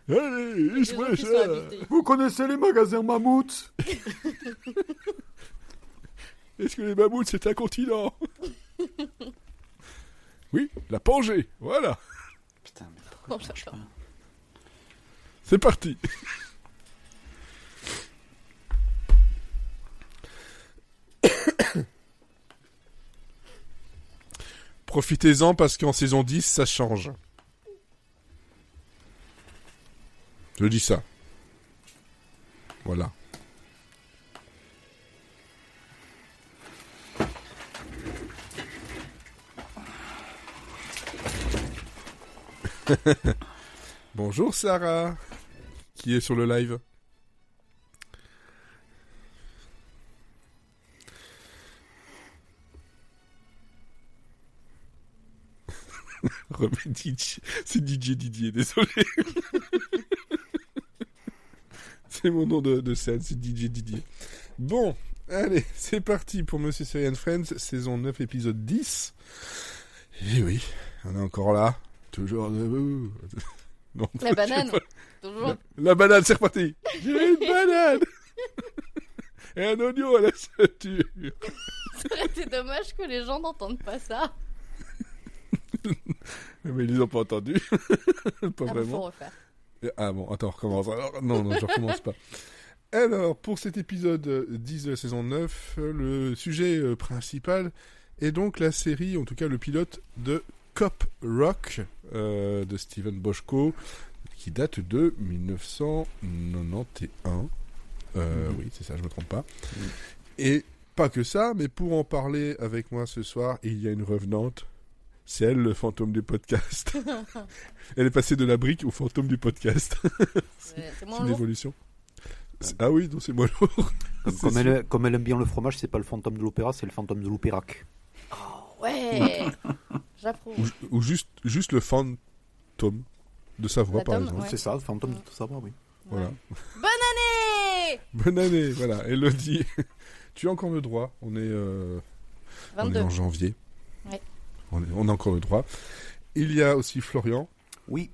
Allez, vous connaissez les magasins Mammouth? Est-ce que les mammouths, c'est un continent? Oui, la Pangée, voilà. Putain, mais Oh, j'adore. C'est parti. Profitez-en parce qu'en saison 10, ça change. Je dis ça. Voilà. Bonjour Sarah, qui est sur le live. Remets DJ. C'est DJ Didier, désolé. C'est mon nom de scène, c'est DJ Didier. Bon, allez, c'est parti pour Monsieur Série and Friends, saison 9, épisode 10. Et oui, on est encore là, toujours debout. Non, La banane, toujours. La banane, c'est reparti. J'ai une banane. Et un oignon à la ceinture. Ça aurait été dommage que les gens n'entendent pas ça. Mais ils les ont pas entendus. Pas Ah, vraiment. faut refaire. Ah bon, attends, on recommence. Alors, non, je recommence pas. Alors, pour cet épisode 10 de la saison 9, le sujet principal est donc la série, en tout cas le pilote de Cop Rock de Steven Bochco, qui date de 1991. Oui, c'est ça, je me trompe pas. Et pas que ça, mais pour en parler avec moi ce soir, il y a une revenante. C'est elle, le fantôme du podcast. Elle est passée de la brique au fantôme du podcast. C'est C'est moins une lourd. évolution. Ah oui, donc c'est moins lourd. Comme elle aime bien le fromage, c'est pas le fantôme de l'opéra, c'est le fantôme de l'opérac. Ouais, j'approuve. Ou juste le fantôme de sa voix, La par tome, exemple. ouais. C'est ça, le fantôme de tout savoir, oui. Voilà. Bonne année. Bonne année, voilà. Elodie, tu as encore le droit. On est 22. en janvier. Ouais. On a encore le droit. Il y a aussi Florian, Oui,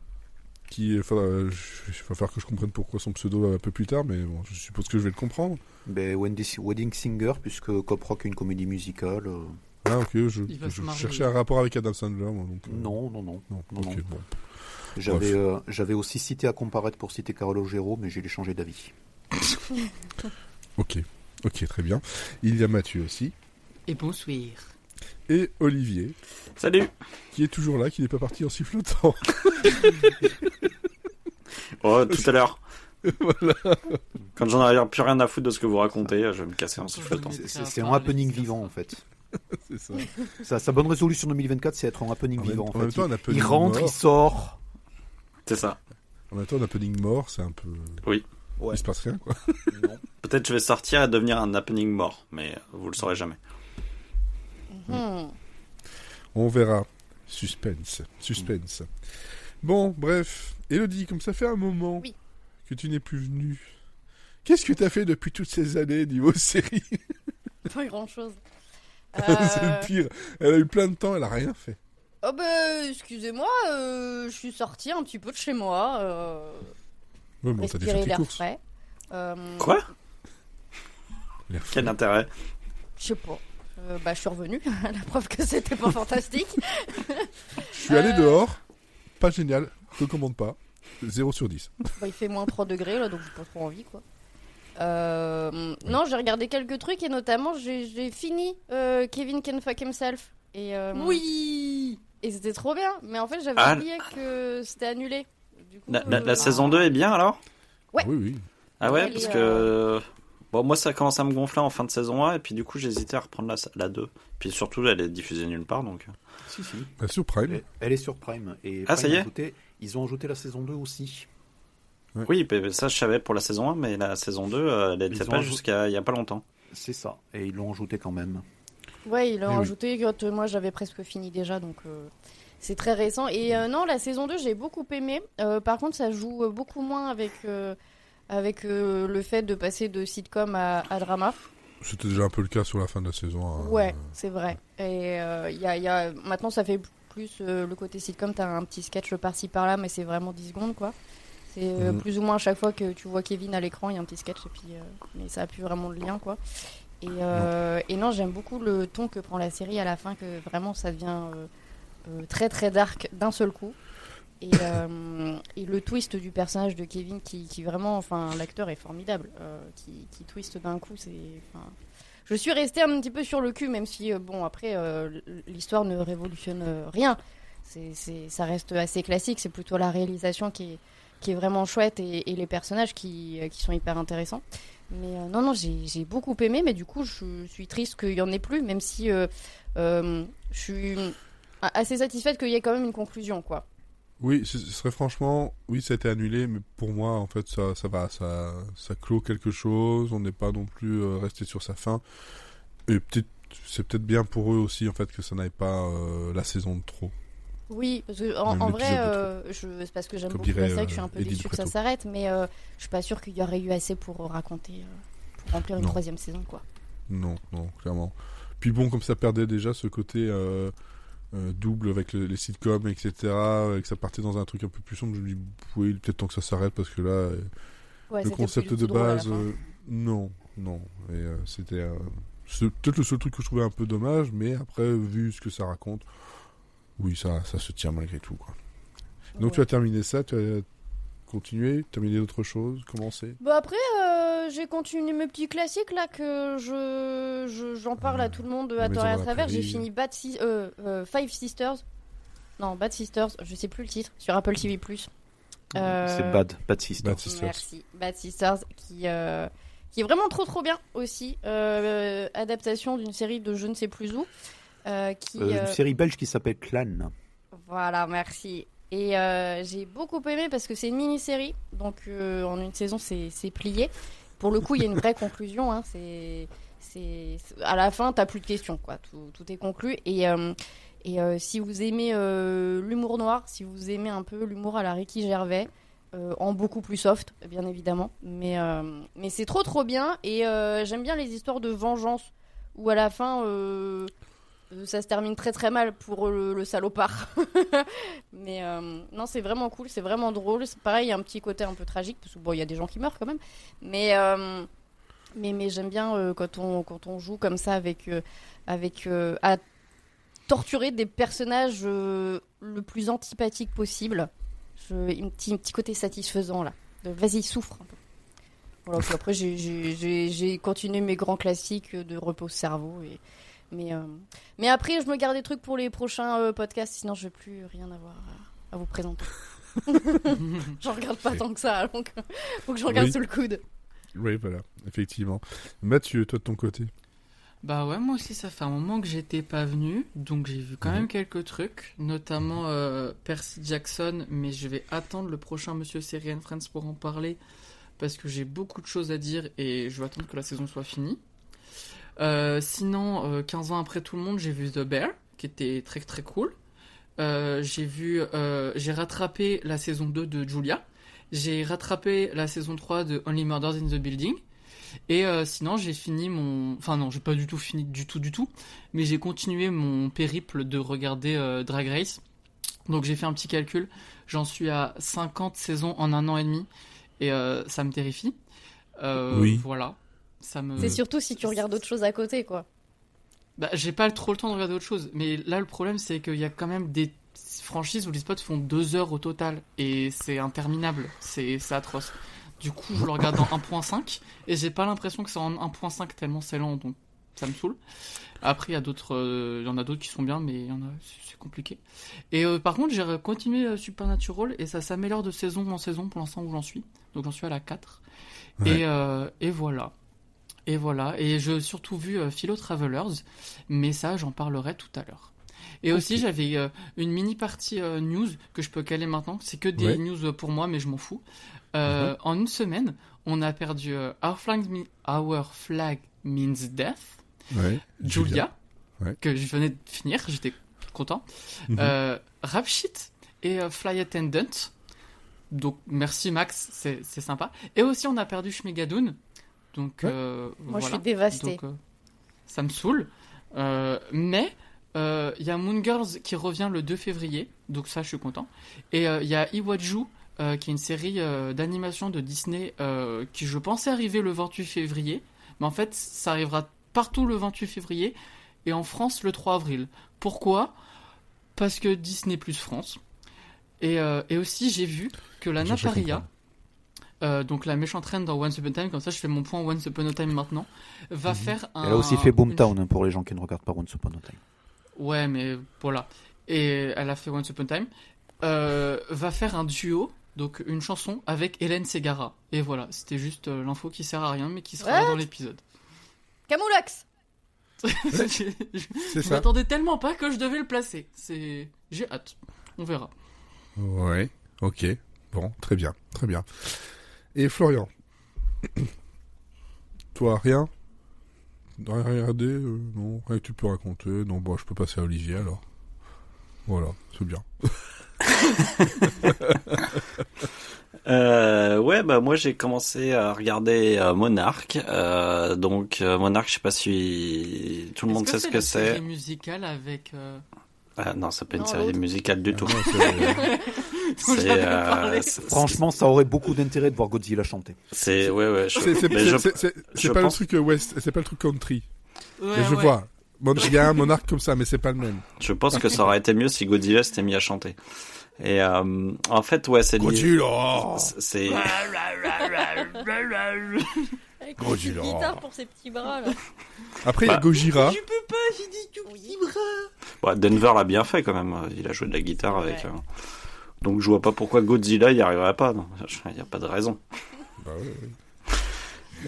qui... il va falloir que je comprenne pourquoi son pseudo un peu plus tard, mais bon, je suppose que je vais le comprendre. ben, Wedding Singer, puisque Cop Rock est une comédie musicale. Ah ok, Il va je se marier. cherchais un rapport avec Adam Sandler. Moi, donc, Non. Non, Non, ok, non. bon. J'avais aussi cité à comparaître pour citer Carlo Gero, mais j'ai changé d'avis. Ok, très bien. Il y a Mathieu aussi. Et bonsoir. Et Olivier, Salut. qui est toujours là, qui n'est pas parti en sifflotant. Oh, tout à l'heure. Voilà. Quand j'en avais plus rien à foutre de ce que vous racontez, je vais me casser en sifflotant. C'est un happening vivant, en fait. C'est ça. Sa bonne résolution 2024, c'est être un happening vivant, en En même fait. temps, un happening Il rentre, mort. il sort. C'est ça. En même temps, un happening mort, c'est un peu... Oui. Ouais. Il se passe rien, quoi. Non. Peut-être je vais sortir et devenir un happening mort, mais vous le saurez jamais. On verra. Suspense. Bon, bref. Elodie, comme ça fait un moment Oui. que tu n'es plus venue, qu'est-ce que tu as fait depuis toutes ces années niveau série? Pas grand chose. C'est le pire. Elle a eu plein de temps, elle a rien fait. Oh bah excusez-moi, je suis sortie un petit peu de chez moi. Ouais, bon, t'as dû faire Respirer tes l'air courses. frais. Quoi? L'air frais. Quel intérêt? Je sais pas. Bah je suis revenue, la preuve que c'était pas fantastique. Je suis allé dehors, pas génial, je recommande pas. 0 sur 10. Bah, il fait moins 3 degrés là, donc j'ai pas trop envie quoi. Non, j'ai regardé quelques trucs et notamment j'ai fini Kevin Can Fuck Himself. Et, Oui. et c'était trop bien, mais en fait j'avais Ah. oublié que c'était annulé. Du coup, La saison 2 est bien alors? Ouais. Oui. Ah ouais, Elle parce est, que... Bon, moi ça commence à me gonfler en fin de saison 1, et puis du coup j'hésitais à reprendre la 2. Puis surtout, elle est diffusée nulle part, donc... Si. Bah, sur Prime. Elle est sur Prime. Et Ah, Prime ça y est. ils ont ajouté la saison 2 aussi. Ouais. Oui, ça je savais pour la saison 1, mais la saison 2, elle Ils n'était ont pas ajouté- jusqu'à il y a pas longtemps. C'est ça. Et ils l'ont ajouté quand même. Ouais, ils l'ont Eh oui. rajouté quand moi j'avais presque fini déjà, donc c'est très récent. Et non, la saison 2, j'ai beaucoup aimé. Par contre, ça joue beaucoup moins avec le fait de passer de sitcom à drama. C'était déjà un peu le cas sur la fin de la saison. Ouais, c'est vrai. Et maintenant, ça fait plus le côté sitcom, t'as un petit sketch par-ci par-là, mais c'est vraiment 10 secondes, quoi. C'est plus ou moins à chaque fois que tu vois Kevin à l'écran, il y a un petit sketch, et puis, mais ça a plus vraiment de lien, quoi. Et non, j'aime beaucoup le ton que prend la série à la fin, que vraiment ça devient très très dark d'un seul coup. Et le twist du personnage de Kevin qui vraiment, enfin, l'acteur est formidable, qui twiste d'un coup, je suis restée un petit peu sur le cul, même si bon, après l'histoire ne révolutionne rien, ça reste assez classique, c'est plutôt la réalisation qui est vraiment chouette et les personnages qui sont hyper intéressants. Mais non, j'ai beaucoup aimé, mais du coup je suis triste qu'il y en ait plus, même si je suis assez satisfaite qu'il y ait quand même une conclusion, quoi. Oui, ce serait franchement, oui, ça a été annulé, mais pour moi, en fait, ça va, ça clôt quelque chose. On n'est pas non plus resté sur sa fin. Et c'est peut-être bien pour eux aussi, en fait, que ça n'aille pas la saison de trop. Oui, parce que en vrai, c'est parce que j'aime beaucoup la série que je suis un peu déçue que ça s'arrête, mais je suis pas sûre qu'il y aurait eu assez pour raconter, pour remplir une troisième saison, quoi. Non, clairement. Puis bon, comme ça perdait déjà ce côté double avec les sitcoms, etc., et que ça partait dans un truc un peu plus sombre, je me dis, oui, peut-être temps que ça s'arrête, parce que là, le concept de base, non. Et c'était peut-être le seul truc que je trouvais un peu dommage, mais après, vu ce que ça raconte, oui, ça se tient malgré tout, quoi. Donc tu as terminé ça, tu as continué, terminé d'autres choses, commencé. Bah après, j'ai continué mes petits classiques là que j'en parle à tout le monde à tort et à travers. J'ai fini Five Sisters. Non, Bad Sisters, je sais plus le titre, sur Apple TV+. C'est Bad Sisters. Merci, Bad Sisters, qui est vraiment trop bien aussi. Adaptation d'une série de je ne sais plus où. Une série belge qui s'appelle Clan. Voilà, merci. Et j'ai beaucoup aimé parce que c'est une mini-série, donc en une saison c'est plié. Pour le coup, il y a une vraie conclusion. Hein, à la fin, t'as plus de questions, quoi. Tout est conclu. Et si vous aimez l'humour noir, si vous aimez un peu l'humour à la Ricky Gervais, en beaucoup plus soft, bien évidemment. Mais c'est trop bien. Et j'aime bien les histoires de vengeance où à la fin... ça se termine très très mal pour le salopard. Mais non, c'est vraiment cool, c'est vraiment drôle. C'est pareil, il y a un petit côté un peu tragique, parce que bon, il y a des gens qui meurent quand même. Mais j'aime bien quand on joue comme ça à torturer des personnages le plus antipathiques possible. Un petit côté satisfaisant là. Vas-y, souffre un peu. Voilà, puis après j'ai continué mes grands classiques de repose-cerveau mais après, je me garde des trucs pour les prochains podcasts, sinon je vais plus rien avoir à vous présenter. J'en regarde pas tant que ça, donc faut que je regarde sous le coude. Oui, voilà, effectivement. Mathieu, toi de ton côté? Bah ouais, moi aussi, ça fait un moment que j'étais pas venu, donc j'ai vu quand même quelques trucs, notamment Percy Jackson, mais je vais attendre le prochain Monsieur Série and Friends pour en parler, parce que j'ai beaucoup de choses à dire et je vais attendre que la saison soit finie. Sinon, 15 ans après tout le monde, j'ai vu The Bear, qui était très très cool. J'ai rattrapé la saison 2 de Julia. J'ai rattrapé la saison 3 de Only Murders in the Building. Et sinon, j'ai fini Enfin non, j'ai pas du tout fini du tout. Mais j'ai continué mon périple de regarder Drag Race. Donc j'ai fait un petit calcul. J'en suis à 50 saisons en 1 an et demi. Et ça me terrifie. Oui. Voilà. C'est surtout si tu regardes autre chose à côté, quoi. Bah, j'ai pas trop le temps de regarder autre chose. Mais là, le problème, c'est qu'il y a quand même des franchises où les spots font 2 heures au total. Et c'est interminable. C'est atroce. Du coup, je le regarde en 1.5. Et j'ai pas l'impression que c'est en 1.5 tellement c'est lent. Donc, ça me saoule. Après, il y en a d'autres qui sont bien, mais c'est compliqué. Et par contre, j'ai continué Supernatural. Et ça s'améliore de saison en saison pour l'instant où j'en suis. Donc, j'en suis à la 4. Ouais. Et voilà. Et j'ai surtout vu Philo Travelers, mais ça, j'en parlerai tout à l'heure. Et aussi, j'avais une mini partie news que je peux caler maintenant. C'est que des news pour moi, mais je m'en fous. En une semaine, on a perdu Our Flag Means Death, Julia, que je venais de finir, j'étais content, Rap Shit et Fly Attendant. Donc, merci Max, c'est sympa. Et aussi, on a perdu Shmigadoon. Donc, moi, je suis dévastée. Donc, ça me saoule. Mais Il y a Moon Girls qui revient le 2 février, donc ça je suis content. Et il y a Iwaju, qui est une série d'animation de Disney qui je pensais arriver le 28 février, mais en fait ça arrivera partout le 28 février et en France le 3 avril. Pourquoi ? Parce que Disney plus France. Et aussi j'ai vu que la Naparia, donc la méchante reine dans Once Upon a Time, comme ça je fais mon point Once Upon a Time maintenant, va faire un... Elle a aussi fait Boomtown pour les gens qui ne regardent pas Once Upon a Time. Ouais, mais voilà. Et elle a fait Once Upon a Time. Va faire un duo, donc une chanson avec Hélène Ségara. Et voilà, c'était juste l'info qui sert à rien, mais qui sera là dans l'épisode. Camoulox. Je m'attendais tellement pas que je devais le placer. J'ai hâte. On verra. Ouais, ok. Bon, très bien, très bien. Et Florian, toi, rien ? Rien regardé non, rien que tu peux raconter. Non, bon, je peux passer à Olivier alors. Voilà, c'est bien. Ouais, bah moi j'ai commencé à regarder Monarch. Donc Monarch, je sais pas si tout le monde sait ce que c'est. C'est une série musicale avec. Ah non, c'est pas une série musicale du tout. Non, Franchement, ça aurait beaucoup d'intérêt de voir Godzilla chanter. C'est c'est pas le truc West, c'est pas le truc country. Ouais, je vois. Il y a un monarque comme ça, mais c'est pas le même. Je pense que ça aurait été mieux si Godzilla s'était mis à chanter. Et en fait, ouais, c'est Godzilla. C'est Avec une petite guitare pour ses petits bras là. Après, il y a Gojira. Je peux pas, j'ai dit tout petit bras. Bon, Denver l'a bien fait quand même. Il a joué de la guitare avec. Donc je vois pas pourquoi Godzilla y arriverait pas. Il y a pas de raison. Bah ouais.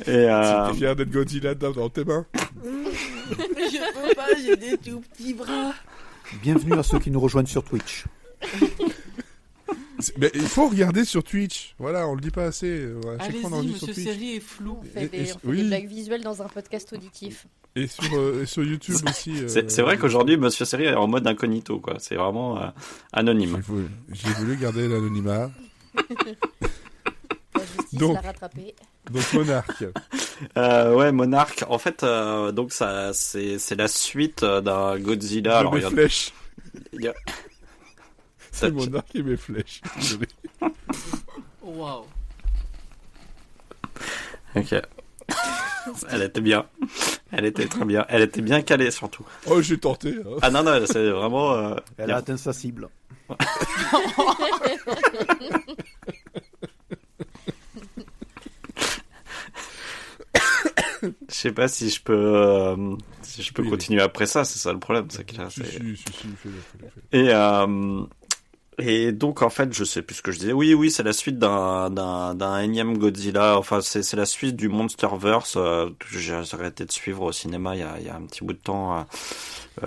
Et t'es fier d'être Godzilla dans tes mains? Je peux pas, j'ai des tout petits bras. Bienvenue à ceux qui nous rejoignent sur Twitch. Mais il faut regarder sur Twitch. Voilà, on le dit pas assez. À chaque fois, on Allez-y, enregistre sur monsieur Twitch. Série est flou. On fait des blagues visuelles dans un podcast auditif. Et sur YouTube aussi. C'est vrai qu'aujourd'hui, Monsieur Série est en mode incognito, quoi. C'est vraiment anonyme. J'ai voulu garder l'anonymat. La justice Donc. l'a rattrapé. Donc Monarch. Ouais, Monarch. En fait, donc ça, c'est la suite d'un Godzilla. Alors, mes flèches. il y a... C'est Monarch et mes flèches. Désolé. Waouh. Ok. Elle était bien. Elle était très bien. Elle était bien calée surtout. Oh, j'ai tenté. Hein. Ah non, c'est vraiment... Elle a atteint sa cible. Je sais pas si je peux continuer après ça, c'est ça le problème. C'est que là, fais-le. Et donc en fait, je sais plus ce que je disais. Oui, c'est la suite d'un énième Godzilla. Enfin, c'est la suite du Monsterverse que j'ai arrêté de suivre au cinéma il y a un petit bout de temps.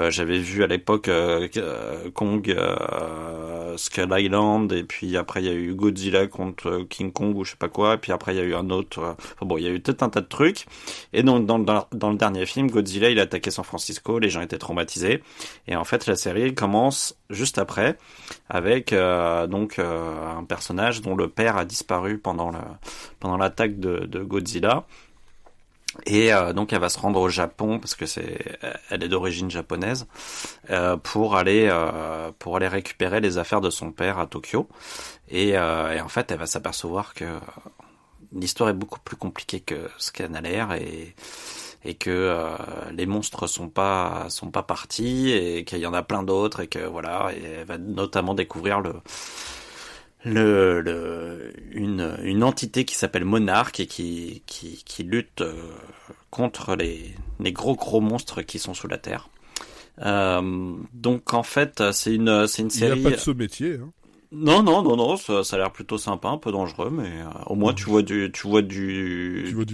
J'avais vu à l'époque Kong, Skull Island, et puis après il y a eu Godzilla contre King Kong ou je sais pas quoi, et puis après il y a eu un autre. Enfin bon, il y a eu tout un tas de trucs. Et donc dans le dernier film, Godzilla il a attaqué San Francisco, les gens étaient traumatisés. Et en fait la série commence juste après avec un personnage dont le père a disparu pendant l'attaque de Godzilla. Et donc elle va se rendre au Japon parce que elle est d'origine japonaise pour aller récupérer les affaires de son père à Tokyo. Et en fait elle va s'apercevoir que l'histoire est beaucoup plus compliquée que ce qu'elle n'a l'air et que les monstres sont pas partis et qu'il y en a plein d'autres et que voilà, et elle va notamment découvrir une entité qui s'appelle Monarch et qui lutte contre les gros monstres qui sont sous la terre. Donc en fait c'est une série. Il n'y a pas de ce métier. Hein. Non, ça a l'air plutôt sympa, un peu dangereux, mais au moins tu vois du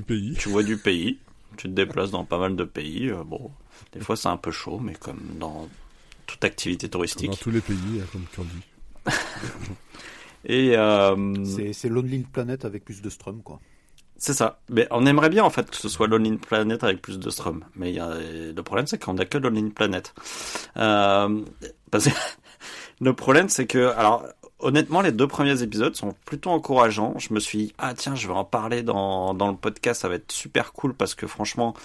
pays. Tu vois du pays. Tu te déplaces dans pas mal de pays. Bon, des fois c'est un peu chaud, mais comme dans toute activité touristique. Dans tous les pays, comme tu en dis. Et c'est Lonely Planet avec plus de strum, quoi. C'est ça. Mais on aimerait bien en fait que ce soit Lonely Planet avec plus de strum. Mais le problème c'est qu'on a que Lonely Planet. Parce que le problème c'est que, alors honnêtement les 2 premiers épisodes sont plutôt encourageants. Je me suis dit tiens, je vais en parler dans le podcast, ça va être super cool parce que franchement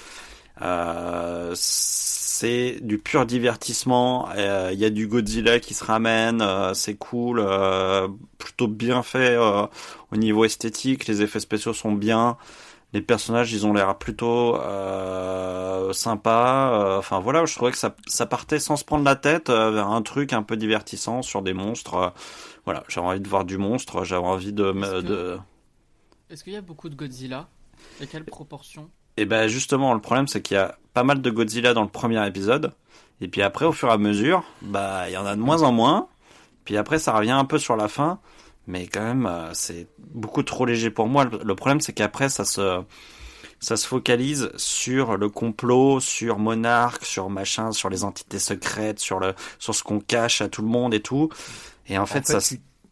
c'est du pur divertissement. Il y a du Godzilla qui se ramène, c'est cool, plutôt bien fait au niveau esthétique. Les effets spéciaux sont bien. Les personnages, ils ont l'air plutôt sympas. Enfin voilà, je trouvais que ça partait sans se prendre la tête vers un truc un peu divertissant sur des monstres. Voilà, j'avais envie de voir du monstre. J'avais envie Est-ce qu'il y a beaucoup de Godzilla? Et quelle proportion? Et ben justement, le problème c'est qu'il y a pas mal de Godzilla dans le premier épisode, et puis après au fur et à mesure, bah il y en a de moins en moins, puis après ça revient un peu sur la fin, mais quand même c'est beaucoup trop léger pour moi. Le problème c'est qu'après ça se focalise sur le complot, sur Monarch, sur machin, sur les entités secrètes, sur ce qu'on cache à tout le monde et tout, et en fait ça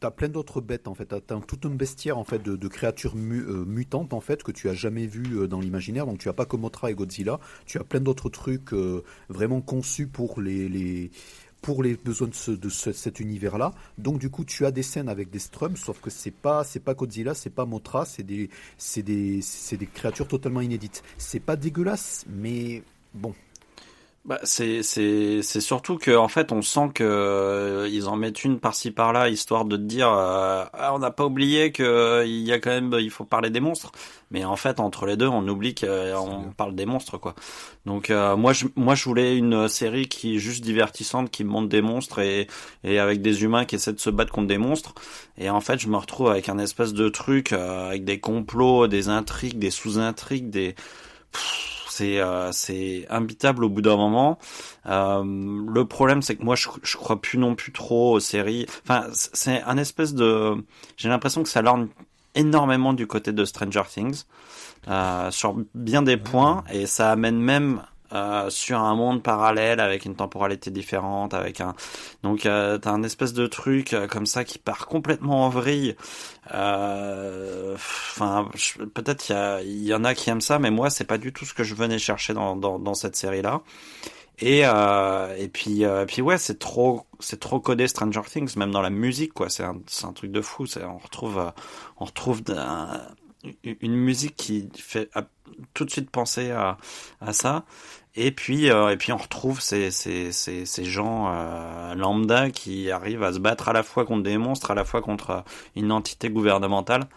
T'as plein d'autres bêtes en fait, t'as tout un bestiaire en fait de créatures mutantes en fait que tu as jamais vu dans l'imaginaire. Donc tu as pas que Mothra et Godzilla, tu as plein d'autres trucs vraiment conçus pour les besoins de cet univers-là. Donc du coup tu as des scènes avec des Strums, sauf que c'est pas Godzilla, c'est pas Mothra, c'est des créatures totalement inédites. C'est pas dégueulasse, mais bon. Bah, c'est surtout que en fait on sent que ils en mettent une par-ci par-là histoire de te dire on n'a pas oublié que il y a quand même il faut parler des monstres, mais en fait entre les deux on oublie qu'on parle des monstres quoi. Donc moi je voulais une série qui est juste divertissante, qui montre des monstres et avec des humains qui essaient de se battre contre des monstres, et en fait je me retrouve avec un espèce de truc avec des complots, des intrigues, des sous-intrigues, c'est imbitable au bout d'un moment. Le problème, c'est que moi, je crois plus non plus trop aux séries. Enfin, c'est un espèce de... J'ai l'impression que ça lorgne énormément du côté de Stranger Things, sur bien des points, et ça amène même sur un monde parallèle avec une temporalité différente, donc t'as un espèce de truc comme ça qui part complètement en vrille. Enfin, peut-être il y en a qui aiment ça, mais moi c'est pas du tout ce que je venais chercher dans cette série là. Et puis ouais, c'est trop codé Stranger Things, même dans la musique quoi. C'est un truc de fou. On retrouve une musique qui fait tout de suite penser à ça. Et puis on retrouve ces gens lambda qui arrivent à se battre à la fois contre des monstres, à la fois contre une entité gouvernementale.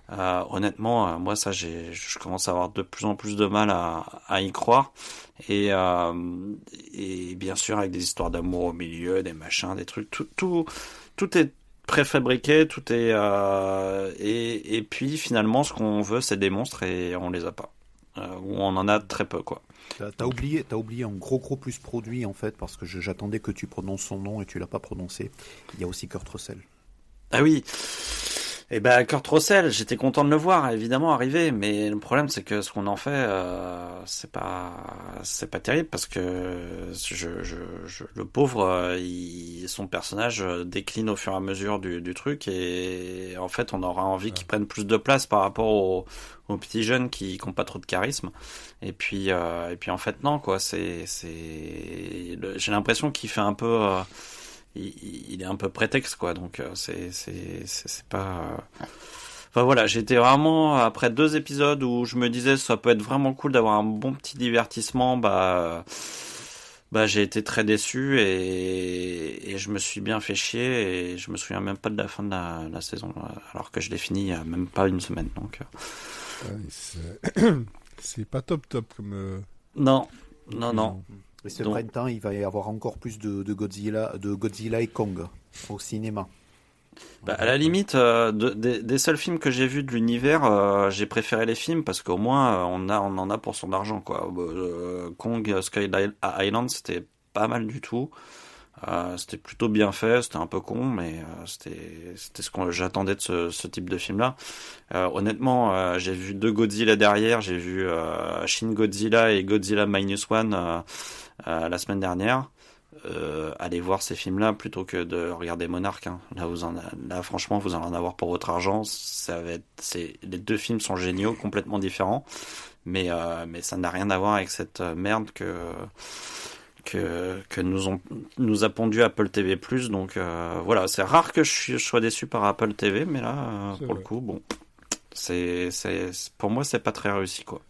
Honnêtement, moi ça je commence à avoir de plus en plus de mal à y croire. Et bien sûr avec des histoires d'amour au milieu, des machins, des trucs, tout est préfabriqué, tout est et puis finalement ce qu'on veut c'est des monstres et on les a pas. Ou on en a très peu quoi. T'as oublié un gros plus produit en fait, parce que j'attendais que tu prononces son nom et tu l'as pas prononcé. Il y a aussi Kurt Russell. Ah oui. Et ben Kurt Russell, j'étais content de le voir évidemment arriver, mais le problème c'est que ce qu'on en fait c'est pas terrible, parce que le pauvre son personnage décline au fur et à mesure du truc, et en fait on aura envie qu'il prenne plus de place par rapport aux petits jeunes qui ont pas trop de charisme, et puis en fait non quoi, j'ai l'impression qu'il fait un peu il est un peu prétexte quoi, donc c'est pas enfin voilà, j'étais vraiment, après 2 épisodes où je me disais ça peut être vraiment cool d'avoir un bon petit divertissement, bah j'ai été très déçu, et je me suis bien fait chier, et je me souviens même pas de la fin de la saison, alors que je l'ai fini il y a même pas une semaine, donc c'est pas top comme non. Et ce printemps, il va y avoir encore plus de Godzilla et Kong au cinéma. Bah, à la limite, des seuls films que j'ai vus de l'univers, j'ai préféré les films, parce qu'au moins on en a pour son argent quoi. Kong Skull Island, c'était pas mal du tout. C'était plutôt bien fait, c'était un peu con, mais c'était ce que j'attendais de ce type de film-là. Honnêtement, j'ai vu 2 Godzilla derrière, j'ai vu Shin Godzilla et Godzilla Minus One la semaine dernière. Allez voir ces films-là plutôt que de regarder Monarch. Hein. Là, franchement, vous allez en avoir pour votre argent. Les 2 films sont géniaux, complètement différents, mais ça n'a rien à voir avec cette merde que nous a pondu Apple TV+. Donc voilà, c'est rare que je sois déçu par Apple TV, mais là pour le coup, bon, c'est pour moi c'est pas très réussi quoi.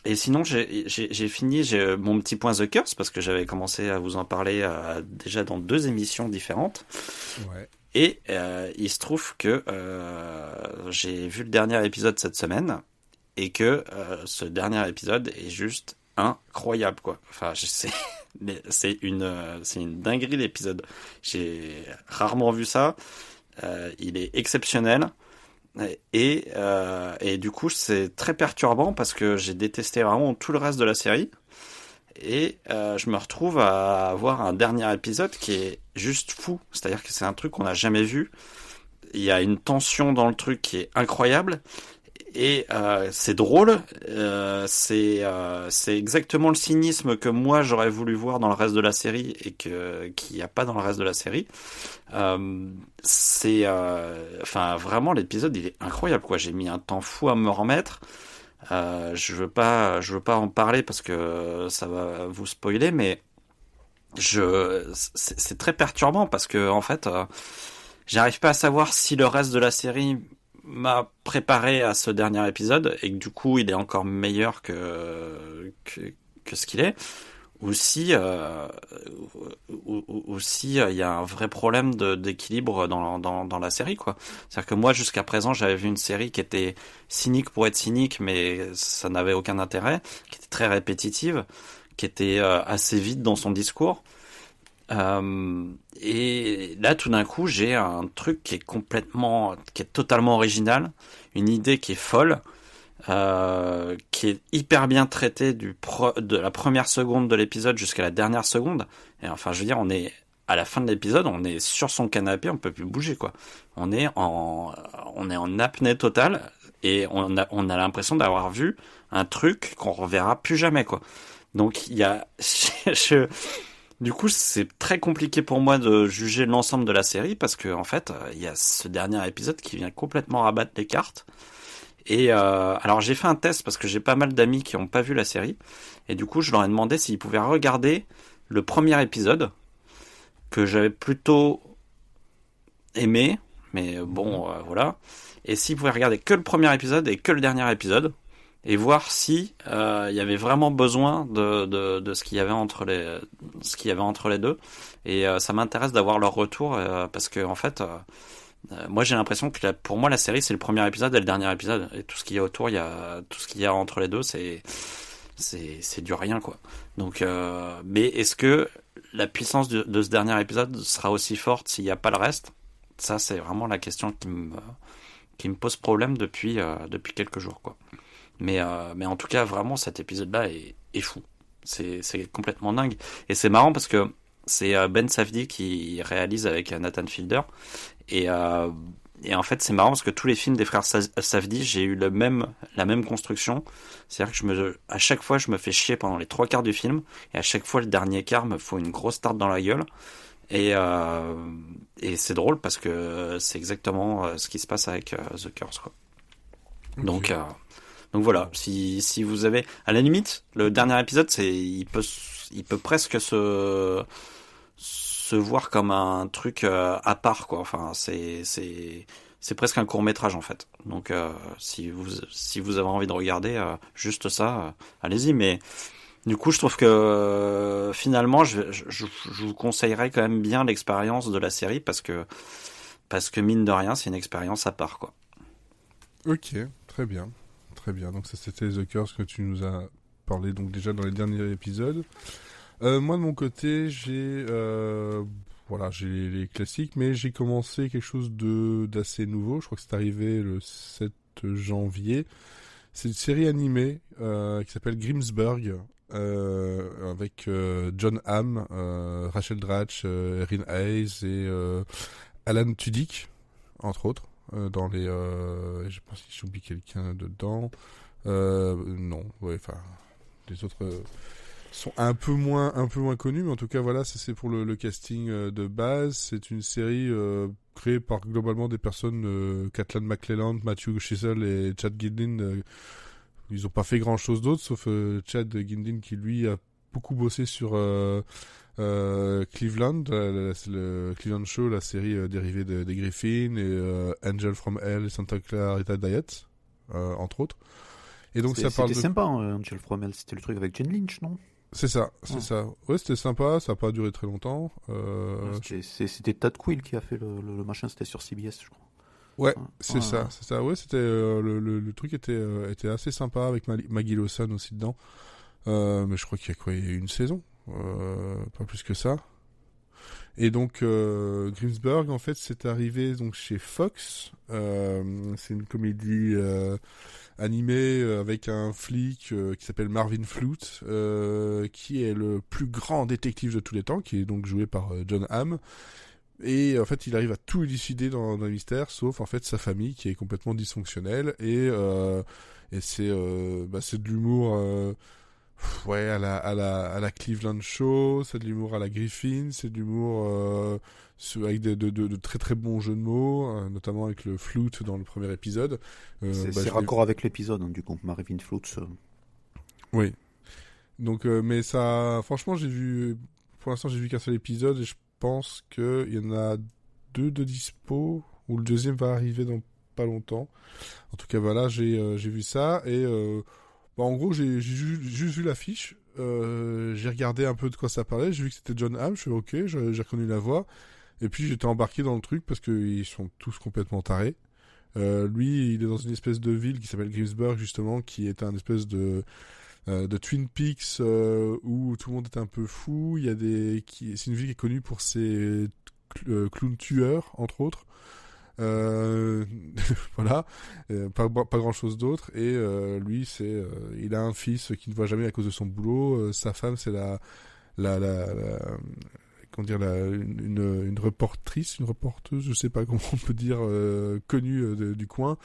Et Et sinon, j'ai fini mon petit point The Curse parce que j'avais commencé à vous en parler déjà dans 2 émissions différentes. Ouais. Et il se trouve que j'ai vu le dernier épisode cette semaine et que ce dernier épisode est juste incroyable, quoi. Enfin, c'est une dinguerie l'épisode. J'ai rarement vu ça. Il est exceptionnel. Et du coup, c'est très perturbant parce que j'ai détesté vraiment tout le reste de la série. Et je me retrouve à avoir un dernier épisode qui est juste fou. C'est-à-dire que c'est un truc qu'on n'a jamais vu. Il y a une tension dans le truc qui est incroyable. Et c'est drôle. C'est exactement le cynisme que moi j'aurais voulu voir dans le reste de la série et qu'il n'y a pas dans le reste de la série. Enfin, vraiment, l'épisode il est incroyable, quoi. J'ai mis un temps fou à me remettre. Je veux pas en parler parce que ça va vous spoiler, mais c'est très perturbant parce que en fait, j'arrive pas à savoir si le reste de la série m'a préparé à ce dernier épisode et que du coup il est encore meilleur que ce qu'il est, ou si il y a un vrai problème d'équilibre dans la série, quoi. C'est-à-dire que moi jusqu'à présent j'avais vu une série qui était cynique pour être cynique, mais ça n'avait aucun intérêt, qui était très répétitive, qui était assez vide dans son discours. Et là tout d'un coup j'ai un truc qui est totalement original, une idée qui est folle, qui est hyper bien traitée de la première seconde de l'épisode jusqu'à la dernière seconde. Et enfin, je veux dire, on est à la fin de l'épisode, on est sur son canapé, on peut plus bouger, quoi. On est en apnée totale et on a l'impression d'avoir vu un truc qu'on reverra plus jamais, quoi. Donc il y a du coup, c'est très compliqué pour moi de juger l'ensemble de la série parce que en fait, il y a ce dernier épisode qui vient complètement rabattre les cartes. Et alors j'ai fait un test parce que j'ai pas mal d'amis qui ont pas vu la série et du coup, je leur ai demandé s'ils pouvaient regarder le premier épisode que j'avais plutôt aimé, mais bon, voilà. Et s'ils pouvaient regarder que le premier épisode et que le dernier épisode et voir si il y avait vraiment besoin de ce qu'il y avait entre les deux. Et ça m'intéresse d'avoir leur retour parce que en fait, moi j'ai l'impression que pour moi la série c'est le premier épisode et le dernier épisode et tout ce qu'il y a autour, il y a tout ce qu'il y a entre les deux, c'est du rien, quoi. Donc, mais est-ce que la puissance de ce dernier épisode sera aussi forte s'il n'y a pas le reste? Ça, c'est vraiment la question qui me pose problème depuis quelques jours, quoi. Mais en tout cas, vraiment, cet épisode-là est fou. C'est complètement dingue. Et c'est marrant parce que c'est Ben Safdie qui réalise avec Nathan Fielder. Et en fait, c'est marrant parce que tous les films des frères Safdie, j'ai eu la même construction. C'est-à-dire que à chaque fois, je me fais chier pendant les 3 quarts du film. Et à chaque fois, le dernier quart me faut une grosse tarte dans la gueule. Et c'est drôle parce que c'est exactement ce qui se passe avec The Curse, quoi. Okay. Donc voilà, si vous avez, à la limite, le dernier épisode, il peut presque se voir comme un truc à part, quoi. Enfin, c'est presque un court-métrage en fait. Donc si vous avez envie de regarder juste ça, allez-y. Mais du coup, je trouve que finalement, je vous conseillerais quand même bien l'expérience de la série parce que mine de rien, c'est une expérience à part, quoi. Ok, très bien. Très bien, donc ça c'était The Curse que tu nous as parlé donc déjà dans les derniers épisodes. Moi de mon côté j'ai les classiques, mais j'ai commencé quelque chose d'assez nouveau. Je crois que c'est arrivé le 7 janvier. C'est une série animée qui s'appelle Grimsburg avec John Hamm, Rachel Dratch, Erin Hayes et Alan Tudyk entre autres. Dans les je pense que j'oublie quelqu'un dedans, non, ouais, enfin les autres sont un peu moins connus, mais en tout cas voilà, c'est pour le casting de base. C'est une série créée par globalement des personnes, Caitlin McClelland, Matthew Chisel et Chad Gideon. Ils ont pas fait grand chose d'autre sauf Chad Gideon qui lui a beaucoup bossé sur Cleveland, le Cleveland Show, la série dérivée des Griffins, et Angel from Hell et Santa Clarita Diet, entre autres. Et donc ça parle c'était sympa, Angel from Hell, c'était le truc avec Jane Lynch, non? C'est ça. Ouais, c'était sympa, ça n'a pas duré très longtemps. C'était Tad Quill qui a fait le machin, c'était sur CBS, je crois. Ouais, c'est ça. Ouais, c'était le truc était assez sympa avec Maggie Lawson aussi dedans. Mais je crois qu'il y a eu une saison, pas plus que ça. Et donc Greensburg, en fait, c'est arrivé donc chez Fox. C'est une comédie animée avec un flic qui s'appelle Marvin Flute, qui est le plus grand détective de tous les temps, qui est donc joué par John Hamm. Et en fait, il arrive à tout élucider dans le mystère, sauf en fait sa famille qui est complètement dysfonctionnelle. Et c'est de l'humour. Ouais, à la Cleveland Show, c'est de l'humour à la Griffin, c'est de l'humour avec de très très bons jeux de mots, notamment avec le flute dans le premier épisode. C'est raccord avec l'épisode, hein, du coup, Marvin Flute. Oui. Donc, mais ça, franchement, pour l'instant, j'ai vu qu'un seul épisode et je pense qu'il y en a 2 de dispo, ou le deuxième va arriver dans pas longtemps. En tout cas, voilà, j'ai vu ça et en gros, j'ai juste vu l'affiche, j'ai regardé un peu de quoi ça parlait, j'ai vu que c'était John Hamm, je suis ok, j'ai reconnu la voix, et puis j'étais embarqué dans le truc parce qu'ils sont tous complètement tarés. Lui, il est dans une espèce de ville qui s'appelle Greensburg, justement, qui est un espèce de Twin Peaks où tout le monde est un peu fou. C'est une ville qui est connue pour ses clowns tueurs, entre autres. Voilà, pas grand chose d'autre. Et lui, il a un fils qui ne voit jamais à cause de son boulot. Sa femme, c'est comment dire, une reporteuse, je sais pas comment on peut dire, connue du coin,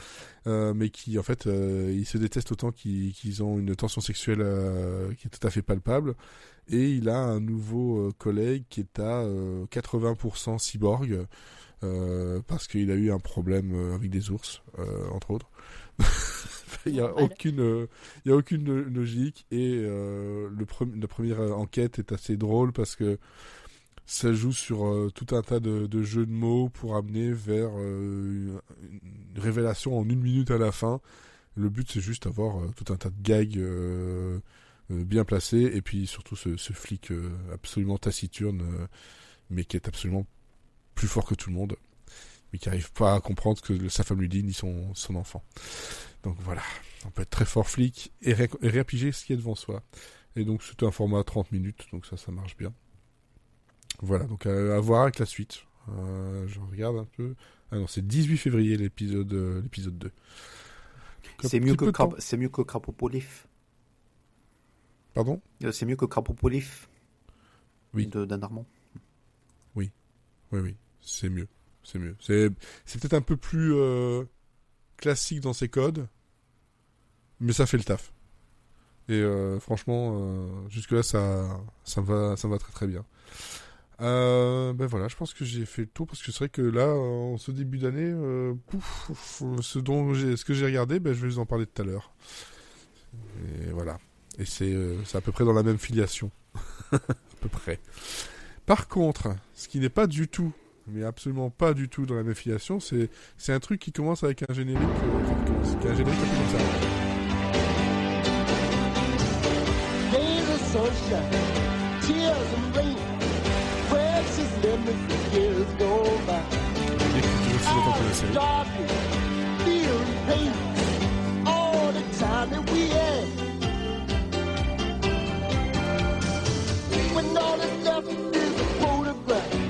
mais qui en fait ils se détestent autant qu'ils ont une tension sexuelle qui est tout à fait palpable. Et il a un nouveau collègue qui est à 80% cyborg. Parce qu'il a eu un problème avec des ours, entre autres. Il y a aucune logique et la première enquête est assez drôle parce que ça joue sur tout un tas de jeux de mots pour amener vers une révélation en 1 minute à la fin. Le but, c'est juste d'avoir tout un tas de gags bien placés et puis surtout ce flic absolument taciturne, mais qui est absolument plus fort que tout le monde, mais qui n'arrive pas à comprendre ce que sa femme lui dit, ni son enfant. Donc voilà, on peut être très fort flic et réappiger ce qui est devant soi. Et donc c'est un format 30 minutes, donc ça marche bien. Voilà, donc à voir avec la suite. Je regarde un peu. Ah non, c'est 18 février l'épisode 2. Donc, c'est mieux que Crapopolif. Pardon ? C'est mieux que Crapopolif. Oui. d'Anne Armand. Oui, c'est mieux. C'est peut-être un peu plus classique dans ses codes, mais ça fait le taf. Et franchement, jusque-là, ça me va très très bien. Ben voilà, je pense que j'ai fait le tour, parce que c'est vrai que là, en ce début d'année, ce que j'ai regardé, ben, je vais vous en parler tout à l'heure. Et voilà. Et c'est à peu près dans la même filiation. À peu près. Par contre, ce qui n'est pas du tout, mais absolument pas du tout dans la même filiation, c'est un truc qui commence avec un générique, qui est un générique un peu comme ça.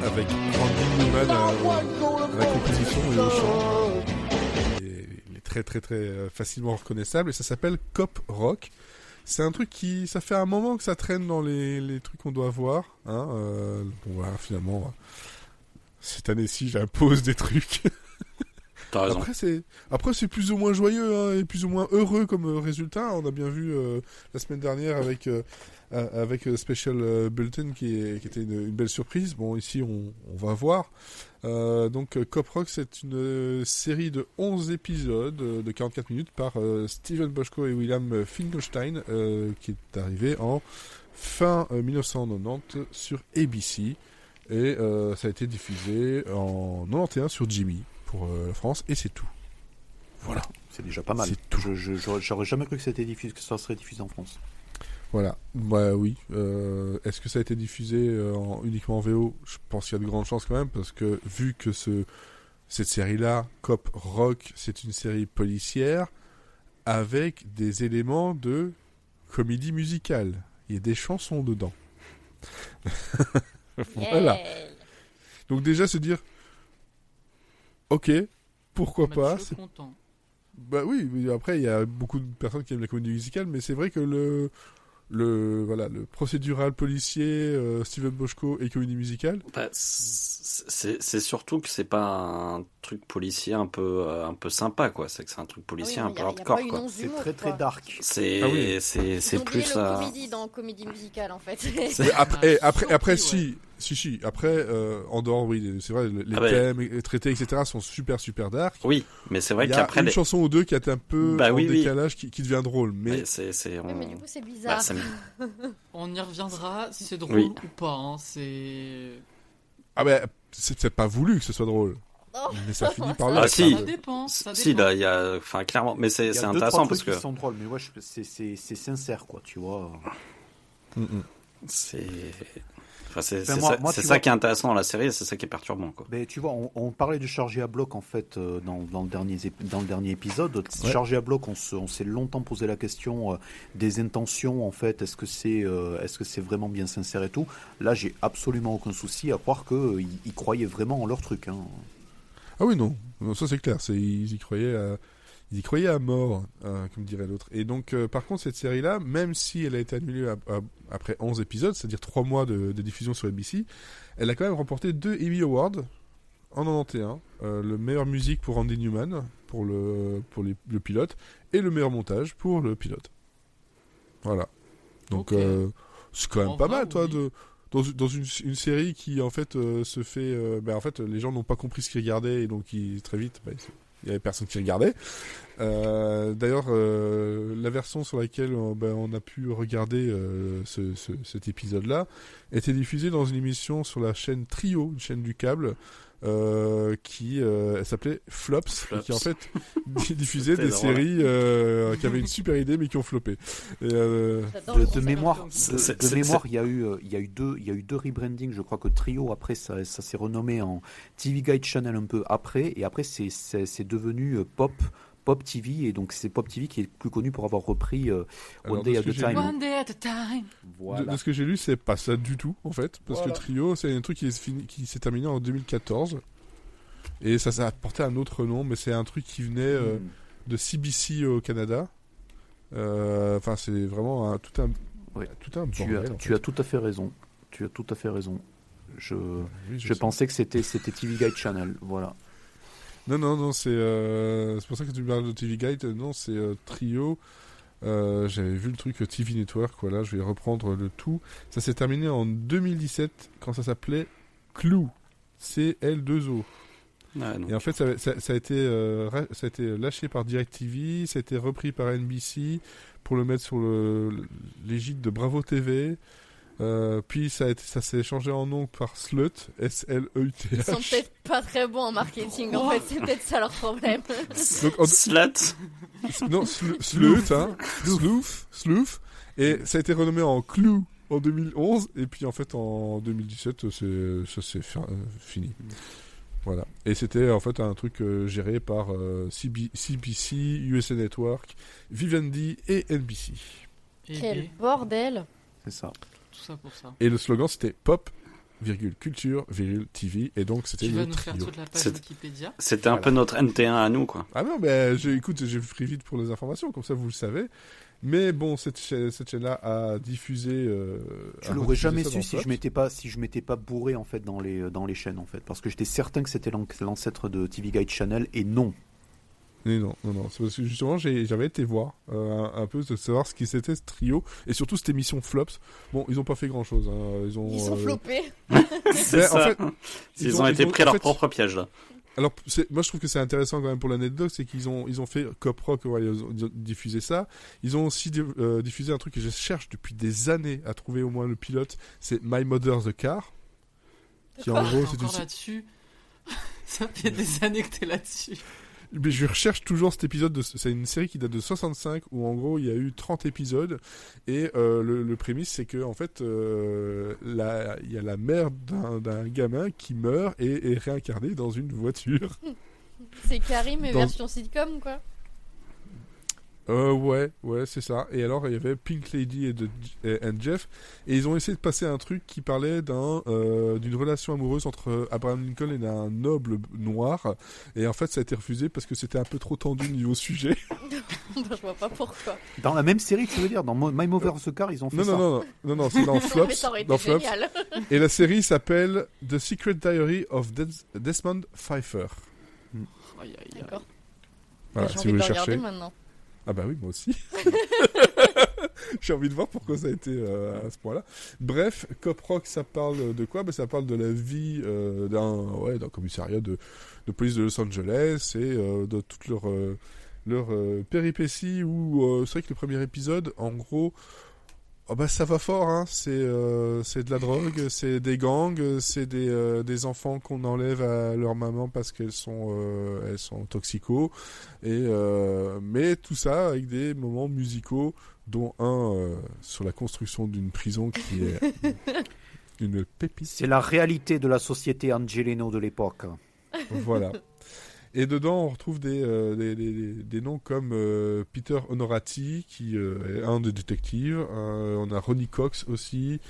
Avec Randy Newman à la composition et au chant. Il est très très très facilement reconnaissable et ça s'appelle Cop Rock. C'est un truc ça fait un moment que ça traîne dans les trucs qu'on doit voir. Hein, bon voilà, finalement, cette année-ci j'impose des trucs. T'as raison. Après c'est plus ou moins joyeux, hein, et plus ou moins heureux comme résultat. On a bien vu la semaine dernière avec Special Bulletin qui était une belle surprise. Bon, ici on va voir. Donc Cop Rock, c'est une série de 11 épisodes de 44 minutes par Steven Bochco et William Finkelstein, qui est arrivé en fin 1990 sur ABC, et ça a été diffusé en 91 sur Jimmy pour la France, et c'est tout. Voilà. C'est déjà pas mal. C'est tout. J'aurais jamais cru que ça serait diffusé en France. Voilà, bah oui. Est-ce que ça a été diffusé uniquement en VO? Je pense qu'il y a de grandes chances quand même, parce que vu que cette série-là, Cop Rock, c'est une série policière avec des éléments de comédie musicale. Il y a des chansons dedans. Voilà. Donc déjà se dire, ok, pourquoi pas. Je suis content. Bah oui, mais après il y a beaucoup de personnes qui aiment la comédie musicale, mais c'est vrai que le procédural policier, Steven Bochco et comédie musicale. Bah, c'est surtout que c'est pas un truc policier un peu sympa, quoi. C'est que c'est un truc policier un peu hardcore, quoi. C'est très très dark. C'est Ah oui. c'est plus la comédie dans comédie musicale en fait. Mais après si. Après, en dehors, oui, c'est vrai, les thèmes traités, etc. sont super dark. Oui, mais c'est vrai Il y a qu'après une chanson ou deux qui est un peu en décalage, qui devient drôle. Mais Mais du coup, c'est bizarre. On y reviendra, si c'est drôle ou pas. Hein, c'est... Ah ben, c'est pas voulu que ce soit drôle. Oh. Mais ça finit par Ah, là. si. Ça dépend. Si, là, il y a, enfin, clairement, mais c'est intéressant parce que qui sont drôles, mais ouais, c'est sincère, quoi, tu vois. c'est, enfin, c'est moi, ça qui est intéressant dans la série, et c'est ça qui est perturbant, quoi. Mais tu vois, on parlait de chargé à bloc en fait dans le dernier épisode. Ouais. Chargé à bloc, on s'est longtemps posé la question des intentions en fait. Est-ce que c'est vraiment bien sincère et tout. Là, j'ai absolument aucun souci à croire que ils croyaient vraiment en leur truc. Hein. Ah oui, non, ça c'est clair. Ils y croyaient à mort, comme dirait l'autre. Et donc, par contre, cette série-là, même si elle a été annulée après 11 épisodes, c'est-à-dire 3 mois de diffusion sur ABC, elle a quand même remporté 2 Emmy Awards en 91. Le meilleur musique pour Randy Newman, pour le pilote, et le meilleur montage pour le pilote. Voilà. Donc, c'est quand même pas mal, toi, dans une série qui, en fait, se fait... en fait, les gens n'ont pas compris ce qu'ils regardaient, et donc, très vite... il y avait personne qui regardait. D'ailleurs, la version sur laquelle on a pu regarder cet épisode-là était diffusée dans une émission sur la chaîne Trio, une chaîne du câble, qui elle s'appelait Flops, et qui en fait diffusait des séries qui avaient une super idée mais qui ont floppé. Et, de mémoire, il y a eu deux rebrandings. Je crois que Trio après ça s'est renommé en TV Guide Channel un peu après, et après c'est devenu Pop TV, et donc c'est Pop TV qui est plus connu pour avoir repris One Day at a Time. Voilà. De ce que j'ai lu, c'est pas ça du tout en fait, parce que Trio, c'est un truc qui s'est terminé en 2014, et ça s'est apporté un autre nom, mais c'est un truc qui venait de CBC au Canada. Enfin, c'est vraiment tout un bordel. Tu as tout à fait raison. Je pensais que c'était TV Guide Channel, voilà. Non, c'est pour ça que tu me parles de TV Guide. Non, c'est Trio. J'avais vu le truc TV Network, voilà, je vais reprendre le tout. Ça s'est terminé en 2017 quand ça s'appelait Clue, CL2O. Et en fait, ça a été lâché par DirecTV, ça a été repris par NBC pour le mettre sur l'égide de Bravo TV. Puis ça s'est changé en nom par Slut, S-L-E-U-T-H. Ils sont peut-être pas très bons en marketing, en fait, c'est peut-être ça leur problème. Donc, Slut. Non, Slut, hein. Sloof. Et ça a été renommé en Clue en 2011, et puis en fait en 2017, ça s'est fini. Voilà. Et c'était en fait un truc géré par CBC, USA Network, Vivendi et NBC. Quel bordel! C'est ça. Tout ça pour ça. Et le slogan c'était Pop, culture, TV, et donc c'était tu vas le nous trio. faire toute la page Wikipédia. C'était un peu notre NT1 à nous, quoi. Ah non, mais écoute, j'ai pris vite pour les informations, comme ça vous le savez. Mais bon, cette chaîne-là a diffusé. Je l'aurais jamais su si je m'étais pas bourré en fait dans les chaînes en fait, parce que j'étais certain que c'était l'ancêtre de TV Guide Channel, et non. Mais non, c'est parce que justement j'avais été voir un peu de savoir ce qui c'était ce trio, et surtout cette émission Flops. Bon, ils ont pas fait grand chose. Hein. Ils ont floppé. C'est ça. En fait, ils ont été pris leur propre piège là. Alors, moi je trouve que c'est intéressant quand même pour l'anecdote, c'est qu'ils ont fait Cop Rock, ils ont diffusé ça. Ils ont aussi diffusé un truc que je cherche depuis des années à trouver au moins le pilote, c'est My Mother the Car. Qui en gros, c'est encore là-dessus. Ça fait des années que t'es là-dessus. Mais je recherche toujours cet épisode. C'est une série qui date de 65 où en gros il y a eu 30 épisodes et le prémisse c'est que en fait il y a la mère d'un gamin qui meurt et est réincarné dans une voiture. C'est Karim mais version sitcom quoi. Ouais, c'est ça. Et alors, il y avait Pink Lady et Jeff, et ils ont essayé de passer un truc qui parlait d'une relation amoureuse entre Abraham Lincoln et un noble noir. Et en fait, ça a été refusé parce que c'était un peu trop tendu niveau sujet. Je vois pas pourquoi. Dans la même série, tu veux dire, dans Mime Over the Car, ils ont fait ça. Non, c'est dans Flops. Mais ça aurait été dans Flops. génial. Et la série s'appelle The Secret Diary of Desmond Pfeiffer. Aïe, aïe, aïe. D'accord. Voilà, J'ai si envie vous de le le regarder cherchez. maintenant. Ah bah oui, moi aussi. J'ai envie de voir pourquoi ça a été à ce point-là. Bref, Cop Rock, ça parle de quoi ? Ça parle de la vie d'un commissariat de police de Los Angeles et de toutes leurs péripéties où c'est vrai que le premier épisode, en gros, ça va fort, hein. C'est de la drogue, c'est des gangs, c'est des enfants qu'on enlève à leur maman parce qu'elles sont toxicos, mais tout ça avec des moments musicaux, dont un sur la construction d'une prison qui est une pépite. C'est la réalité de la société Angelino de l'époque. Voilà. Et dedans, on retrouve des noms comme Peter Honorati, qui est un des détectives. On a Ronnie Cox aussi,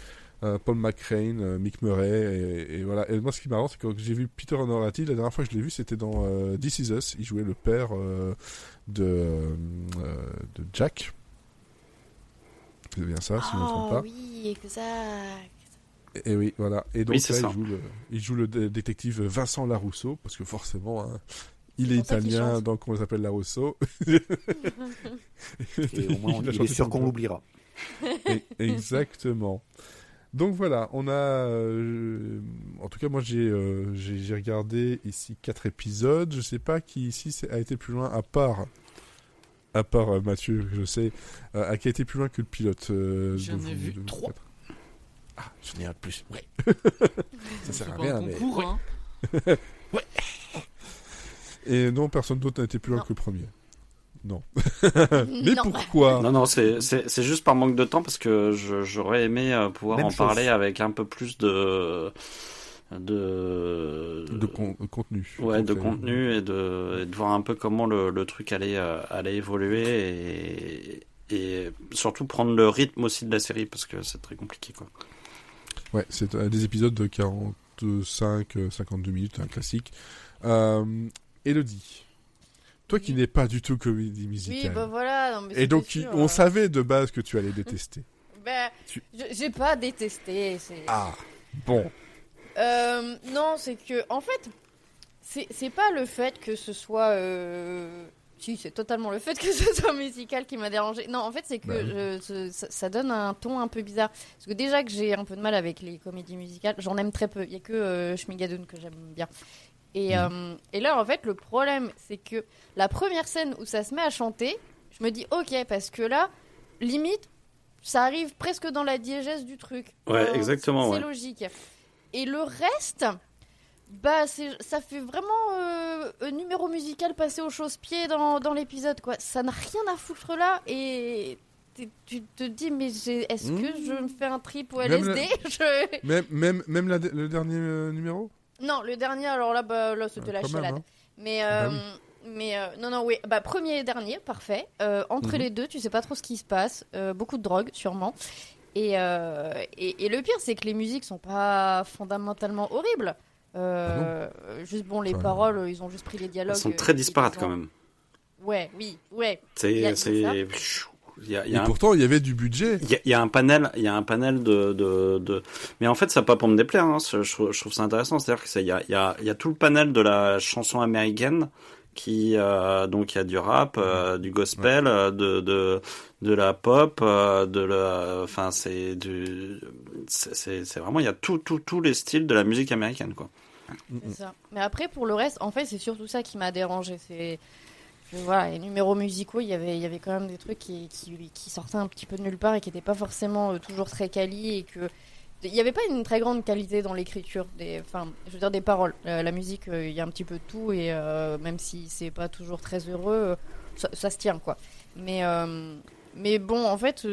Paul McCrane, Mick Murray. Et voilà. Et moi, ce qui est marrant, c'est que quand j'ai vu Peter Honorati, la dernière fois que je l'ai vu, c'était dans This Is Us. Il jouait le père de Jack. C'est bien ça, si je ne me trompe pas. Oui, exact. Et oui, voilà. Et donc Oui, c'est là, ça. il joue le détective Vincent Larousseau, parce que forcément, hein, il est pour ça qu'il italien, chante. donc on l'appelle Larousseau. Et au moins, il est sûr qu'on l'oubliera. Exactement. Donc voilà, on a... en tout cas, moi, j'ai regardé ici 4 épisodes. Je sais pas qui ici a été plus loin, à part Mathieu, je sais, qui a été plus loin que le pilote. J'en ai vu 3. Ah, j'en ai un de plus, ouais. Ça sert à C'est rien, pas un mais... concours, hein. Et non, personne d'autre n'a été plus loin Non. que le premier. Non. Mais Non. pourquoi ? Non, non, c'est juste par manque de temps parce que j'aurais aimé pouvoir Même en chose. parler avec un peu plus de Contenu. ouais, de Donc, contenu et de voir un peu comment le truc allait évoluer et surtout prendre le rythme aussi de la série parce que c'est très compliqué, quoi. Ouais, c'est des épisodes de 45-52 minutes, un classique. Elodie, toi qui n'es pas du tout comédie Oui, musicale. bah voilà. Non, mais Et c'était donc, sûr, on savait de base que tu allais détester. J'ai pas détesté. Ah, bon. Non, c'est que, en fait, c'est pas le fait que ce soit. Si, c'est totalement le fait que ce soit musical qui m'a dérangé. Non, en fait, c'est que ça donne un ton un peu bizarre. Parce que déjà que j'ai un peu de mal avec les comédies musicales, j'en aime très peu. Il y a que Schmigadoon que j'aime bien. Et là, en fait, le problème, c'est que la première scène où ça se met à chanter, je me dis ok, parce que là, limite, ça arrive presque dans la diégèse du truc. Ouais, exactement, C'est ouais. logique. Et le reste, ça fait vraiment un numéro musical passé au chausse-pied dans l'épisode, quoi. Ça n'a rien à foutre là et tu te dis mais est-ce que je me fais un trip au Même LSD Même le dernier numéro ? Non, le dernier, alors là, là c'était la Quand même, chialade. hein. Mais, Oui. non, oui. Premier et dernier, parfait. Entre les deux, tu sais pas trop ce qui se passe. Beaucoup de drogue, sûrement. Et le pire, c'est que les musiques sont pas fondamentalement horribles. Juste, bon, les paroles, ils ont juste pris les dialogues. Elles sont très disparates quand même. Ouais. Il y y Et a pourtant, il y avait du budget. Il y a un panel de... Mais en fait, ça n'a pas pour me déplaire, hein. Je trouve ça intéressant. C'est-à-dire qu'il y a tout le panel de la chanson américaine qui, donc il y a du rap, du gospel, de la pop, enfin, c'est vraiment, il y a tous les styles de la musique américaine, quoi. C'est ça. Mais après, pour le reste, en fait, c'est surtout ça qui m'a dérangé. C'est voilà, les numéros musicaux, il y avait quand même des trucs qui sortaient un petit peu de nulle part et qui n'étaient pas forcément toujours très quali il n'y avait pas une très grande qualité dans l'écriture, je veux dire des paroles. La musique, il y a un petit peu de tout et même si c'est pas toujours très heureux, ça se tient quoi. Mais bon, en fait,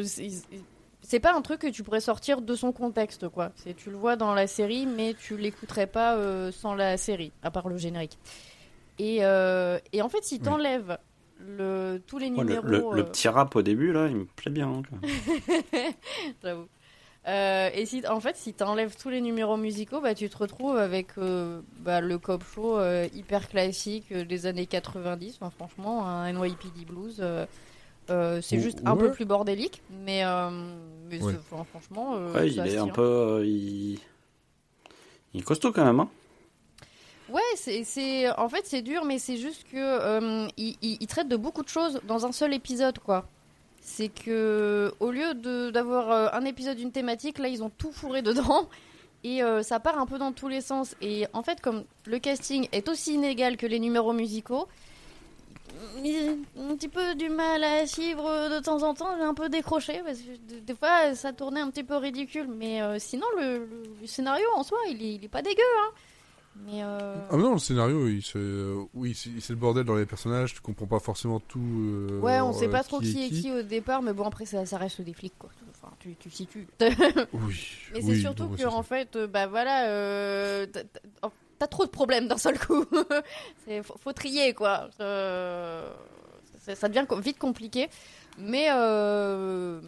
c'est pas un truc que tu pourrais sortir de son contexte quoi. Tu le vois dans la série, mais tu l'écouterais pas sans la série, à part le générique. Et en fait, si t'enlèves tous les numéros... Le petit rap au début, là, il me plaît bien. Hein, j'avoue. Et si t'enlèves tous les numéros musicaux, bah, tu te retrouves avec le cop show hyper classique des années 90. Enfin, franchement, un NYPD Blues, c'est juste un peu plus bordélique. Mais franchement... il est un peu... Il est costaud quand même, hein. Ouais, en fait c'est dur, mais c'est juste que il traite de beaucoup de choses dans un seul épisode, quoi. C'est que au lieu d'avoir un épisode d'une thématique, là ils ont tout fourré dedans et ça part un peu dans tous les sens. Et en fait, comme le casting est aussi inégal que les numéros musicaux, j'ai un petit peu du mal à suivre de temps en temps. J'ai un peu décroché parce que des fois ça tournait un petit peu ridicule, mais sinon le scénario en soi il est pas dégueu, hein. Mais Ah non, le scénario, c'est le bordel dans les personnages, tu comprends pas forcément tout. On sait pas trop qui est qui au départ, mais bon, après ça reste des flics, quoi. Enfin, tu situes. Oui. Mais c'est surtout que, en fait, t'as trop de problèmes d'un seul coup. Faut trier, quoi. Ça devient vite compliqué. Mais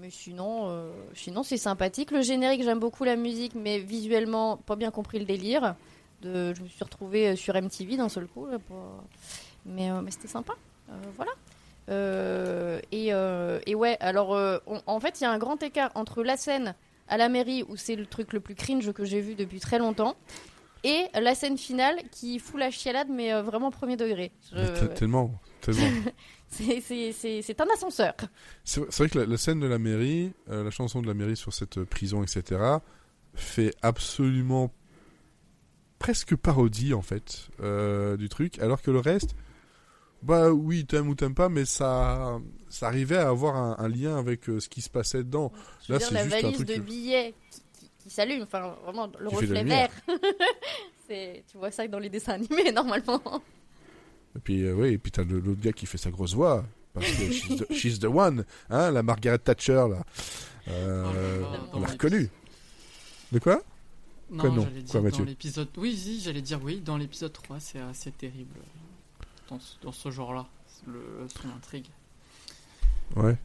sinon, c'est sympathique. Le générique, j'aime beaucoup la musique, mais visuellement, pas bien compris le délire. Je me suis retrouvée sur MTV d'un seul coup, là, mais c'était sympa, voilà. Et ouais, alors en fait il y a un grand écart entre la scène à la mairie où c'est le truc le plus cringe que j'ai vu depuis très longtemps et la scène finale qui fout la chialade, mais vraiment premier degré. Tellement. C'est un ascenseur. C'est vrai que la scène de la mairie, la chanson de la mairie sur cette prison, etc., fait absolument presque parodie en fait du truc, alors que le reste, bah oui, t'aimes ou t'aimes pas, mais ça arrivait à avoir un lien avec ce qui se passait dedans. Là, c'est la juste valise un truc de billets qui s'allume, enfin vraiment le reflet vert. Tu vois ça dans les dessins animés normalement. Et puis et puis t'as l'autre gars qui fait sa grosse voix parce que she's the one, hein, la Margaret Thatcher là. On l'a reconnue. De quoi? Non, j'allais dire dans l'épisode... Oui, j'allais dire oui, dans l'épisode 3, c'est assez terrible dans ce genre-là, son intrigue. Ouais.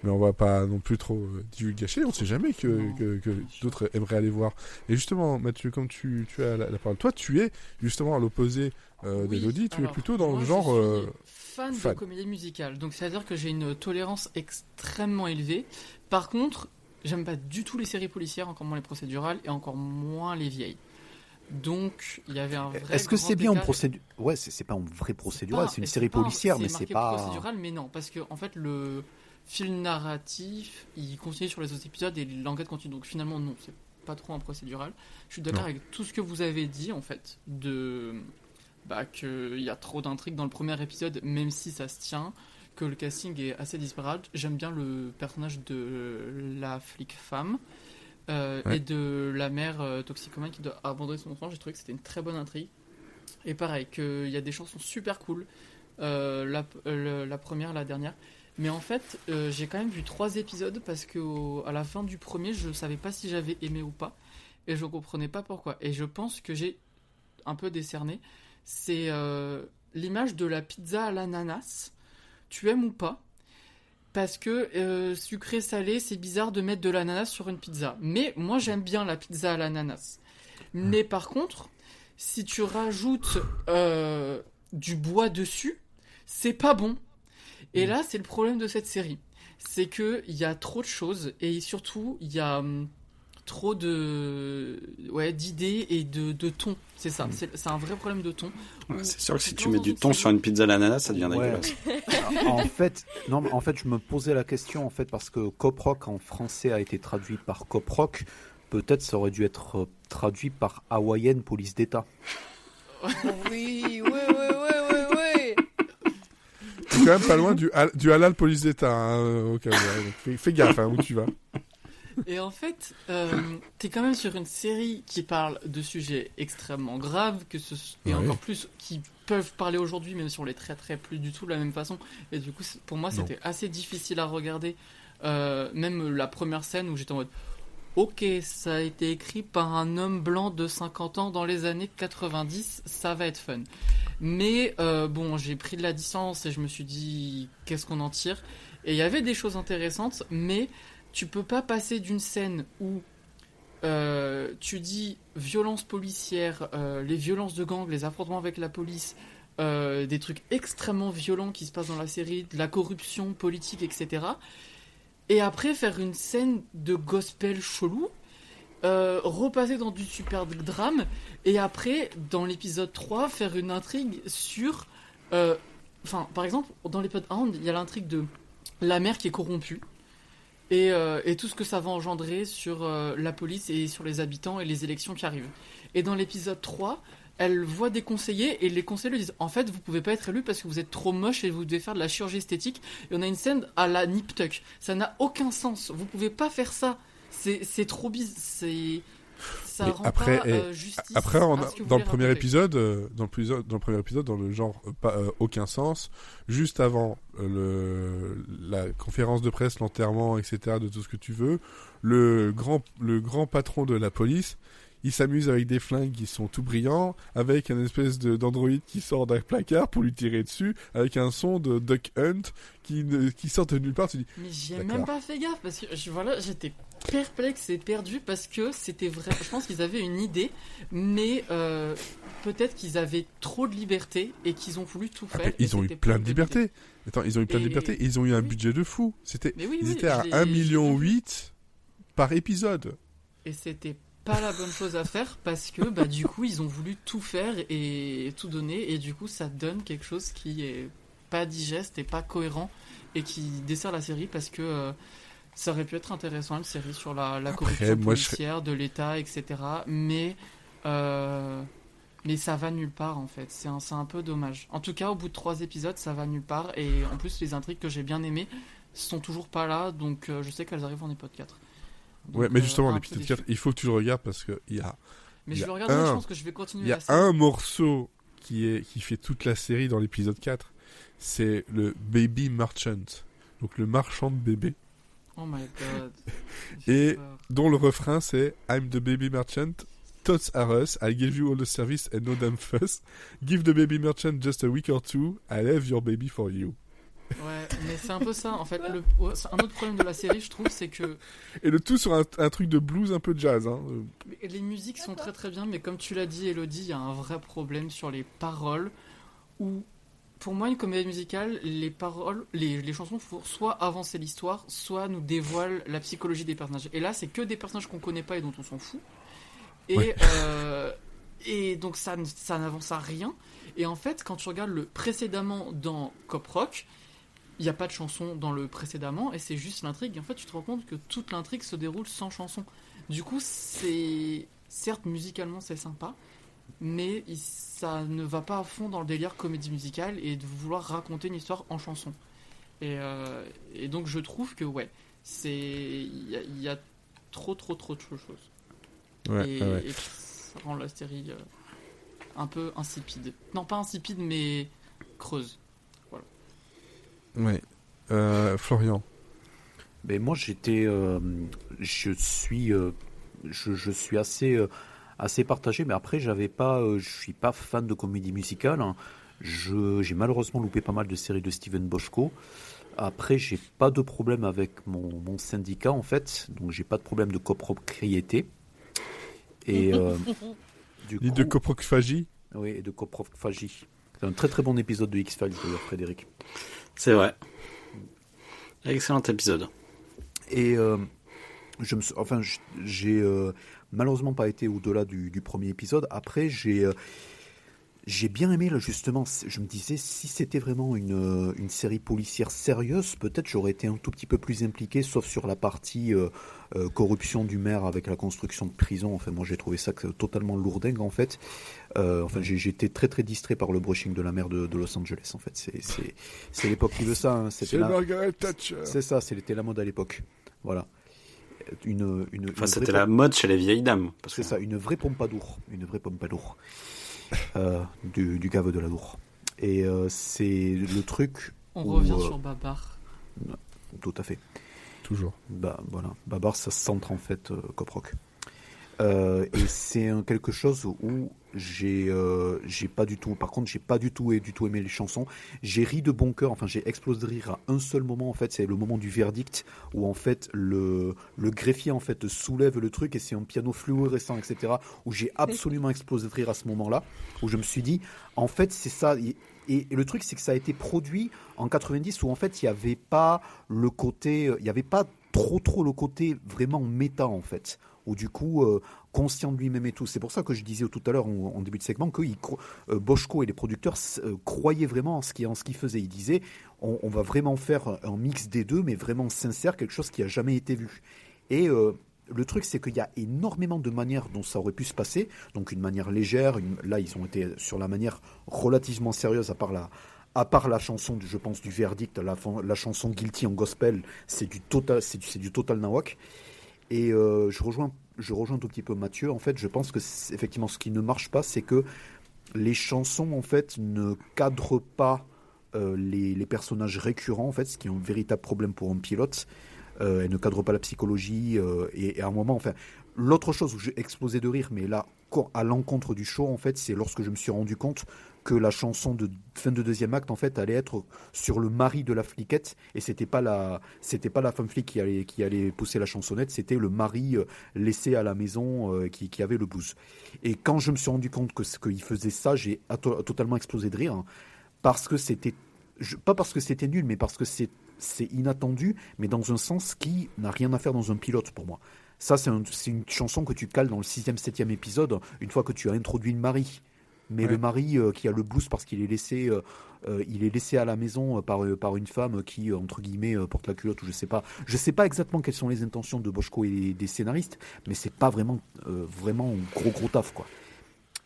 Mais on va pas non plus trop divulgacher, on sait jamais que d'autres aimeraient aller voir. Et justement, Mathieu, comme tu as la parole, toi tu es justement à l'opposé d'Elodie, tu es plutôt dans le genre... fan de comédie musicale, donc c'est-à-dire que j'ai une tolérance extrêmement élevée. Par contre... J'aime pas du tout les séries policières, encore moins les procédurales et encore moins les vieilles. Donc, il y avait un vrai. Est-ce que c'est bien en procédure? Ouais, c'est pas une vraie procédurale, c'est une série policière, mais c'est pas. Procédurale, mais non, parce que en fait, le fil narratif, il continue sur les autres épisodes et l'enquête continue. Donc finalement, non, c'est pas trop un procédural. Je suis d'accord avec tout ce que vous avez dit, en fait, qu'il y a trop d'intrigues dans le premier épisode, même si ça se tient. Que le casting est assez disparate. J'aime bien le personnage de la flic femme et de la mère toxicomane qui doit abandonner son enfant. J'ai trouvé que c'était une très bonne intrigue. Et pareil, qu'il y a des chansons super cool. La première, la dernière. Mais en fait, j'ai quand même vu 3 épisodes parce qu'à la fin du premier, je savais pas si j'avais aimé ou pas. Et je comprenais pas pourquoi. Et je pense que j'ai un peu décerné. C'est l'image de la pizza à l'ananas. Tu aimes ou pas? Parce que sucré-salé, c'est bizarre de mettre de l'ananas sur une pizza. Mais moi, j'aime bien la pizza à l'ananas. Mais par contre, si tu rajoutes du bois dessus, c'est pas bon. Et là, c'est le problème de cette série. C'est qu'il y a trop de choses et surtout, il y a trop d'idées et de ton. C'est ça, c'est un vrai problème de ton. Ouais, c'est sûr que si tu mets du thon sur une pizza à l'ananas, ça devient dégueulasse. En fait, je me posais la question en fait parce que Cop Rock en français a été traduit par Cop Rock. Peut-être ça aurait dû être traduit par Hawaïenne Police d'État. Oui. T'es quand même pas loin du halal Police d'État, hein, au cas où. Fais gaffe où tu vas. Et en fait, t'es quand même sur une série qui parle de sujets extrêmement graves, et Ouais. encore plus qui peuvent parler aujourd'hui, même si on les traiterait plus du tout de la même façon. Et du coup, pour moi, Non. c'était assez difficile à regarder. Même la première scène où j'étais en mode, ok, ça a été écrit par un homme blanc de 50 ans dans les années 90, ça va être fun. Mais bon, j'ai pris de la distance et je me suis dit, qu'est-ce qu'on en tire? Et il y avait des choses intéressantes, mais tu peux pas passer d'une scène où tu dis violence policière, les violences de gang, les affrontements avec la police, des trucs extrêmement violents qui se passent dans la série, de la corruption politique, etc. Et après faire une scène de gospel chelou, repasser dans du super drame, et après, dans l'épisode 3, faire une intrigue sur... Enfin, par exemple, dans l'épisode 1, il y a l'intrigue de la mère qui est corrompue, et tout ce que ça va engendrer sur la police et sur les habitants et les élections qui arrivent. Et dans l'épisode 3, elle voit des conseillers et les conseillers lui disent en fait vous pouvez pas être élu parce que vous êtes trop moche et vous devez faire de la chirurgie esthétique. Et on a une scène à la Nip Tuck, ça n'a aucun sens, vous pouvez pas faire ça, c'est trop bizarre, ça Mais rend après, pas justice Après, à ce que vous dans le voulez premier raconter. épisode, dans le genre pas aucun sens, juste avant la conférence de presse, l'enterrement, etc., de tout ce que tu veux, le grand patron de la police, il s'amuse avec des flingues qui sont tout brillants, avec un espèce d'androïde qui sort d'un placard pour lui tirer dessus, avec un son de Duck Hunt qui sort de nulle part. Tu dis, Mais j'ai D'accord. même pas fait gaffe parce que voilà, j'étais perplexe et perdu parce que c'était vrai. Je pense qu'ils avaient une idée, mais peut-être qu'ils avaient trop de liberté et qu'ils ont voulu tout faire. ils ont eu plein de liberté. Attends, ils ont eu plein de Et- liberté. Ils ont eu un oui. budget de fou. Mais oui, Ils oui, étaient à je l'ai- 1,8 j'ai million vu. par épisode. Et c'était pas la bonne chose à faire parce que bah du coup ils ont voulu tout faire et tout donner et du coup ça donne quelque chose qui est pas digeste et pas cohérent et qui dessert la série parce que ça aurait pu être intéressant une série sur la corruption moi, policière de l'État, etc. Mais ça va nulle part en fait, c'est un peu dommage. En tout cas au bout de 3 épisodes ça va nulle part et en plus les intrigues que j'ai bien aimées sont toujours pas là, donc je sais qu'elles arrivent en épisode 4. Donc, Ouais, mais justement, un peu l'épisode déçu. 4, il faut que tu le regardes parce que il y a Mais il y je a le regarderai, un- je pense que je vais continuer Il y a la série. un morceau qui fait toute la série dans l'épisode 4. C'est le Baby Merchant. Donc le marchand de bébés. Oh my god. Et- J'ai peur. Dont le refrain c'est I'm the baby merchant. Tots are us. I give you all the service and no damn fuss. Give the baby merchant just a week or two. I have your baby for you. Ouais, mais c'est un peu ça en fait. C'est un autre problème de la série, je trouve, c'est que Et le tout sur un truc de blues un peu jazz. Hein. les musiques sont très très bien, mais comme tu l'as dit, Elodie, il y a un vrai problème sur les paroles. Où, pour moi, une comédie musicale, les paroles, les chansons, faut soit avancer l'histoire, soit nous dévoilent la psychologie des personnages. Et là, c'est que des personnages qu'on connaît pas et dont on s'en fout. Et, Ouais. et donc ça n'avance à rien. Et en fait, quand tu regardes le précédemment dans Cop Rock, il n'y a pas de chanson dans le précédemment et c'est juste l'intrigue. Et en fait, tu te rends compte que toute l'intrigue se déroule sans chanson. Du coup, c'est certes musicalement c'est sympa, mais ça ne va pas à fond dans le délire comédie musicale et de vouloir raconter une histoire en chanson. Et donc je trouve que ouais, il y a trop de choses. Ouais, ouais. Et ça rend la série un peu insipide. Non, pas insipide, mais creuse. Ouais. Florian. Mais moi, je suis assez partagé, mais après, je suis pas fan de comédie musicale. Hein. J'ai malheureusement loupé pas mal de séries de Steven Bochco. Après, j'ai pas de problème avec mon syndicat, en fait. Donc, j'ai pas de problème de copropriété. Et du Ni de coup, coprophagie. oui, et de coprophagie. C'est un très très bon épisode de X-Files, d'ailleurs, Frédéric. C'est vrai. Excellent épisode. Et j'ai malheureusement pas été au-delà du premier épisode. Après, j'ai bien aimé là, justement. Je me disais, si c'était vraiment une série policière sérieuse, peut-être j'aurais été un tout petit peu plus impliqué, sauf sur la partie corruption du maire avec la construction de prison. Enfin, moi, j'ai trouvé ça totalement lourdingue, en fait. J'ai été très très distrait par le brushing de la mer de Los Angeles, en fait. C'est l'époque qui veut ça. Hein. C'est Margaret Thatcher. C'est ça, c'était la mode à l'époque. Voilà. Enfin, c'était la mode chez les vieilles dames. C'est ça, une vraie pompadour. Du Gave de la Dour. Et c'est le truc. On revient sur Babar. Tout à fait. Toujours. Voilà. Babar, ça se centre en fait Coproc. Et c'est quelque chose où j'ai pas du tout. Par contre, j'ai pas du tout aimé les chansons. J'ai ri de bon cœur. Enfin, j'ai explosé de rire à un seul moment. En fait, c'est le moment du verdict où en fait le greffier en fait soulève le truc et c'est un piano fluorescent, etc. Où j'ai absolument explosé de rire à ce moment-là. Où je me suis dit, en fait, c'est ça. Et le truc, c'est que ça a été produit en 90 où en fait, il y avait pas le côté, il y avait pas trop le côté vraiment méta en fait. Où du coup, conscient de lui-même et tout. C'est pour ça que je disais tout à l'heure en début de segment que Boško et les producteurs croyaient vraiment en ce qu'ils faisaient. Ils disaient, on va vraiment faire un mix des deux, mais vraiment sincère, quelque chose qui a jamais été vu. Et le truc, c'est qu'il y a énormément de manières dont ça aurait pu se passer. Donc une manière légère, là ils ont été sur la manière relativement sérieuse, à part la chanson, je pense, du verdict, la chanson Guilty en gospel, c'est du total nawak. Et je rejoins un tout petit peu Mathieu. En fait, je pense que effectivement, ce qui ne marche pas, c'est que les chansons, en fait, ne cadrent pas les personnages récurrents, en fait, ce qui est un véritable problème pour un pilote. Elles ne cadrent pas la psychologie. Et à un moment, enfin, l'autre chose où j'ai explosé de rire, mais là, à l'encontre du show, en fait, c'est lorsque je me suis rendu compte que la chanson de fin de deuxième acte, en fait, allait être sur le mari de la fliquette, et c'était pas la femme flic qui allait pousser la chansonnette, c'était le mari laissé à la maison qui avait le blues. Et quand je me suis rendu compte qu'il faisait ça, j'ai totalement explosé de rire, hein, parce que pas parce que c'était nul, mais parce que c'est inattendu, mais dans un sens qui n'a rien à faire dans un pilote pour moi. Ça, c'est une chanson que tu cales dans le 6e, 7e épisode, une fois que tu as introduit le mari. Mais le mari qui a le blues parce qu'il est laissé à la maison par une femme qui, entre guillemets, porte la culotte, ou je sais pas exactement quelles sont les intentions de Boško et des scénaristes, mais c'est pas vraiment gros taf, quoi.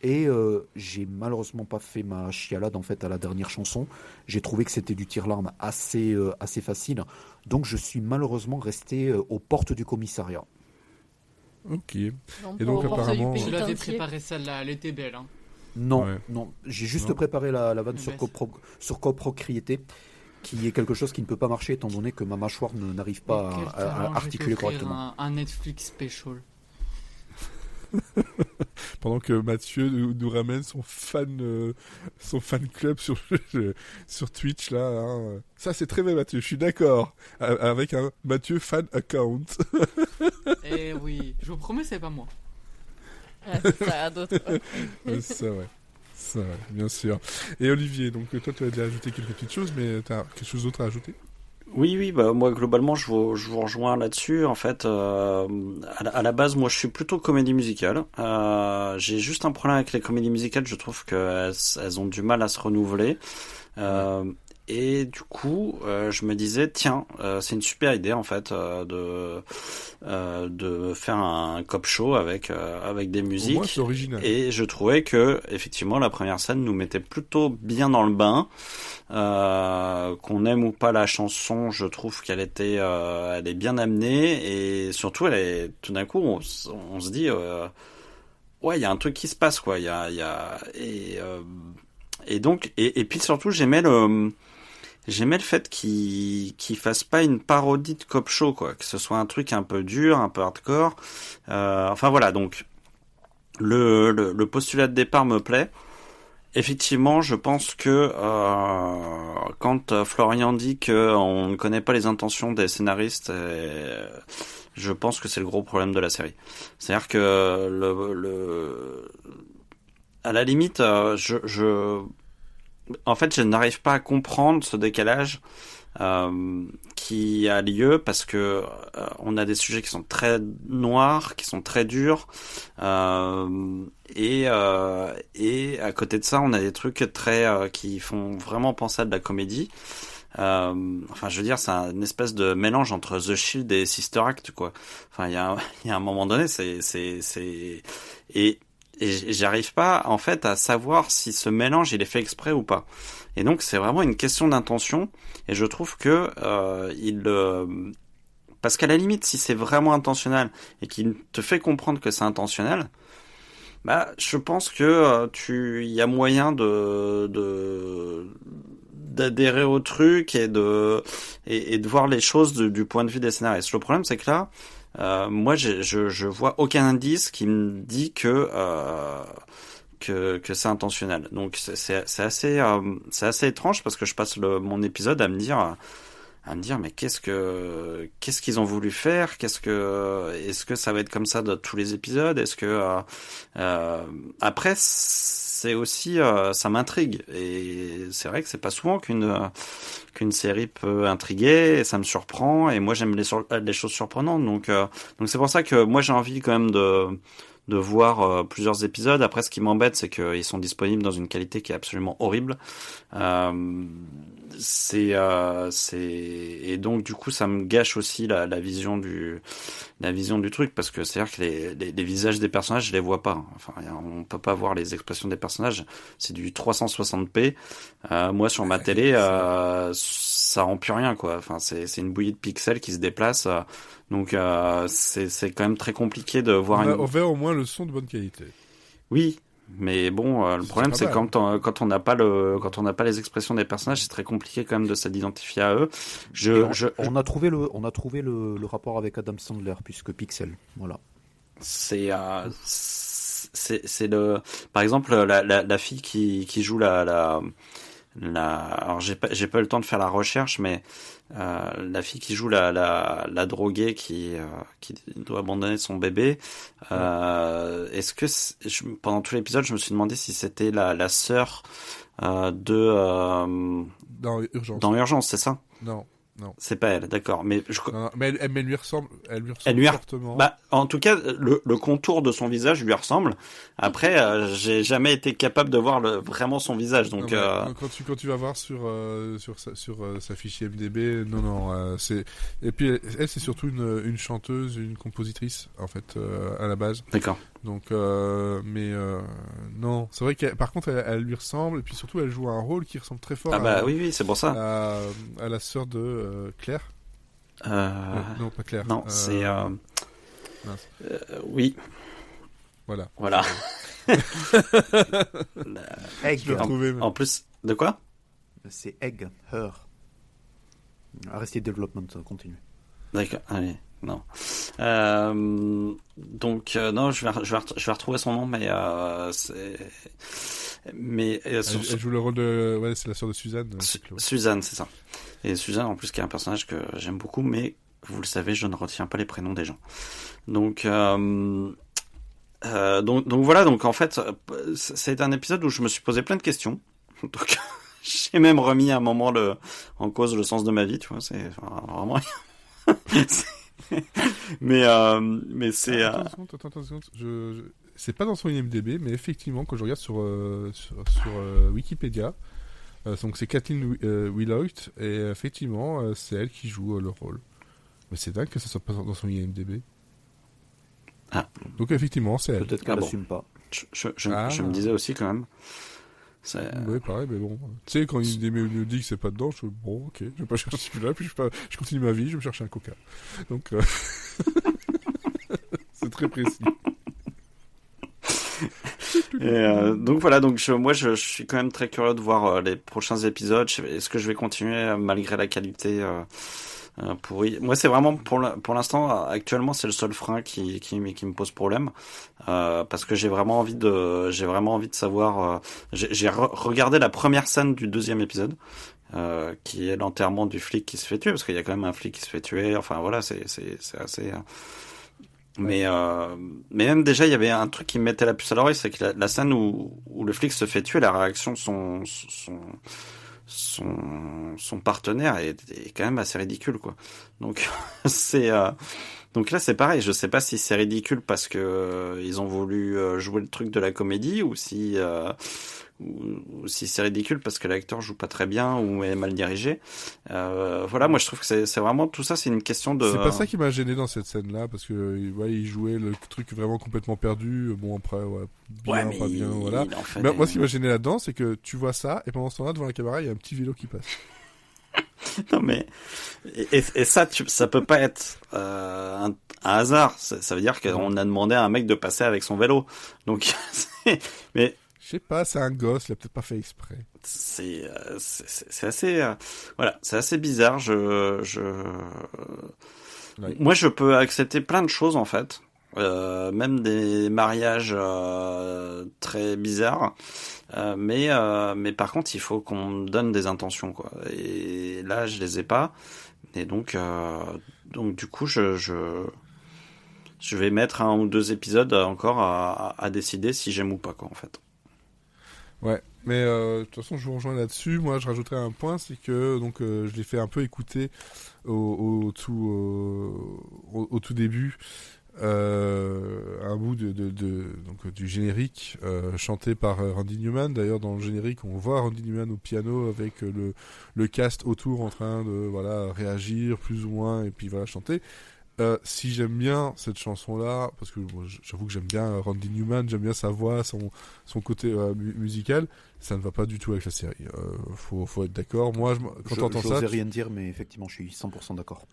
Et j'ai malheureusement pas fait ma chialade en fait à la dernière chanson. J'ai trouvé que c'était du tire-larme assez facile, donc je suis malheureusement resté aux portes du commissariat. Ok. Non, Et donc apparemment, Je l'avais préparé celle-là, elle était belle. Hein. Non, j'ai juste préparé la vanne sur copropriété, qui est quelque chose qui ne peut pas marcher étant donné que ma mâchoire n'arrive pas à articuler correctement. Un Netflix special. pendant que Mathieu nous ramène son fan club sur Twitch là, hein. Ça c'est très bien Mathieu, je suis d'accord, avec un Mathieu fan account. Eh oui, je vous promets c'est pas moi. Ça a d'autres. C'est vrai, bien sûr. Et Olivier, donc toi tu as déjà ajouté quelques petites choses, mais tu as quelque chose d'autre à ajouter? Oui, bah moi globalement je vous rejoins là-dessus. En fait, à la base, moi je suis plutôt comédie musicale. J'ai juste un problème avec les comédies musicales. Je trouve qu'elles ont du mal à se renouveler. Et du coup, je me disais, tiens, c'est une super idée en fait de faire un cop show avec des musiques. Au moins, c'est original. Et je trouvais que effectivement la première scène nous mettait plutôt bien dans le bain. Qu'on aime ou pas la chanson, je trouve qu'elle elle est bien amenée et surtout tout d'un coup on se dit ouais il y a un truc qui se passe quoi, et donc puis surtout j'aimais le fait qu'il fasse pas une parodie de cop show quoi, que ce soit un truc un peu dur, un peu hardcore. Enfin voilà, donc le postulat de départ me plaît. Effectivement, je pense que quand Florian dit qu'on ne connaît pas les intentions des scénaristes, je pense que c'est le gros problème de la série. C'est-à-dire que à la limite, en fait, je n'arrive pas à comprendre ce décalage qui a lieu parce que on a des sujets qui sont très noirs, qui sont très durs, et à côté de ça, on a des trucs qui font vraiment penser à de la comédie. Enfin, je veux dire, c'est une espèce de mélange entre The Shield et Sister Act, quoi. Enfin, il y a un moment donné, et j'arrive pas, en fait, à savoir si ce mélange, il est fait exprès ou pas. Et donc, c'est vraiment une question d'intention. Et je trouve que Parce qu'à la limite, si c'est vraiment intentionnel et qu'il te fait comprendre que c'est intentionnel, bah, je pense que il y a moyen d'adhérer au truc et de voir les choses du point de vue des scénaristes. Le problème, c'est que là, moi, je vois aucun indice qui me dit que c'est intentionnel. Donc c'est assez étrange parce que je passe mon épisode à me dire mais qu'est-ce qu'ils ont voulu faire, est-ce que ça va être comme ça de tous les épisodes, est-ce que après c'est aussi ça m'intrigue et c'est vrai que c'est pas souvent qu'une série peut intriguer et ça me surprend et moi j'aime les choses surprenantes donc c'est pour ça que moi j'ai envie quand même de voir plusieurs épisodes. Après, ce qui m'embête, c'est qu'ils sont disponibles dans une qualité qui est absolument horrible. Et donc du coup, ça me gâche aussi la vision du truc parce que c'est-à-dire que les visages des personnages, je les vois pas. Enfin, on peut pas voir les expressions des personnages. C'est du 360p. Moi, sur ma télé, ça rend plus rien, quoi. Enfin, c'est une bouillie de pixels qui se déplace. Donc c'est quand même très compliqué de voir. On verra au moins le son de bonne qualité. Oui, mais bon, le problème c'est quand on n'a pas les expressions des personnages, c'est très compliqué quand même de s'identifier à eux. On a trouvé le rapport avec Adam Sandler puisque Pixel, voilà. C'est par exemple la fille qui joue alors j'ai pas eu le temps de faire la recherche, mais la fille qui joue la droguée qui doit abandonner son bébé, est-ce que pendant tout l'épisode je me suis demandé si c'était la sœur dans Urgence. Dans Urgence, c'est ça? Non. C'est pas elle, d'accord. Mais mais elle lui ressemble fortement. Bah, en tout cas, le contour de son visage lui ressemble. Après, j'ai jamais été capable de voir vraiment son visage. Donc, quand tu vas voir sur sa fiche IMDb, c'est. Et puis elle c'est surtout une chanteuse, une compositrice en fait à la base. D'accord. Donc, non, c'est vrai que par contre elle lui ressemble et puis surtout elle joue un rôle qui ressemble très fort. Oui, c'est pour ça. À la sœur de Claire. Non, pas Claire. Non, c'est. Oui. Voilà. Egg. En plus, de quoi? C'est Egg, Her. Arrested Development, continue. D'accord, allez. Non. Donc non, je vais retrouver son nom, mais elle joue le rôle de c'est la sœur de Suzanne. Suzanne, c'est ça. Et Suzanne, en plus, qui est un personnage que j'aime beaucoup, mais vous le savez, je ne retiens pas les prénoms des gens. Donc voilà. Donc en fait, c'est un épisode où je me suis posé plein de questions. Donc j'ai même remis à un moment en cause le sens de ma vie. Tu vois, c'est vraiment. mais c'est. Attends, c'est pas dans son IMDb, mais effectivement, quand je regarde sur Wikipédia, donc c'est Kathleen Wilhoit, et effectivement, c'est elle qui joue le rôle. Mais c'est dingue que ça soit pas dans son IMDb. Ah. Donc effectivement, c'est elle. Peut-être qu'elle n'assume pas. Je me disais aussi quand même. Oui, pareil, mais bon. Tu sais, quand il me dit que c'est pas dedans, je fais bon, ok, je vais pas chercher celui-là, puis je continue ma vie, je vais me chercher un coca. Donc, c'est très précis. Et donc voilà, moi je suis quand même très curieux de voir les prochains épisodes. Est-ce que je vais continuer malgré la qualité pourrie? Moi, c'est vraiment pour l'instant, actuellement, c'est le seul frein qui me pose problème, parce que j'ai vraiment envie de savoir. J'ai regardé la première scène du deuxième épisode, qui est l'enterrement du flic qui se fait tuer, parce qu'il y a quand même un flic qui se fait tuer. Enfin voilà, c'est assez. Mais même déjà, il y avait un truc qui me mettait la puce à l'oreille, c'est que la scène où le flic se fait tuer, la réaction de son partenaire est quand même assez ridicule, quoi. Donc donc là c'est pareil, je sais pas si c'est ridicule parce que ils ont voulu jouer le truc de la comédie ou si c'est ridicule parce que l'acteur joue pas très bien ou est mal dirigé. Voilà, moi je trouve que c'est vraiment tout ça, c'est une question de. C'est pas ça qui m'a gêné dans cette scène-là, parce que il jouait le truc vraiment complètement perdu. Bon après, bien, pas bien, voilà. Mais moi, ce qui m'a gêné là-dedans, c'est que tu vois ça et pendant ce temps-là, devant la caméra, il y a un petit vélo qui passe. Non mais et ça ça peut pas être un hasard. Ça veut dire qu'on a demandé à un mec de passer avec son vélo. Donc mais Je sais pas, c'est un gosse, il a peut-être pas fait exprès. c'est assez voilà, c'est assez bizarre. Ouais. Moi je peux accepter plein de choses en fait. Même des mariages très bizarres, mais par contre il faut qu'on me donne des intentions quoi. Et là je les ai pas, et donc du coup je vais mettre 1 ou 2 épisodes encore à décider si j'aime ou pas quoi en fait. Ouais, mais de toute façon, je vous rejoins là-dessus. Moi, je rajouterais un point, c'est que donc je l'ai fait un peu écouter au tout début un bout donc du générique chanté par Randy Newman. D'ailleurs, dans le générique, on voit Randy Newman au piano avec le cast autour en train de voilà réagir plus ou moins et puis voilà chanter. Si j'aime bien cette chanson-là, parce que moi, j'avoue que j'aime bien Randy Newman, j'aime bien sa voix, son côté musical, ça ne va pas du tout avec la série. Faut être d'accord. Moi, quand t'entends ça, j'osais rien dire, mais effectivement, je suis 100% d'accord.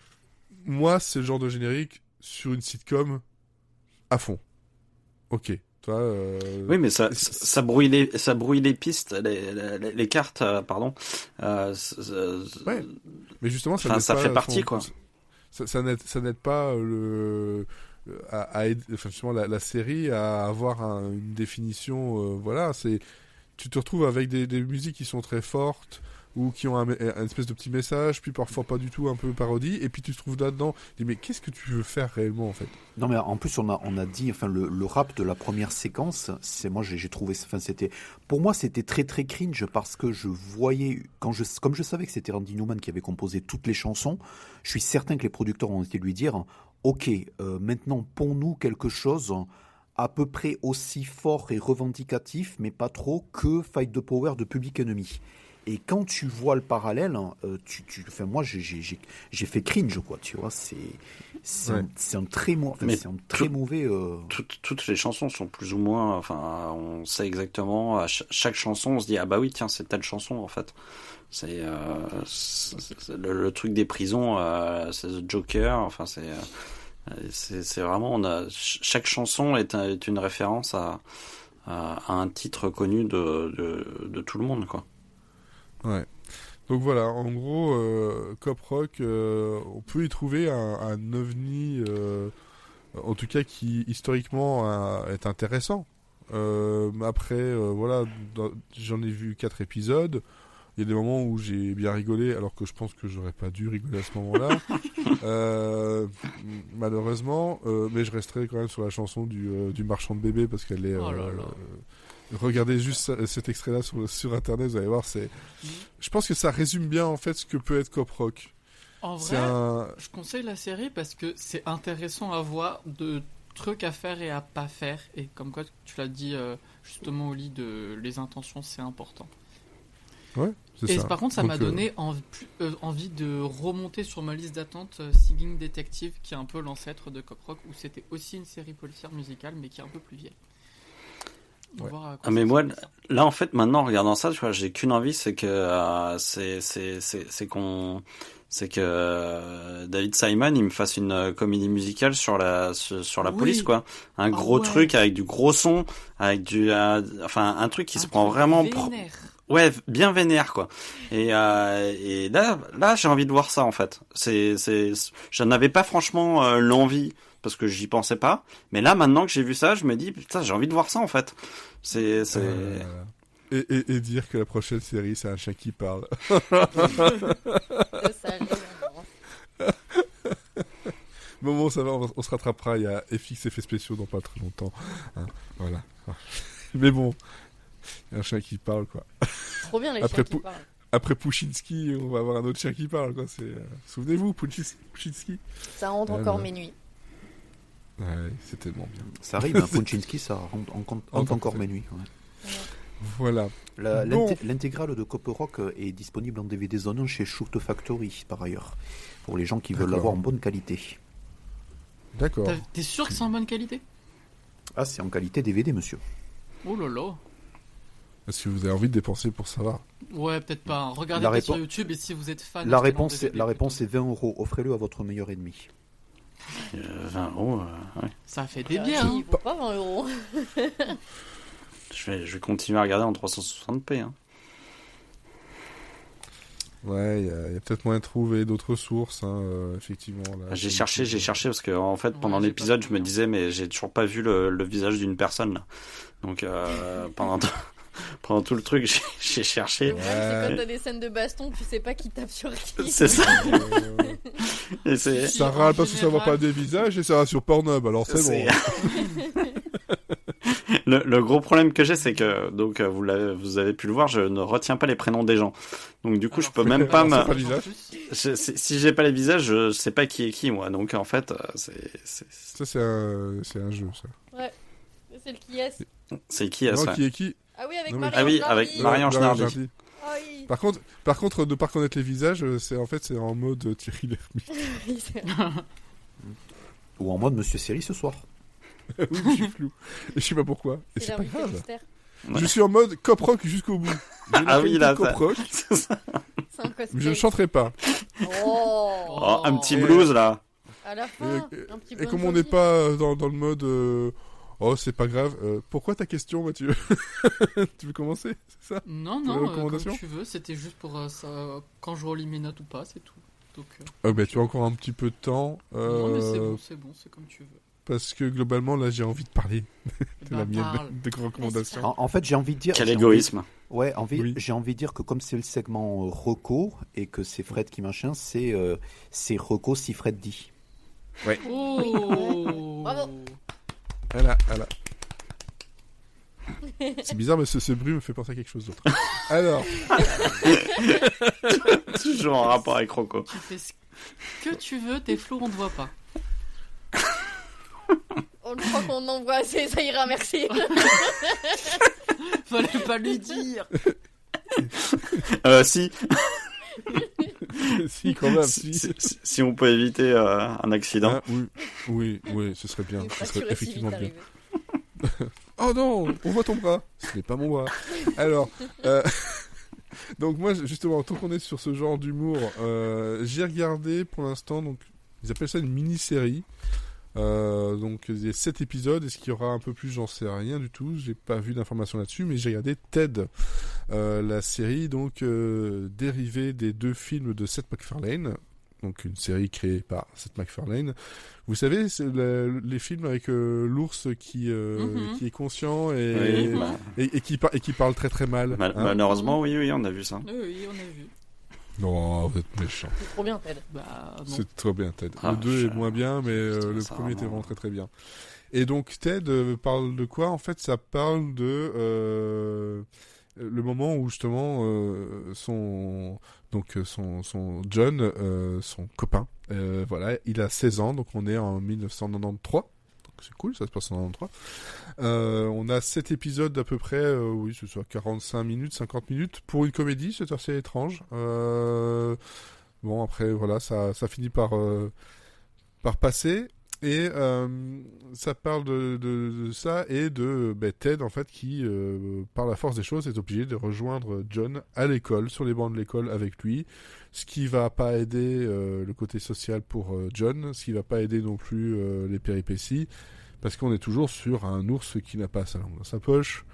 moi, c'est le genre de générique sur une sitcom à fond. Ok. Toi, Oui, mais ça brouille les pistes, les cartes, pardon. Ouais. Mais justement, ça Enfin, n'aide ça pas fait partie quoi. Ça n'aide pas enfin, justement la série à avoir une définition. Voilà, tu te retrouves avec des musiques qui sont très fortes ou qui ont un espèce de petit message, puis parfois pas du tout, un peu parodie, et puis tu te trouves là-dedans. Tu dis mais qu'est-ce que tu veux faire réellement en fait? Non, mais en plus, on a dit, enfin, le rap de la première séquence, moi, j'ai trouvé, enfin, pour moi, c'était très, très cringe parce que je voyais, comme je savais que c'était Randy Newman qui avait composé toutes les chansons, je suis certain que les producteurs ont été lui dire, ok, maintenant, ponds-nous quelque chose à peu près aussi fort et revendicatif, mais pas trop, que Fight the Power de Public Enemy. Et quand tu vois le parallèle, enfin, moi, j'ai fait cringe, quoi, tu vois, c'est un très mauvais. Toutes les chansons sont plus ou moins, enfin, on sait exactement, à chaque chanson, on se dit, ah bah oui, tiens, c'est telle chanson, en fait. C'est le truc des prisons, c'est The Joker, enfin, c'est vraiment, chaque chanson est une référence à un titre connu de tout le monde, quoi. Ouais. Donc voilà, en gros, Cop Rock, on peut y trouver un ovni, en tout cas qui historiquement est intéressant. Après, voilà, j'en ai vu 4 épisodes. Il y a des moments où j'ai bien rigolé, alors que je pense que j'aurais pas dû rigoler à ce moment-là. Malheureusement, mais je resterai quand même sur la chanson du marchand de bébé parce qu'elle est. Regardez juste cet extrait-là sur Internet, vous allez voir, je pense que ça résume bien en fait ce que peut être Cop Rock. En vrai, je conseille la série parce que c'est intéressant à voir de trucs à faire et à pas faire. Et comme quoi, tu l'as dit justement, Oli, les intentions, c'est important. Ouais, c'est et ça. Par contre, ça Donc, m'a donné envie de remonter sur ma liste d'attente Singing Detective, qui est un peu l'ancêtre de Cop Rock, où c'était aussi une série policière musicale, mais qui est un peu plus vieille. Ouais. Mais moi, là, en fait, maintenant, en regardant ça, tu vois, j'ai qu'une envie, c'est que David Simon, il me fasse une comédie musicale sur la police, quoi. Un gros truc avec du gros son, avec enfin, un truc qui se prend vraiment ouais, bien vénère, quoi. Et là, j'ai envie de voir ça, en fait. J'en avais pas franchement l'envie, parce que j'y pensais pas. Mais là, maintenant que j'ai vu ça, je me dis, putain, j'ai envie de voir ça, en fait. Et dire que la prochaine série, c'est un chien qui parle. Bon, ça va, on se rattrapera. Il y a FX Effets Spéciaux dans pas très longtemps. Hein, voilà. Mais bon, il y a un chien qui parle, quoi. Trop bien les chiens qui parlent. Après Pouchinski, on va avoir un autre chien qui parle, quoi. Souvenez-vous, Pouchinski. Ça rentre encore mes nuits. Ouais, c'est tellement bien. Ça arrive, hein, Pouchinski, ça rentre encore mes nuits. Ouais. Voilà. L'intégrale de Cop Rock est disponible en DVD Zone chez Shoot Factory, par ailleurs, pour les gens qui veulent l'avoir en bonne qualité. D'accord. T'es sûr que c'est en bonne qualité? Ah, c'est en qualité DVD, monsieur. Oh là là. Est-ce que vous avez envie de dépenser pour savoir? Ouais, peut-être pas. hein. Regardez La peut-être sur réponse- YouTube et si vous êtes fan. La achetez en réponse, DVD la réponse plutôt. est 20 €. Offrez-le à votre meilleur ennemi. 20 euros, ouais. Ça fait des biens. hein. Il vaut pas 20 euros. Je vais continuer à regarder en 360p. Hein. Ouais, il y a peut-être moyen de trouver d'autres sources, hein, effectivement. Là, J'ai cherché parce que en fait pendant Ouais, j'ai l'épisode pas je me trouvé. disais mais j'ai toujours pas vu le visage d'une personne là. Donc pendant tout le truc j'ai Le cherché. problème, c'est quand t'as des scènes de baston, tu sais pas qui tape sur qui. C'est ça. Euh, Et c'est ça En râle parce que ça voit général- pas des visages et ça va sur Pornhub, alors c'est C'est- bon. le gros problème que j'ai c'est que donc vous avez pu le voir, je ne retiens pas les prénoms des gens. Donc du coup je Alors, peux faut même pas c'est me pas visage. si j'ai pas les visages, je sais pas qui est qui moi. Donc en fait c'est Ça, c'est un jeu, ça. C'est le qui est. c'est qui Non, ça qui est qui? Ah oui, avec Non, mais- Marie-Ange Ah oui, Nardi. avec Marie-Ange Marie-Ange Nardi. Nardi. Ah oui. Par contre, de pas reconnaître les visages, c'est en mode Thierry Lhermitte. Oui, c'est- Ou en mode Monsieur Série ce soir. Oui, je suis flou. Et je sais pas pourquoi. Et c'est c'est pas l'invité grave. mystère. Ouais. Je suis en mode cop rock jusqu'au bout. J'ai la Ah oui, qualité là, cop ça- rock, C'est ça. C'est un cosplay. mais je ne chanterai pas. Oh. Oh, un petit Et- blues là. À la fin, Et- un petit Et Bon comme on Jovi. n'est pas dans le mode oh, c'est pas grave, pourquoi ta question, Mathieu? Tu veux commencer? C'est ça? Non, Pour les non, recommandations comme tu veux. C'était juste pour ça, quand je relis mes notes ou pas, c'est tout. Donc, Ben, tu as encore un petit peu de temps. non, mais c'est bon, c'est comme tu veux. Parce que globalement, là, j'ai envie de parler de la mienne, Parle. des recommandations. En fait, j'ai envie de dire. Quel j'ai envie- égoïsme. Ouais, Oui. j'ai envie de dire que comme c'est le segment reco et que c'est Fred qui machin, c'est reco si Fred dit. Oh Bravo. Voilà. C'est bizarre, mais ce bruit me fait penser à quelque chose d'autre. Alors, Toujours en rapport avec Rocco. Tu fais ce que tu veux, t'es flou, on te voit pas. On croit qu'on envoie assez, ça ira, merci. Fallait pas lui dire. Si, si, quand même, si, si. si on peut éviter un accident. Ah, oui, ce serait bien. Il est Ce pas serait sûr aussi effectivement vite bien. arrivé. Oh non, on voit ton bras. Ce n'est pas mon bras. Alors, donc moi, justement, tant qu'on est sur ce genre d'humour, j'ai regardé pour l'instant, donc ils appellent ça une mini-série. Donc il y a 7 épisodes. Est-ce qu'il y aura un peu plus? J'en sais rien du tout. J'ai pas vu d'informations là-dessus, mais j'ai regardé Ted, la série donc dérivée des 2 films de Seth MacFarlane. Donc une série créée par Seth MacFarlane. Vous savez, c'est les films avec l'ours qui est conscient et, Oui, bah, et qui parle très très mal. hein. malheureusement, oui, on a vu ça. Oui, on a vu. Non, vous êtes méchant. C'est trop bien, Ted. Bah, non. C'est trop bien, Ted. Ah, Le 2 je- est moins bien, mais le ça premier était vraiment- vraiment très très bien. Et donc, Ted parle de quoi? En fait, ça parle de le moment où justement son John, son copain, voilà, il a 16 ans, donc on est en 1993. Donc c'est cool, ça se passe en 93. On a 7 épisodes d'à peu près, oui, ce soit 45 minutes, 50 minutes. Pour une comédie, c'est assez étrange. Bon, après, voilà, ça finit par passer. Et ça parle de ça et de Ted, en fait, qui, par la force des choses, est obligé de rejoindre John à l'école, sur les bancs de l'école avec lui. Ce qui va pas aider le côté social pour John, ce qui va pas aider non plus les péripéties, parce qu'on est toujours sur un ours qui n'a pas sa langue dans sa poche,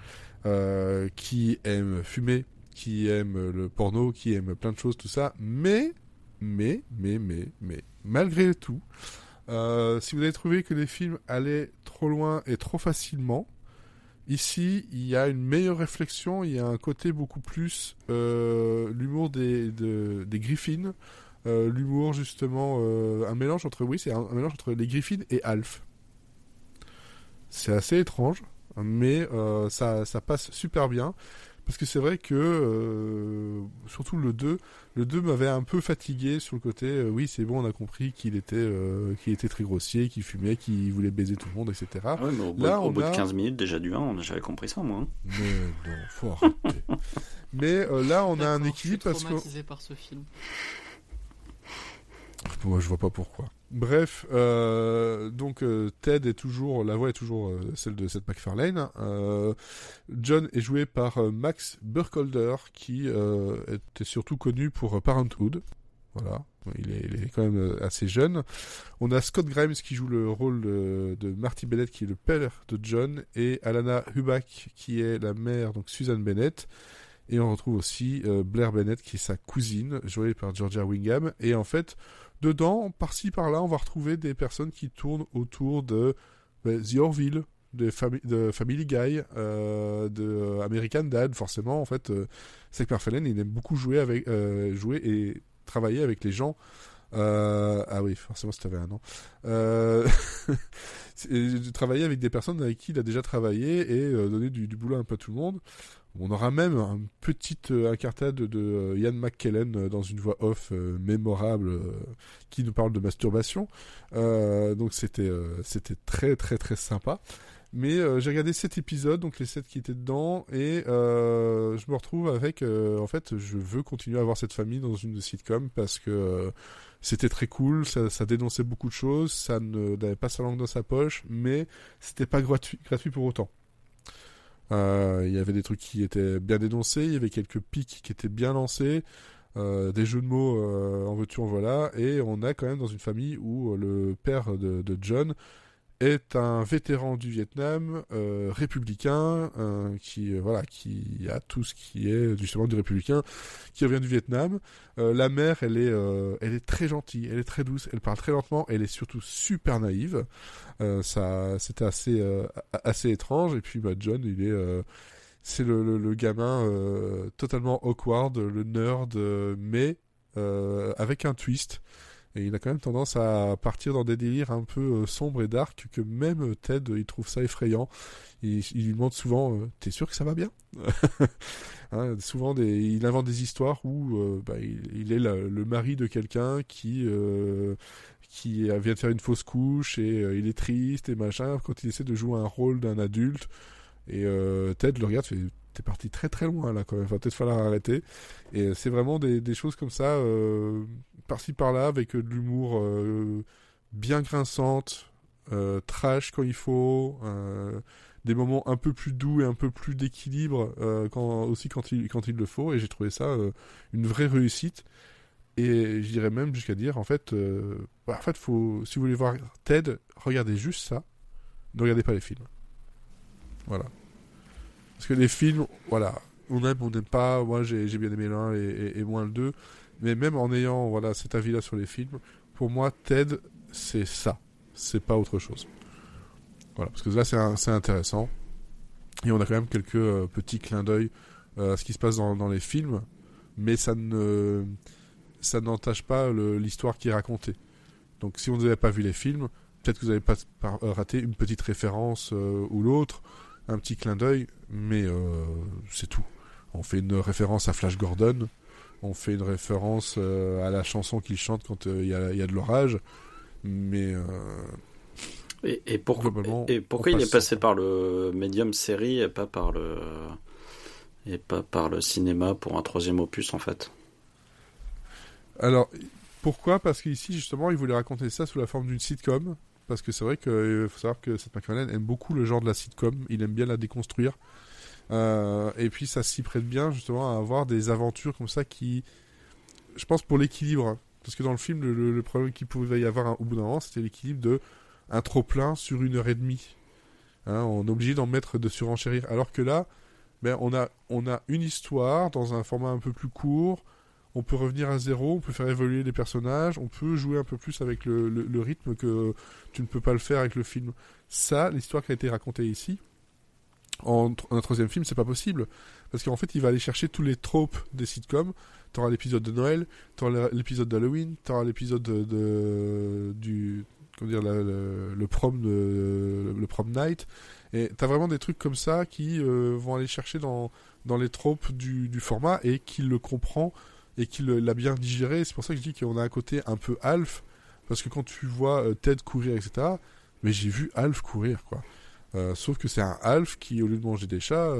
qui aime fumer, qui aime le porno, qui aime plein de choses, tout ça, mais malgré tout, si vous avez trouvé que les films allaient trop loin et trop facilement, ici, il y a une meilleure réflexion, il y a un côté beaucoup plus l'humour des Griffins, l'humour justement, un mélange entre, oui, c'est un mélange entre les Griffins et Alf. C'est assez étrange, mais ça passe super bien. Parce que c'est vrai que, surtout le 2 m'avait un peu fatigué sur le côté, oui, c'est bon, on a compris qu'il était très grossier, qu'il fumait, qu'il voulait baiser tout le monde, etc. Ah oui, mais Là, au on bout de a- 15 minutes déjà du 1, j'avais compris ça moi. Hein. Mais non, faut arrêter. Mais là, on a un D'accord, équilibre je suis parce que... traumatisé par ce film. moi, je vois pas pourquoi. Bref, donc Ted est toujours, la voix est toujours celle de Seth MacFarlane. John est joué par Max Burkholder, qui était surtout connu pour Parenthood. Voilà, il est quand même assez jeune. On a Scott Grimes qui joue le rôle de Marty Bennett, qui est le père de John, et Alana Hubach qui est la mère, donc Susan Bennett. Et on retrouve aussi Blair Bennett qui est sa cousine, jouée par Georgia Wingham. Et en fait, dedans, par-ci par-là, on va retrouver des personnes qui tournent autour de The Orville, de Family Guy, de American Dad. Forcément, en fait, Seth MacFarlane, il aime beaucoup jouer et travailler avec les gens. Ah oui, forcément, si t'avais un an. Travailler avec des personnes avec qui il a déjà travaillé et donner du boulot un peu à tout le monde. On aura même une petite incartade de Ian McKellen dans une voix off mémorable qui nous parle de masturbation. Donc c'était très très très sympa. Mais j'ai regardé 7 épisodes, donc les 7 qui étaient dedans, et je me retrouve avec... en fait, je veux continuer à avoir cette famille dans une sitcom parce que c'était très cool, ça dénonçait beaucoup de choses, ça n'avait pas sa langue dans sa poche, mais c'était pas gratuit pour autant. Il y avait des trucs qui étaient bien dénoncés, il y avait quelques pics qui étaient bien lancés, des jeux de mots en veux-tu en voilà, et on a quand même dans une famille où le père de John est un vétéran du Vietnam, républicain, qui a tout ce qui est justement du républicain, qui revient du Vietnam. La mère, elle est très gentille, elle est très douce, elle parle très lentement, elle est surtout super naïve. C'était assez étrange. Et puis John, c'est le gamin totalement awkward, le nerd, mais avec un twist. Et il a quand même tendance à partir dans des délires un peu sombres et dark que même Ted, il trouve ça effrayant. Il lui demande souvent t'es sûr que ça va bien hein, souvent il invente des histoires où il est le mari de quelqu'un qui vient de faire une fausse couche et il est triste et machin quand il essaie de jouer un rôle d'un adulte. Et Ted le regarde, fait t'es parti très très loin là quand même, va peut-être falloir arrêter. Et c'est vraiment des choses comme ça, par-ci par-là, avec de l'humour bien grinçante, trash quand il faut, des moments un peu plus doux et un peu plus d'équilibre quand il le faut. Et j'ai trouvé ça une vraie réussite. Et je dirais même jusqu'à dire, en fait, si vous voulez voir Ted, regardez juste ça, ne regardez pas les films. Voilà. Parce que les films, voilà, on aime pas. Moi, j'ai bien aimé le 1 et moins le 2. Mais même en ayant cet avis-là sur les films, pour moi, Ted, c'est ça. C'est pas autre chose. Voilà, parce que là, c'est intéressant. Et on a quand même quelques petits clins d'œil à ce qui se passe dans les films. Mais ça n'entache pas l'histoire qui est racontée. Donc, si vous n'avez pas vu les films, peut-être que vous n'avez pas raté une petite référence ou l'autre, un petit clin d'œil, mais c'est tout. On fait une référence à Flash Gordon, on fait une référence à la chanson qu'il chante quand il y a de l'orage, mais et pourquoi il est passé par le médium série et pas par le cinéma pour un 3e opus en fait? Alors pourquoi? Parce qu'ici justement il voulait raconter ça sous la forme d'une sitcom. Parce que c'est vrai qu'il faut savoir que Seth MacFarlane aime beaucoup le genre de la sitcom, il aime bien la déconstruire. Et puis ça s'y prête bien justement à avoir des aventures comme ça qui, je pense pour l'équilibre, hein, parce que dans le film le problème qu'il pouvait y avoir au bout d'un moment, c'était l'équilibre de un trop plein sur 1h30. Hein, on est obligé d'en mettre, de surenchérir. Alors que là, on a une histoire dans un format un peu plus court. On peut revenir à zéro, on peut faire évoluer les personnages, on peut jouer un peu plus avec le rythme que tu ne peux pas le faire avec le film. Ça, l'histoire qui a été racontée ici, en un 3e film, c'est pas possible. Parce qu'en fait, il va aller chercher tous les tropes des sitcoms. T'auras l'épisode de Noël, t'auras l'épisode d'Halloween, t'auras l'épisode le prom night. Et t'as vraiment des trucs comme ça qui vont aller chercher dans les tropes du format et qu'il le comprend et qu'il l'a bien digéré. C'est pour ça que je dis qu'on a un côté un peu Alf, parce que quand tu vois Ted courir, etc., mais j'ai vu Alf courir, quoi. Sauf que c'est un Alf qui, au lieu de manger des chats,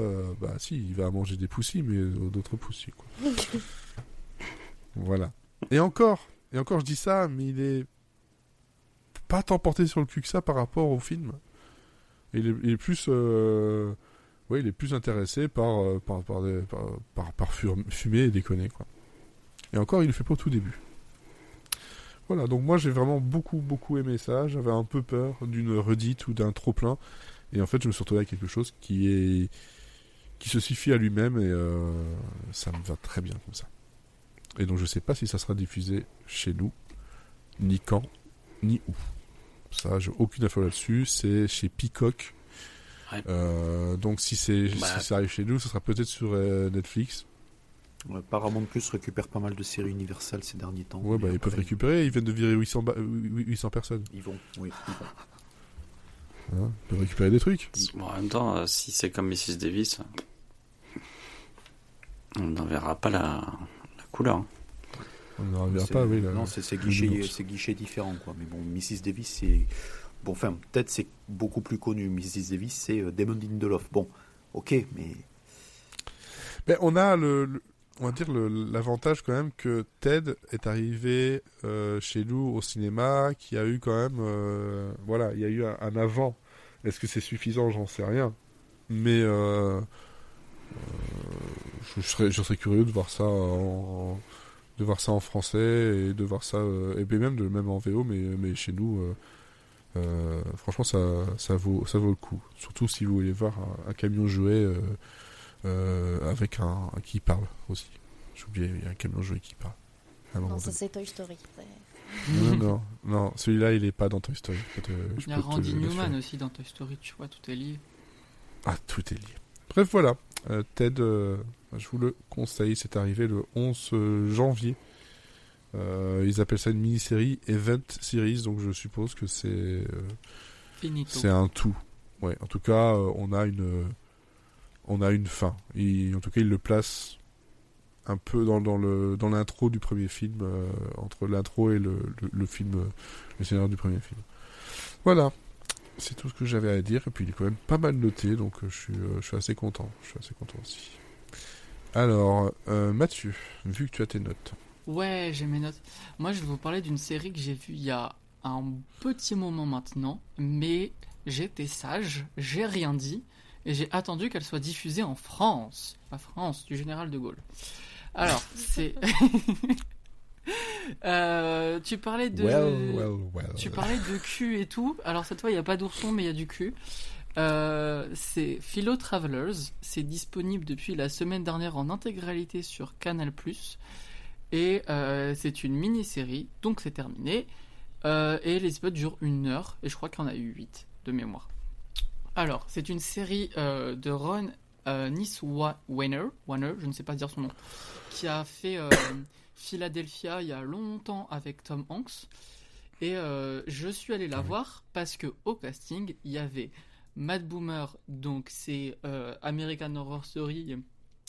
il va manger des poussis, mais d'autres poussis, quoi. Voilà. Et encore, Et encore, je dis ça, mais il est pas tant porté sur le cul que ça par rapport au film. Il est plus, il est plus intéressé par fumer et déconner, quoi. Et encore, il le fait pas au tout début. Voilà, donc moi j'ai vraiment beaucoup aimé ça. J'avais un peu peur d'une redite ou d'un trop plein, et en fait je me suis retrouvé avec quelque chose qui se suffit à lui-même, et ça me va très bien comme ça. Et donc je sais pas si ça sera diffusé chez nous, ni quand, ni où. Ça, j'ai aucune info là-dessus. C'est chez Peacock. Ouais. Donc si ça arrive chez nous, ce sera peut-être sur Netflix. Ouais, Paramount Plus récupère pas mal de séries Universal ces derniers temps. Ouais, ils peuvent récupérer. Ils viennent de virer 800 personnes. Ils vont. Ils peuvent récupérer des trucs. Bon, en même temps, si c'est comme Mrs. Davis, on n'en verra pas la couleur. On n'en verra pas, oui. Non, c'est guichet différent, quoi. Mais bon, Mrs. Davis, c'est... Bon, enfin, peut-être c'est beaucoup plus connu. Mrs. Davis, c'est Damon Lindelof. Bon, ok, mais... Ben, on a on va dire l'avantage quand même que Ted est arrivé chez nous au cinéma, qui a eu quand même... il y a eu un avant. Est-ce que c'est suffisant? J'en sais rien. Mais je serais curieux de voir ça en français, et de voir ça et même en VO, mais chez nous franchement ça vaut le coup, surtout si vous voulez voir un camion jouet avec un qui parle aussi. J'ai oublié, il y a un camion jouet qui parle. Non, ça c'est Toy Story. non, celui-là il est pas dans Toy Story. Il y a Randy Newman aussi dans Toy Story, tu vois, tout est lié. Ah, tout est lié. Bref, voilà. Ted, je vous le conseille, c'est arrivé le 11 janvier. Ils appellent ça une mini-série Event Series, donc je suppose que c'est un tout. Ouais, en tout cas, on a une fin. En tout cas, ils le placent un peu dans l'intro du premier film, entre l'intro et le film, le scénario du premier film. Voilà. C'est tout ce que j'avais à dire, et puis il est quand même pas mal noté, donc je suis assez content. Je suis assez content aussi. Alors, Mathieu, vu que tu as tes notes. Ouais, j'ai mes notes. Moi, je vais vous parler d'une série que j'ai vue il y a un petit moment maintenant, mais j'étais sage, j'ai rien dit, et j'ai attendu qu'elle soit diffusée en France. La France du général de Gaulle. Alors, c'est... tu parlais de tu parlais de cul et tout. Alors cette fois il n'y a pas d'ourson, mais il y a du cul. C'est Philo Travelers. C'est disponible depuis la semaine dernière en intégralité sur Canal+. Et c'est une mini-série, donc c'est terminé. Et les épisodes durent 1 heure, et je crois qu'il y en a eu 8 de mémoire. Alors, c'est une série de Ron Niswaner, je ne sais pas dire son nom, qui a fait Philadelphia il y a longtemps avec Tom Hanks. Et je suis allé la voir parce que au casting, il y avait Matt Boomer, donc c'est American Horror Story,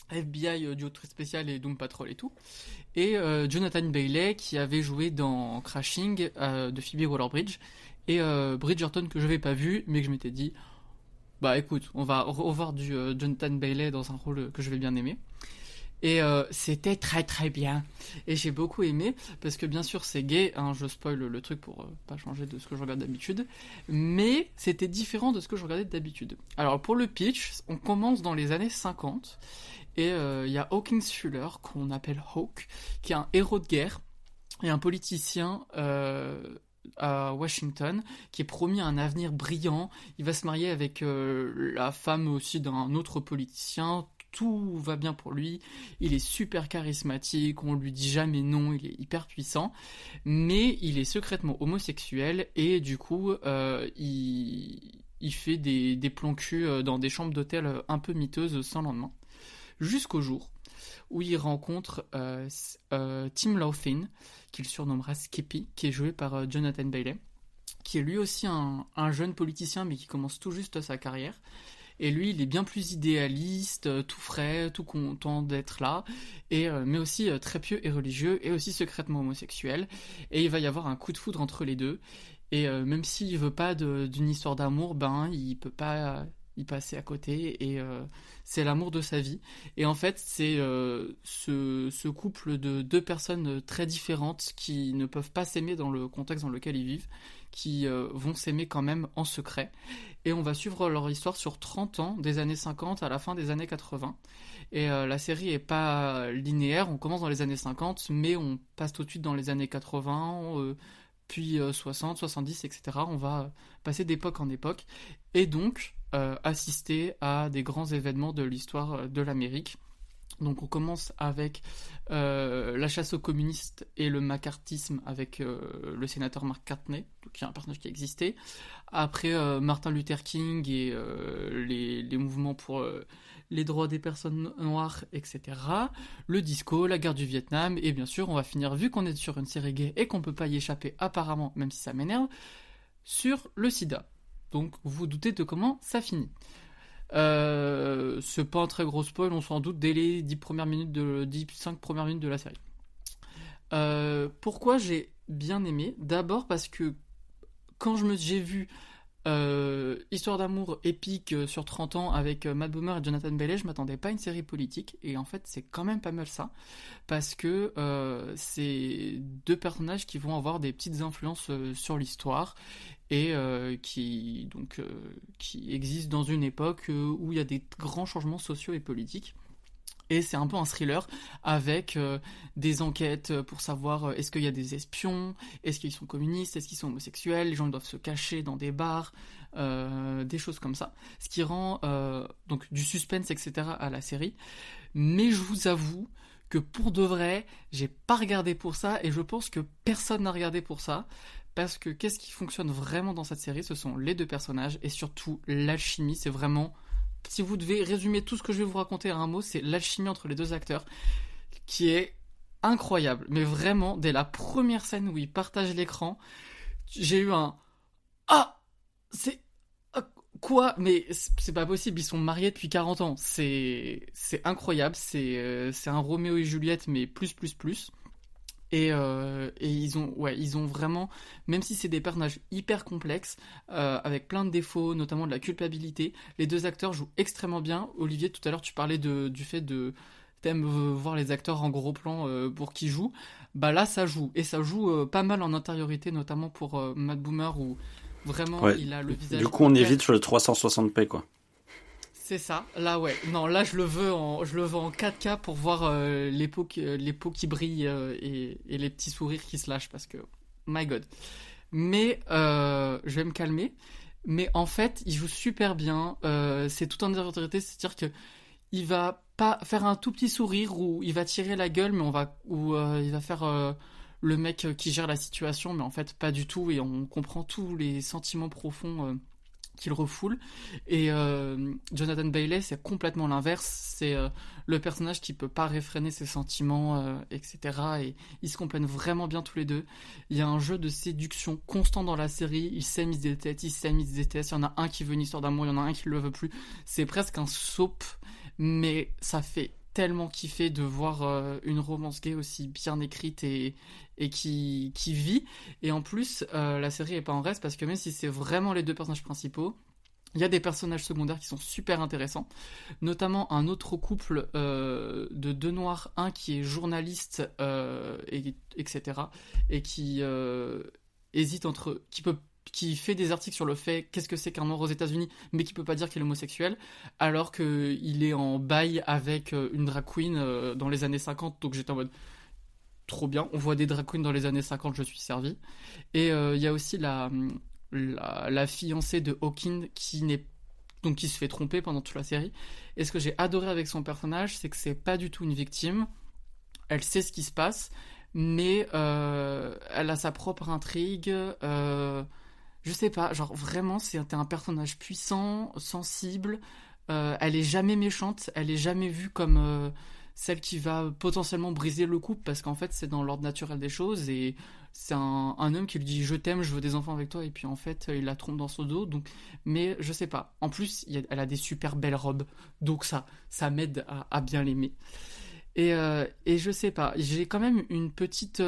FBI duo très spécial et Doom Patrol et tout, et Jonathan Bailey qui avait joué dans Crashing de Phoebe Waller-Bridge, et Bridgerton que je n'avais pas vu mais que je m'étais dit bah écoute, on va revoir du Jonathan Bailey dans un rôle que je vais bien aimer. Et c'était très très bien. Et j'ai beaucoup aimé, parce que bien sûr c'est gay, hein, je spoil le truc pour pas changer de ce que je regarde d'habitude, mais c'était différent de ce que je regardais d'habitude. Alors pour le pitch, on commence dans les années 50, et il y a Hawkins Fuller, qu'on appelle Hawk, qui est un héros de guerre, et un politicien à Washington, qui est promis un avenir brillant. Il va se marier avec la femme aussi d'un autre politicien. Tout va bien pour lui, il est super charismatique, on lui dit jamais non, il est hyper puissant, mais il est secrètement homosexuel, et du coup il fait des plans cul dans des chambres d'hôtel un peu miteuses sans lendemain, jusqu'au jour où il rencontre Tim Laughlin, qu'il surnommera Skippy, qui est joué par Jonathan Bailey, qui est lui aussi un jeune politicien mais qui commence tout juste sa carrière. Et lui, il est bien plus idéaliste, tout frais, tout content d'être là, et mais aussi très pieux et religieux, et aussi secrètement homosexuel. Et il va y avoir un coup de foudre entre les deux. Et même s'il veut pas d'une histoire d'amour, ben il peut pas y passer à côté, et c'est l'amour de sa vie. Et en fait, c'est ce couple de deux personnes très différentes qui ne peuvent pas s'aimer dans le contexte dans lequel ils vivent, qui vont s'aimer quand même en secret. Et on va suivre leur histoire sur 30 ans, des années 50 à la fin des années 80. Et la série est pas linéaire, on commence dans les années 50, mais on passe tout de suite dans les années 80, puis 60, 70, etc. On va passer d'époque en époque, et donc assister à des grands événements de l'histoire de l'Amérique. Donc on commence avec la chasse aux communistes et le macartisme avec le sénateur McCartney, qui est un personnage qui existait. Après Martin Luther King et les mouvements pour les droits des personnes noires, etc. Le disco, la guerre du Vietnam, et bien sûr on va finir, vu qu'on est sur une série gay et qu'on peut pas y échapper apparemment, même si ça m'énerve, sur le sida. Donc vous vous doutez de comment ça finit. C'est pas un très gros spoil, on s'en doute dès les 5 premières minutes de la série. Pourquoi j'ai bien aimé? D'abord parce que quand j'ai vu Histoire d'amour épique sur 30 ans avec Matt Bomer et Jonathan Bailey, je m'attendais pas à une série politique, et en fait c'est quand même pas mal ça, parce que c'est deux personnages qui vont avoir des petites influences sur l'histoire, et qui existent dans une époque où il y a des grands changements sociaux et politiques. Et c'est un peu un thriller avec des enquêtes pour savoir est-ce qu'il y a des espions, est-ce qu'ils sont communistes, est-ce qu'ils sont homosexuels, les gens doivent se cacher dans des bars, des choses comme ça. Ce qui rend donc du suspense, etc. à la série. Mais je vous avoue que pour de vrai, j'ai pas regardé pour ça, et je pense que personne n'a regardé pour ça. Parce que qu'est-ce qui fonctionne vraiment dans cette série? Ce sont les deux personnages, et surtout l'alchimie. C'est vraiment... Si vous devez résumer tout ce que je vais vous raconter à un mot, c'est l'alchimie entre les deux acteurs, qui est incroyable. Mais vraiment, dès la première scène où ils partagent l'écran, j'ai eu un... Ah! C'est... Quoi? Mais c'est pas possible, ils sont mariés depuis 40 ans. C'est incroyable, c'est un Roméo et Juliette, mais plus. Et ils ont vraiment, même si c'est des personnages hyper complexes, avec plein de défauts, notamment de la culpabilité, les deux acteurs jouent extrêmement bien. Olivier, tout à l'heure, tu parlais du fait de... T'aimes voir les acteurs en gros plan pour qu'ils jouent. Bah là, ça joue. Et ça joue pas mal en intériorité, notamment pour Matt Bomer, où vraiment, il a le visage... Du coup, on évite sur le 360p, quoi. C'est ça, là ouais. Non, là je le veux en 4K pour voir les peaux qui brillent et les petits sourires qui se lâchent, parce que, my god. Mais je vais me calmer. Mais en fait, il joue super bien. C'est tout en intériorité, c'est-à-dire que il va pas faire un tout petit sourire où il va tirer la gueule, mais il va faire le mec qui gère la situation, mais en fait pas du tout, et on comprend tous les sentiments profonds qu'il refoule. Et Jonathan Bailey, c'est complètement l'inverse. C'est le personnage qui peut pas réfréner ses sentiments, etc. Et ils se complètent vraiment bien tous les deux. Il y a un jeu de séduction constant dans la série. Ils s'aiment, ils se détestent, ils s'aiment, ils se détestent. Il y en a un qui veut une histoire d'amour, il y en a un qui le veut plus. C'est presque un soap, mais ça fait tellement kiffer de voir une romance gay aussi bien écrite et qui vit. Et en plus, la série est pas en reste, parce que même si c'est vraiment les deux personnages principaux, il y a des personnages secondaires qui sont super intéressants, notamment un autre couple de deux noirs, un qui est journaliste, etc., et qui hésite entre... qui fait des articles sur le fait qu'est-ce que c'est qu'un noir aux États-Unis, mais qui peut pas dire qu'il est homosexuel, alors qu'il est en bail avec une drag queen dans les années 50. Donc j'étais en mode trop bien, on voit des drag queens dans les années 50, je suis servi. Et il y a aussi la fiancée de Hawkins qui se fait tromper pendant toute la série. Et ce que j'ai adoré avec son personnage, c'est que c'est pas du tout une victime, elle sait ce qui se passe, mais elle a sa propre intrigue. Je sais pas, genre vraiment, c'était un personnage puissant, sensible. Elle est jamais méchante, elle est jamais vue comme celle qui va potentiellement briser le couple, parce qu'en fait c'est dans l'ordre naturel des choses, et c'est un homme qui lui dit je t'aime, je veux des enfants avec toi, et puis en fait il la trompe dans son dos. Donc, mais je sais pas. En plus elle a des super belles robes, donc ça m'aide à bien l'aimer. Et je sais pas, j'ai quand même une petite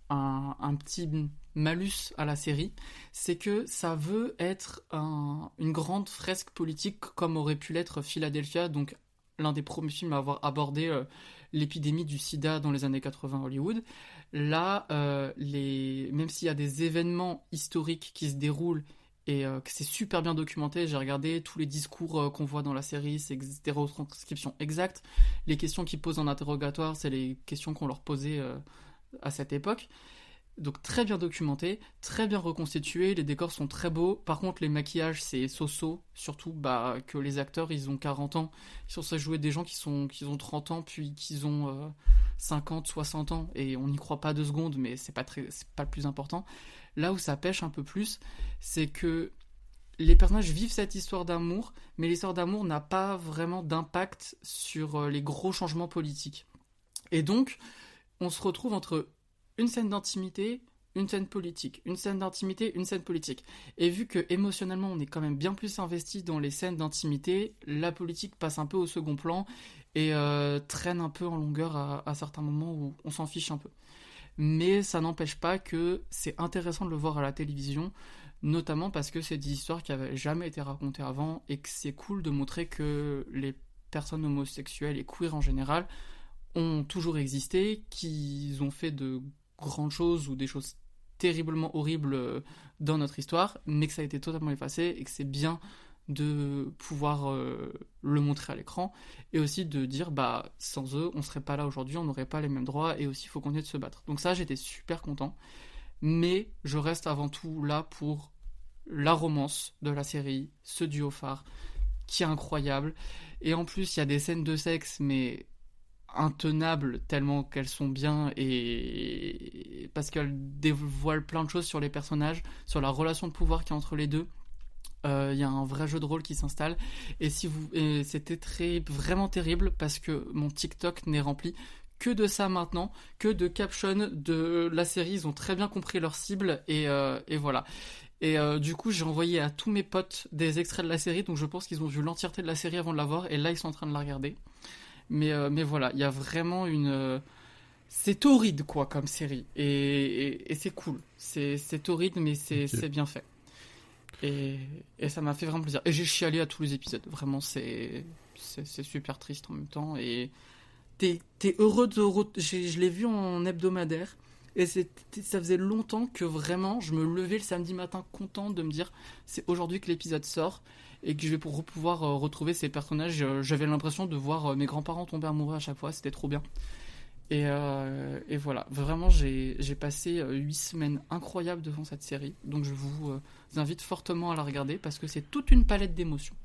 un petit malus à la série, c'est que ça veut être une grande fresque politique comme aurait pu l'être Philadelphia, donc l'un des premiers films à avoir abordé l'épidémie du sida dans les années 80 à Hollywood. Là, même s'il y a des événements historiques qui se déroulent et que c'est super bien documenté, j'ai regardé tous les discours qu'on voit dans la série, c'est des retranscriptions exactes. Les questions qu'ils posent en interrogatoire, c'est les questions qu'on leur posait à cette époque. Donc très bien documenté, très bien reconstitué, les décors sont très beaux. Par contre, les maquillages, c'est so-so, surtout que les acteurs, ils ont 40 ans. Ils sont censés jouer des gens qui ont 30 ans, puis qui ont 50, 60 ans, et on n'y croit pas 2 secondes, mais c'est pas le plus important. Là où ça pêche un peu plus, c'est que les personnages vivent cette histoire d'amour, mais l'histoire d'amour n'a pas vraiment d'impact sur les gros changements politiques. Et donc, on se retrouve entre une scène d'intimité, une scène politique, une scène d'intimité, une scène politique. Et vu que émotionnellement on est quand même bien plus investi dans les scènes d'intimité, la politique passe un peu au second plan et traîne un peu en longueur à certains moments où on s'en fiche un peu. Mais ça n'empêche pas que c'est intéressant de le voir à la télévision, notamment parce que c'est des histoires qui n'avaient jamais été racontées avant et que c'est cool de montrer que les personnes homosexuelles et queer en général ont toujours existé, qu'ils ont fait de grandes choses ou des choses terriblement horribles dans notre histoire, mais que ça a été totalement effacé et que c'est bien de pouvoir le montrer à l'écran et aussi de dire sans eux on serait pas là aujourd'hui, on n'aurait pas les mêmes droits et aussi il faut continuer de se battre. Donc ça, j'étais super content, mais je reste avant tout là pour la romance de la série, ce duo phare qui est incroyable, et en plus il y a des scènes de sexe mais intenables tellement qu'elles sont bien, et parce qu'elles dévoilent plein de choses sur les personnages, sur la relation de pouvoir qu'il y a entre les deux. Il y a un vrai jeu de rôle qui s'installe, et c'était vraiment terrible parce que mon TikTok n'est rempli que de ça maintenant, que de captions de la série. Ils ont très bien compris leur cible et voilà. Et du coup, j'ai envoyé à tous mes potes des extraits de la série, donc je pense qu'ils ont vu l'entièreté de la série avant de la voir, et là ils sont en train de la regarder. Mais voilà, il y a vraiment c'est torride quoi comme série, et c'est cool. C'est torride, mais c'est bien fait. Et ça m'a fait vraiment plaisir. Et j'ai chialé à tous les épisodes. Vraiment, c'est super triste en même temps. Et t'es heureux je l'ai vu en hebdomadaire. Et ça faisait longtemps que vraiment, je me levais le samedi matin content de me dire c'est aujourd'hui que l'épisode sort et que je vais pouvoir retrouver ces personnages. J'avais l'impression de voir mes grands-parents tomber amoureux à chaque fois. C'était trop bien. Et voilà, vraiment j'ai passé 8 semaines incroyables devant cette série, donc je vous invite fortement à la regarder parce que c'est toute une palette d'émotions.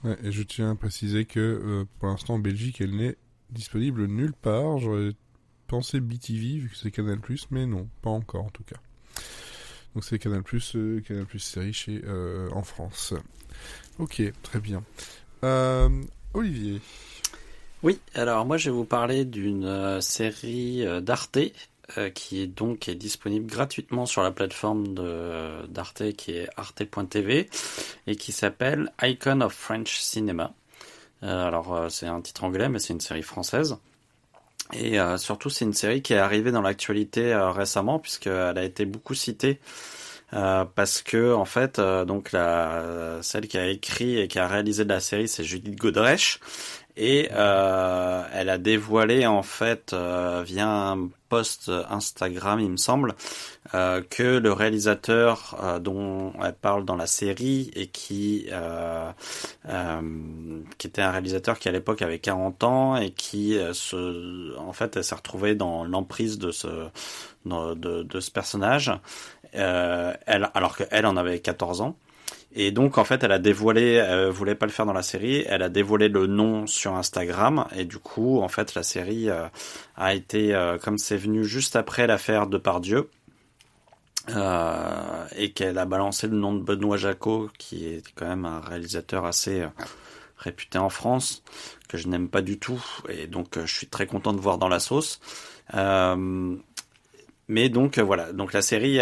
Ouais, et je tiens à préciser que pour l'instant en Belgique elle n'est disponible nulle part. J'aurais pensé BTV vu que c'est Canal+, mais non, pas encore en tout cas. Donc c'est Canal+, série en France. Ok, très bien. Olivier. Oui, alors moi je vais vous parler d'une série d'Arte qui est disponible gratuitement sur la plateforme d'Arte qui est arte.tv et qui s'appelle Icon of French Cinema. Alors c'est un titre anglais mais c'est une série française. Et surtout c'est une série qui est arrivée dans l'actualité récemment puisqu'elle a été beaucoup citée. Parce que en fait celle qui a écrit et qui a réalisé de la série c'est Judith Godrèche, et elle a dévoilé en fait via un post Instagram il me semble que le réalisateur dont elle parle dans la série et qui était un réalisateur qui à l'époque avait 40 ans et qui en fait elle s'est retrouvée dans l'emprise de ce personnage alors qu'elle en avait 14 ans. Et donc, en fait, elle a dévoilé, elle voulait pas le faire dans la série, elle a dévoilé le nom sur Instagram, et du coup, en fait, la série a été, comme c'est venu juste après l'affaire Depardieu, et qu'elle a balancé le nom de Benoît Jacquot, qui est quand même un réalisateur assez réputé en France, que je n'aime pas du tout, et donc je suis très content de voir dans la sauce. Mais donc voilà, donc la série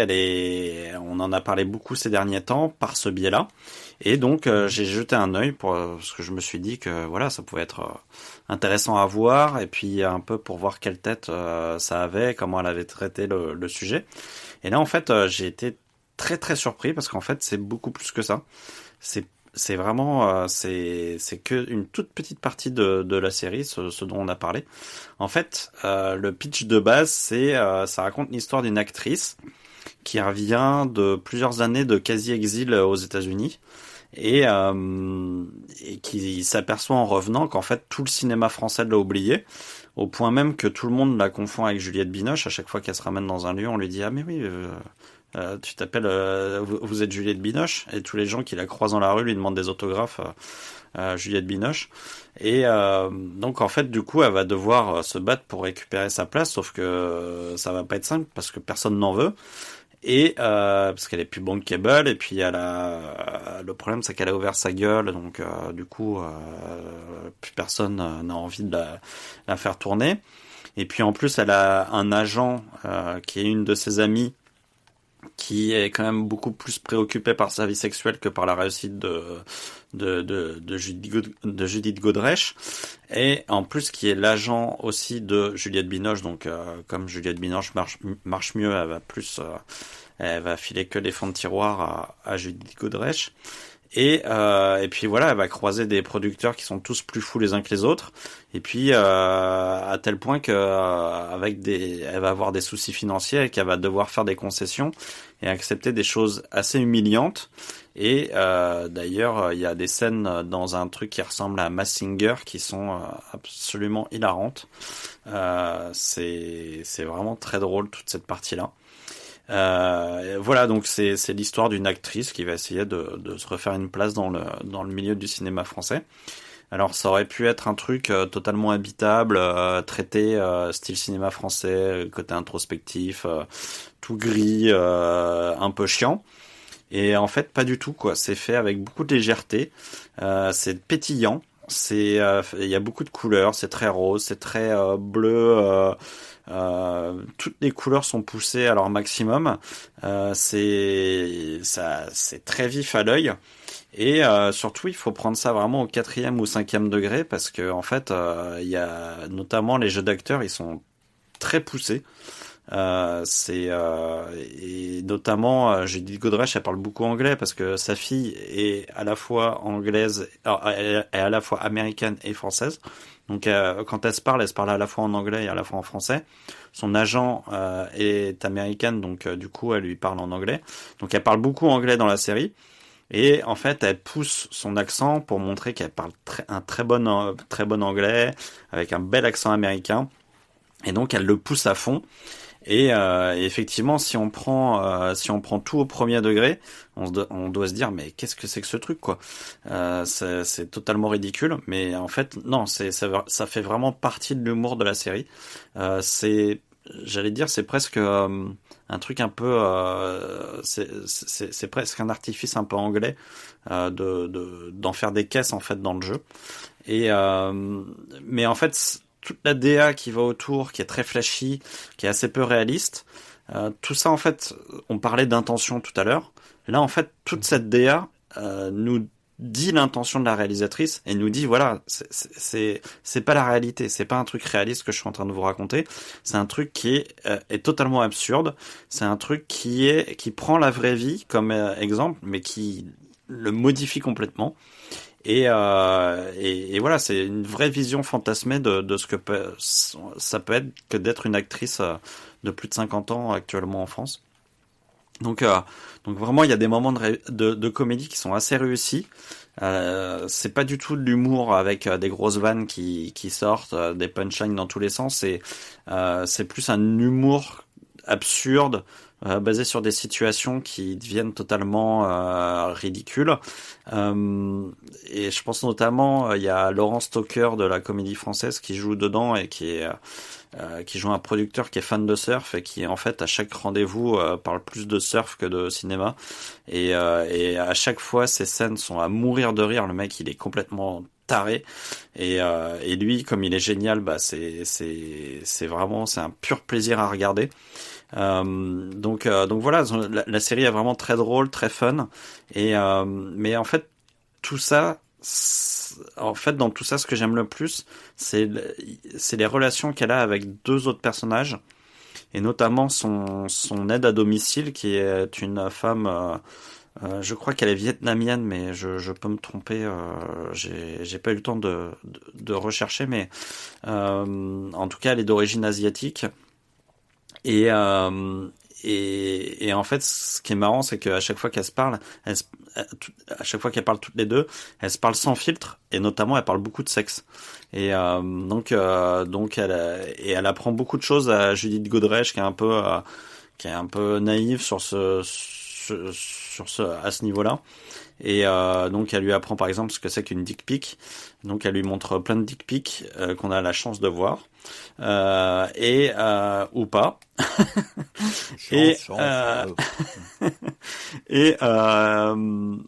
on en a parlé beaucoup ces derniers temps par ce biais-là, et donc j'ai jeté un œil parce que je me suis dit que voilà, ça pouvait être intéressant à voir, et puis un peu pour voir quelle tête ça avait, comment elle avait traité le sujet. Et là, en fait, j'ai été très très surpris parce qu'en fait, c'est beaucoup plus que ça. C'est vraiment c'est que une toute petite partie de la série, ce dont on a parlé. En fait, le pitch de base, ça raconte l'histoire d'une actrice qui revient de plusieurs années de quasi-exil aux États-Unis et qui s'aperçoit en revenant qu'en fait tout le cinéma français l'a oublié, au point même que tout le monde la confond avec Juliette Binoche. À chaque fois qu'elle se ramène dans un lieu, on lui dit ah mais oui. Tu t'appelles, vous êtes Juliette Binoche, et tous les gens qui la croisent dans la rue lui demandent des autographes à Juliette Binoche. Et donc en fait, du coup, elle va devoir se battre pour récupérer sa place, sauf que ça va pas être simple parce que personne n'en veut. Et parce qu'elle est plus bankable, et puis le problème c'est qu'elle a ouvert sa gueule, donc du coup plus personne n'a envie de la faire tourner. Et puis en plus, elle a un agent qui est une de ses amies, qui est quand même beaucoup plus préoccupé par sa vie sexuelle que par la réussite de Judith Godrèche, et en plus qui est l'agent aussi de Juliette Binoche. Donc comme Juliette Binoche marche mieux, elle va filer que les fonds de tiroir à Judith Godrèche. Et puis voilà, elle va croiser des producteurs qui sont tous plus fous les uns que les autres. Et puis à tel point que elle va avoir des soucis financiers et qu'elle va devoir faire des concessions et accepter des choses assez humiliantes. Et d'ailleurs, il y a des scènes dans un truc qui ressemble à Masked Singer qui sont absolument hilarantes. C'est vraiment très drôle toute cette partie-là. Voilà, donc c'est l'histoire d'une actrice qui va essayer de se refaire une place dans le milieu du cinéma français. Alors ça aurait pu être un truc totalement habitable, traité style cinéma français, côté introspectif, tout gris, un peu chiant. Et en fait pas du tout quoi. C'est fait avec beaucoup de légèreté, c'est pétillant, il y a beaucoup de couleurs, c'est très rose, c'est très bleu. Toutes les couleurs sont poussées à leur maximum. C'est très vif à l'œil. Et surtout, il faut prendre ça vraiment au 4e ou 5e degré parce que en fait, il y a notamment les jeux d'acteurs, ils sont très poussés. Et notamment Judith Godrèche, elle parle beaucoup anglais parce que sa fille est à la fois anglaise, elle est à la fois américaine et française. Donc quand elle se parle à la fois en anglais et à la fois en français. Son agent est américaine, donc du coup elle lui parle en anglais. Donc elle parle beaucoup anglais dans la série. Et en fait, elle pousse son accent pour montrer qu'elle parle un très bon anglais avec un bel accent américain. Et donc elle le pousse à fond. Et effectivement, si on prend tout au premier degré, on doit se dire mais qu'est-ce que c'est que ce truc quoi. C'est totalement ridicule, mais en fait non, ça fait vraiment partie de l'humour de la série. J'allais dire c'est presque un truc un peu c'est presque un artifice un peu anglais d'en faire des caisses en fait dans le jeu. Et mais en fait toute la DA qui va autour, qui est très flashy, qui est assez peu réaliste, tout ça en fait, on parlait d'intention tout à l'heure. Là en fait, toute cette DA nous dit l'intention de la réalisatrice et nous dit voilà, c'est pas la réalité, c'est pas un truc réaliste que je suis en train de vous raconter, c'est un truc qui est totalement absurde, c'est un truc qui prend la vraie vie comme exemple, mais qui le modifie complètement. Et voilà, c'est une vraie vision fantasmée de ce que ça peut être que d'être une actrice de plus de 50 ans actuellement en France. Donc vraiment, il y a des moments de comédie qui sont assez réussis. C'est pas du tout de l'humour avec des grosses vannes qui sortent, des punchlines dans tous les sens. C'est plus un humour absurde, basé sur des situations qui deviennent totalement ridicules. Et je pense notamment, il y a Laurent Stocker de la Comédie Française qui joue dedans et qui joue un producteur qui est fan de surf et qui en fait à chaque rendez-vous parle plus de surf que de cinéma. Et à chaque fois, ces scènes sont à mourir de rire. Le mec, il est complètement taré et lui, comme il est génial, bah c'est vraiment un pur plaisir à regarder. Donc voilà, la série est vraiment très drôle, très fun, mais en fait tout ça, dans tout ça, ce que j'aime le plus, c'est les relations qu'elle a avec deux autres personnages. et notamment son aide à domicile, qui est une femme, je crois qu'elle est vietnamienne, mais je peux me tromper, j'ai pas eu le temps de rechercher, mais en tout cas, elle est d'origine asiatique. Et en fait, ce qui est marrant, c'est qu'à chaque fois qu'elles se parlent, à chaque fois qu'elles parlent toutes les deux, elles se parlent sans filtre, et notamment elles parlent beaucoup de sexe. Et donc elle apprend beaucoup de choses à Judith Godrèche, qui est un peu naïve à ce niveau-là. Et donc elle lui apprend par exemple ce que c'est qu'une dick pic. Donc elle lui montre plein de dick pics qu'on a la chance de voir, ou pas.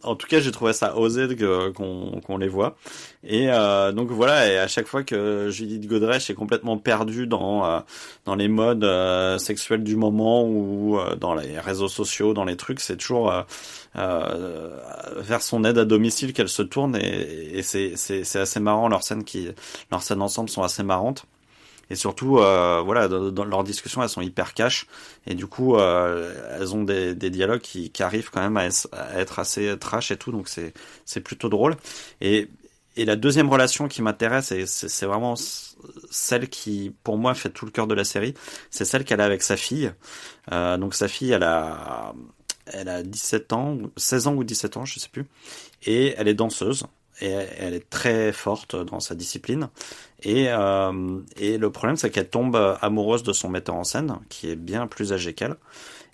En tout cas j'ai trouvé ça osé qu'on les voit. Et donc voilà, et à chaque fois que Judith Godrèche est complètement perdue dans les modes sexuels du moment, ou dans les réseaux sociaux, dans les trucs, c'est toujours vers son aide à domicile qu'elle se tourne, et c'est assez marrant. Leurs scènes ensemble sont assez marrantes. Et surtout, voilà, dans leurs discussions, elles sont hyper cash, et du coup, elles ont des dialogues qui arrivent quand même à être assez trash et tout, donc c'est plutôt drôle. Et la deuxième relation qui m'intéresse, et c'est vraiment celle qui, pour moi, fait tout le cœur de la série, c'est celle qu'elle a avec sa fille. Donc sa fille, elle a 17 ans, 16 ans ou 17 ans, je sais plus, et elle est danseuse. Et elle est très forte dans sa discipline. Et le problème, c'est qu'elle tombe amoureuse de son metteur en scène, qui est bien plus âgé qu'elle.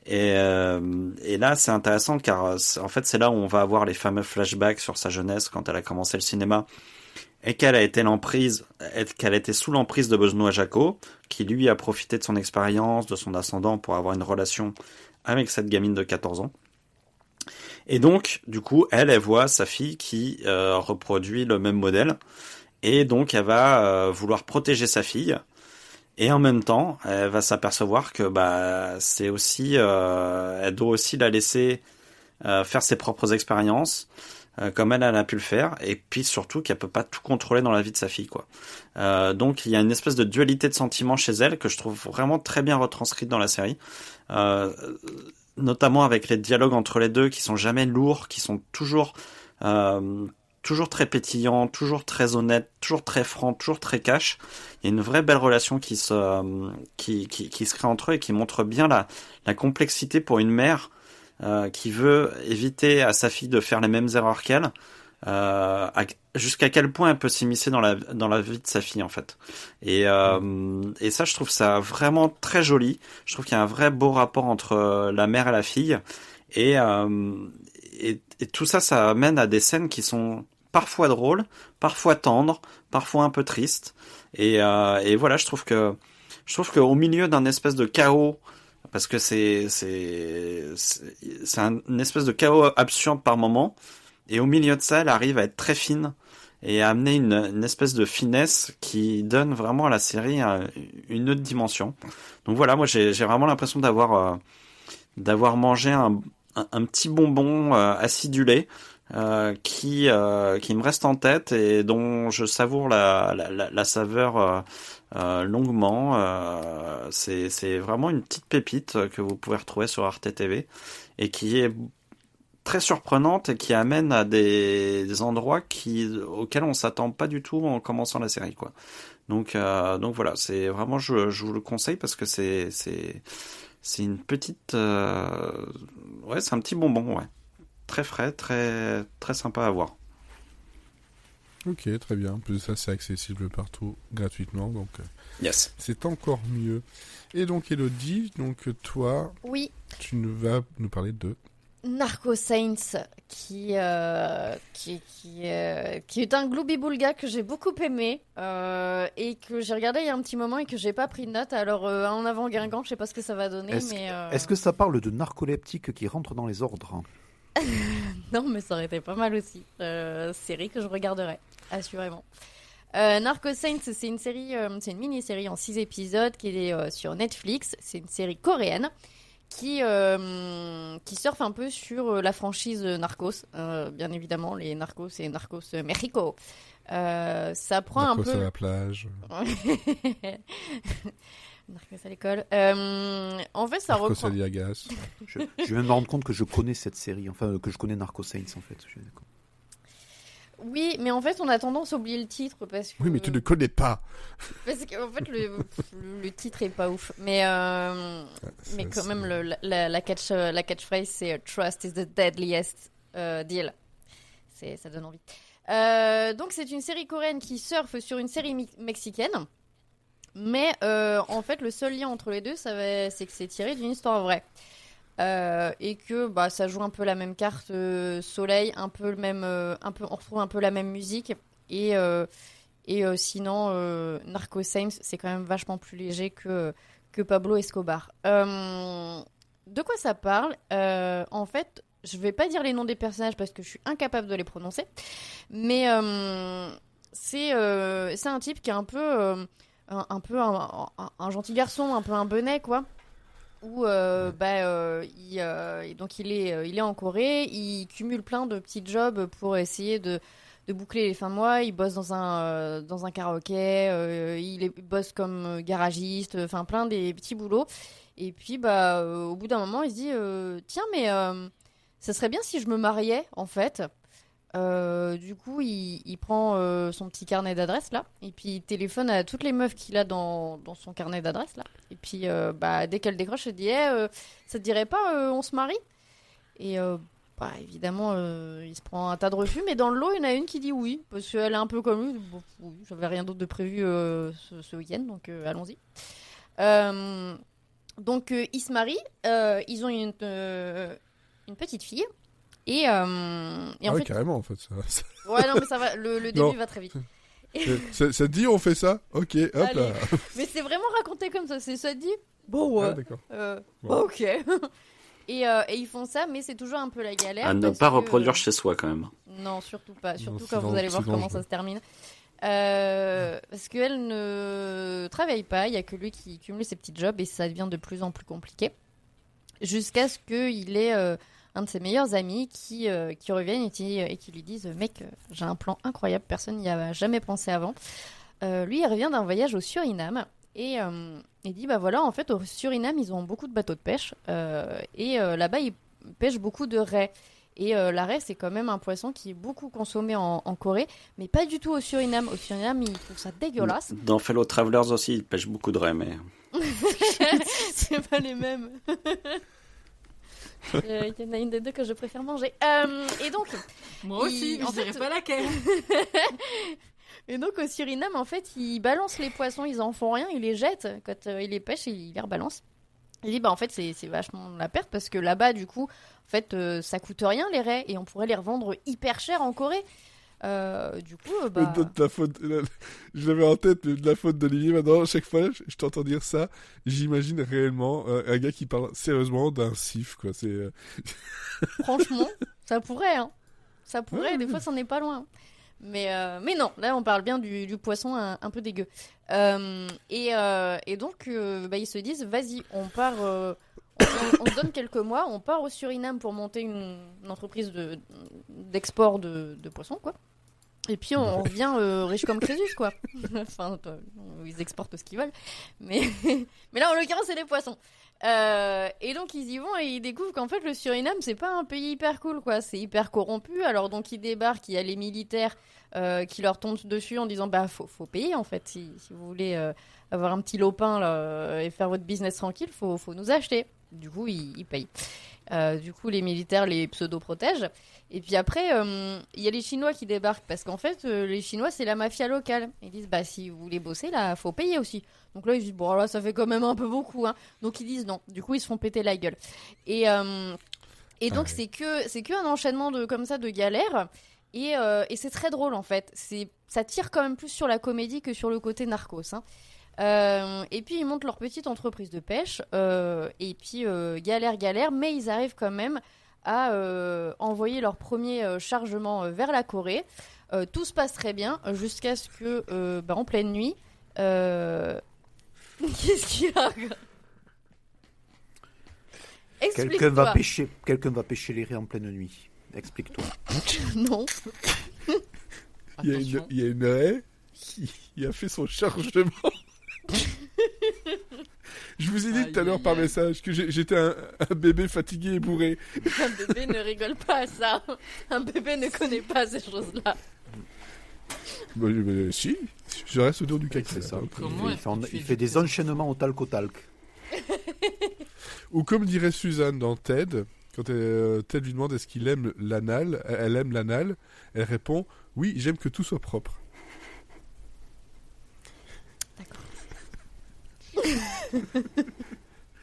Et là, c'est intéressant, car en fait, c'est là où on va avoir les fameux flashbacks sur sa jeunesse, quand elle a commencé le cinéma, et qu'elle a été sous l'emprise de Benoît Jacot, qui lui a profité de son expérience, de son ascendant, pour avoir une relation avec cette gamine de 14 ans. Et donc, du coup, elle voit sa fille qui reproduit le même modèle, et donc elle va vouloir protéger sa fille, et en même temps, elle va s'apercevoir que c'est aussi, elle doit aussi la laisser faire ses propres expériences, comme elle a pu le faire, et puis surtout qu'elle peut pas tout contrôler dans la vie de sa fille, quoi. Donc il y a une espèce de dualité de sentiments chez elle que je trouve vraiment très bien retranscrite dans la série. Notamment avec les dialogues entre les deux, qui sont jamais lourds, qui sont toujours très pétillants, toujours très honnêtes, toujours très francs, toujours très cash. Il y a une vraie belle relation qui se crée entre eux, et qui montre bien la complexité pour une mère qui veut éviter à sa fille de faire les mêmes erreurs qu'elle, jusqu'à quel point elle peut s'immiscer dans la vie de sa fille, en fait. Et ça, je trouve ça vraiment très joli. Je trouve qu'il y a un vrai beau rapport entre la mère et la fille, et tout ça, ça amène à des scènes qui sont parfois drôles, parfois tendres, parfois un peu tristes. Et voilà, je trouve que au milieu d'un espèce de chaos, parce que c'est une espèce de chaos absurde par moment, et au milieu de ça, elle arrive à être très fine et à amener une espèce de finesse qui donne vraiment à la série une autre dimension. Donc voilà, moi j'ai vraiment l'impression d'avoir mangé un petit bonbon acidulé qui me reste en tête, et dont je savoure la saveur longuement. C'est vraiment une petite pépite que vous pouvez retrouver sur Arte TV, et qui est très surprenante, et qui amène à des endroits auxquels on s'attend pas du tout en commençant la série, quoi. Donc voilà, c'est vraiment, je vous le conseille, parce que c'est une petite ouais, c'est un petit bonbon, ouais. Très frais, très très sympa à voir. Ok, très bien. En plus de ça, c'est accessible partout gratuitement, donc Yes. c'est encore mieux. Et donc Elodie, donc toi, Oui, tu vas nous parler de... Narco Saints, qui est un gloubi-boulga que j'ai beaucoup aimé, et que j'ai regardé il y a un petit moment et que j'ai pas pris de note. Alors en avant Guingamp, je sais pas ce que ça va donner, Est-ce que ça parle de narcoleptiques qui rentrent dans les ordres? Non, mais ça aurait été pas mal aussi. Série que je regarderais, assurément. Narco Saints, c'est une série, c'est une mini-série en 6 épisodes qui est sur Netflix. C'est une série coréenne qui surfe un peu sur la franchise Narcos. Bien évidemment, les Narcos, c'est Narcos Mexico. Ça prend Narcos un peu... à la plage. Narcos à l'école. En fait, ça Narcos reprend. Aliagas. Je viens de me rendre compte que je connais cette série, enfin que je connais Narco Saints en fait. Oui, mais en fait, on a tendance à oublier le titre parce que. Oui, mais tu ne connais pas. Parce qu'en fait, le titre est pas ouf. Mais quand même, la catchphrase, c'est Trust is the deadliest deal. Ça donne envie. Donc, c'est une série coréenne qui surfe sur une série mexicaine. Mais en fait, le seul lien entre les deux, c'est que c'est tiré d'une histoire vraie. Et que ça joue un peu la même carte soleil, un peu le même, on retrouve un peu la même musique et sinon Narco Saints c'est quand même vachement plus léger que Pablo Escobar. De quoi ça parle? En fait, je vais pas dire les noms des personnages parce que je suis incapable de les prononcer, mais c'est un type qui est un peu un gentil garçon, un peu un benet quoi. Où donc il est en Corée, il cumule plein de petits jobs pour essayer de boucler les fins de mois. Il bosse dans un karaoké, il bosse comme garagiste, enfin plein des petits boulots. Et puis au bout d'un moment, il se dit tiens mais ça serait bien si je me mariais en fait. Du coup, il prend son petit carnet d'adresses là, et puis il téléphone à toutes les meufs qu'il a dans son carnet d'adresses là. Et puis, dès qu'elle décroche, elle dit ça te dirait pas, on se marie? Et évidemment, il se prend un tas de refus, mais dans le lot, il y en a une qui dit oui, parce qu'elle est un peu comme lui. Bon, oui, j'avais rien d'autre de prévu ce week-end, donc allons-y. Donc, ils se marient, ils ont une petite fille. Et en fait, carrément, en fait. Ouais, non, mais ça va, le début va très vite. Ça te dit, on fait ça? Ok, hop Allez. là. Mais c'est vraiment raconté comme ça, ça te dit? Bon, ouais. Ah, d'accord. Ok. Et ils font ça, mais c'est toujours un peu la galère. À ne pas reproduire chez soi, quand même. Non, surtout pas. Surtout Non, quand vous allez voir comment dangereux. ça se termine. Parce qu'elle ne travaille pas, il y a que lui qui cumule ses petits jobs et ça devient de plus en plus compliqué. Jusqu'à ce qu'il ait un de ses meilleurs amis qui reviennent et qui lui disent mec, j'ai un plan incroyable, personne n'y a jamais pensé avant. Lui, il revient d'un voyage au Suriname et il dit voilà, en fait, au Suriname, ils ont beaucoup de bateaux de pêche et là-bas, ils pêchent beaucoup de raies. Et la raie, c'est quand même un poisson qui est beaucoup consommé en Corée, mais pas du tout au Suriname. Au Suriname, ils trouvent ça dégueulasse. Dans Fellow Travelers aussi, ils pêchent beaucoup de raies, mais... C'est pas les mêmes. Il y en a une des deux que je préfère manger. Et donc, Moi aussi, je dirais pas laquelle. Et donc au Suriname, en fait, ils balancent les poissons, ils en font rien, ils les jettent. Quand ils les pêchent, ils les rebalancent. Il dit en fait c'est vachement la perte parce que là-bas du coup en fait ça coûte rien les raies et on pourrait les revendre hyper cher en Corée. Du coup Mais de la faute, je l'avais en tête, mais de la faute d'Olivier maintenant, à chaque fois je t'entends dire ça, j'imagine réellement un gars qui parle sérieusement d'un sif quoi. C'est franchement ça pourrait ça pourrait, Ouais, des oui. fois c'en est pas loin. Mais non, là on parle bien du poisson un peu dégueu. Et donc ils se disent vas-y, on part, on se donne quelques mois, on part au Suriname pour monter une entreprise d'export de poissons quoi. Et puis on revient riche comme Crésus quoi. Enfin, ils exportent ce qu'ils veulent, mais là en l'occurrence c'est des poissons. Et donc ils y vont et ils découvrent qu'en fait le Suriname c'est pas un pays hyper cool quoi, c'est hyper corrompu. Alors donc ils débarquent, il y a les militaires qui leur tombent dessus en disant faut payer en fait si vous voulez avoir un petit lopin là et faire votre business tranquille, faut nous acheter. Du coup ils payent. Du coup les militaires les pseudo-protègent. Et puis après il y a les Chinois qui débarquent parce qu'en fait les Chinois c'est la mafia locale. Ils disent si vous voulez bosser là faut payer aussi. Donc là ils disent là ça fait quand même un peu beaucoup hein. Donc ils disent non. Du coup ils se font péter la gueule. Et donc c'est que un enchaînement comme ça de galères. Et c'est très drôle en fait. Ça tire quand même plus sur la comédie que sur le côté narcos. Hein. Et puis ils montent leur petite entreprise de pêche. Et puis galère, mais ils arrivent quand même à envoyer leur premier chargement vers la Corée. Tout se passe très bien jusqu'à ce que en pleine nuit. Qu'est-ce qu'il y a? Quelqu'un va pêcher les raies en pleine nuit. Explique-toi. Non. Attention. il y a une raie qui a fait son chargement. vous ai dit tout à l'heure par message que j'étais un bébé fatigué et bourré. Un bébé ne rigole pas à ça. Un bébé ne connaît pas ces choses-là. Bah, si, je reste autour du caca. C'est ça. Comment Il fait des enchaînements au talc au talc. Ou comme dirait Suzanne dans Ted, quand Ted lui demande est-ce qu'il aime l'anal, elle aime l'anal, elle répond oui, j'aime que tout soit propre. D'accord.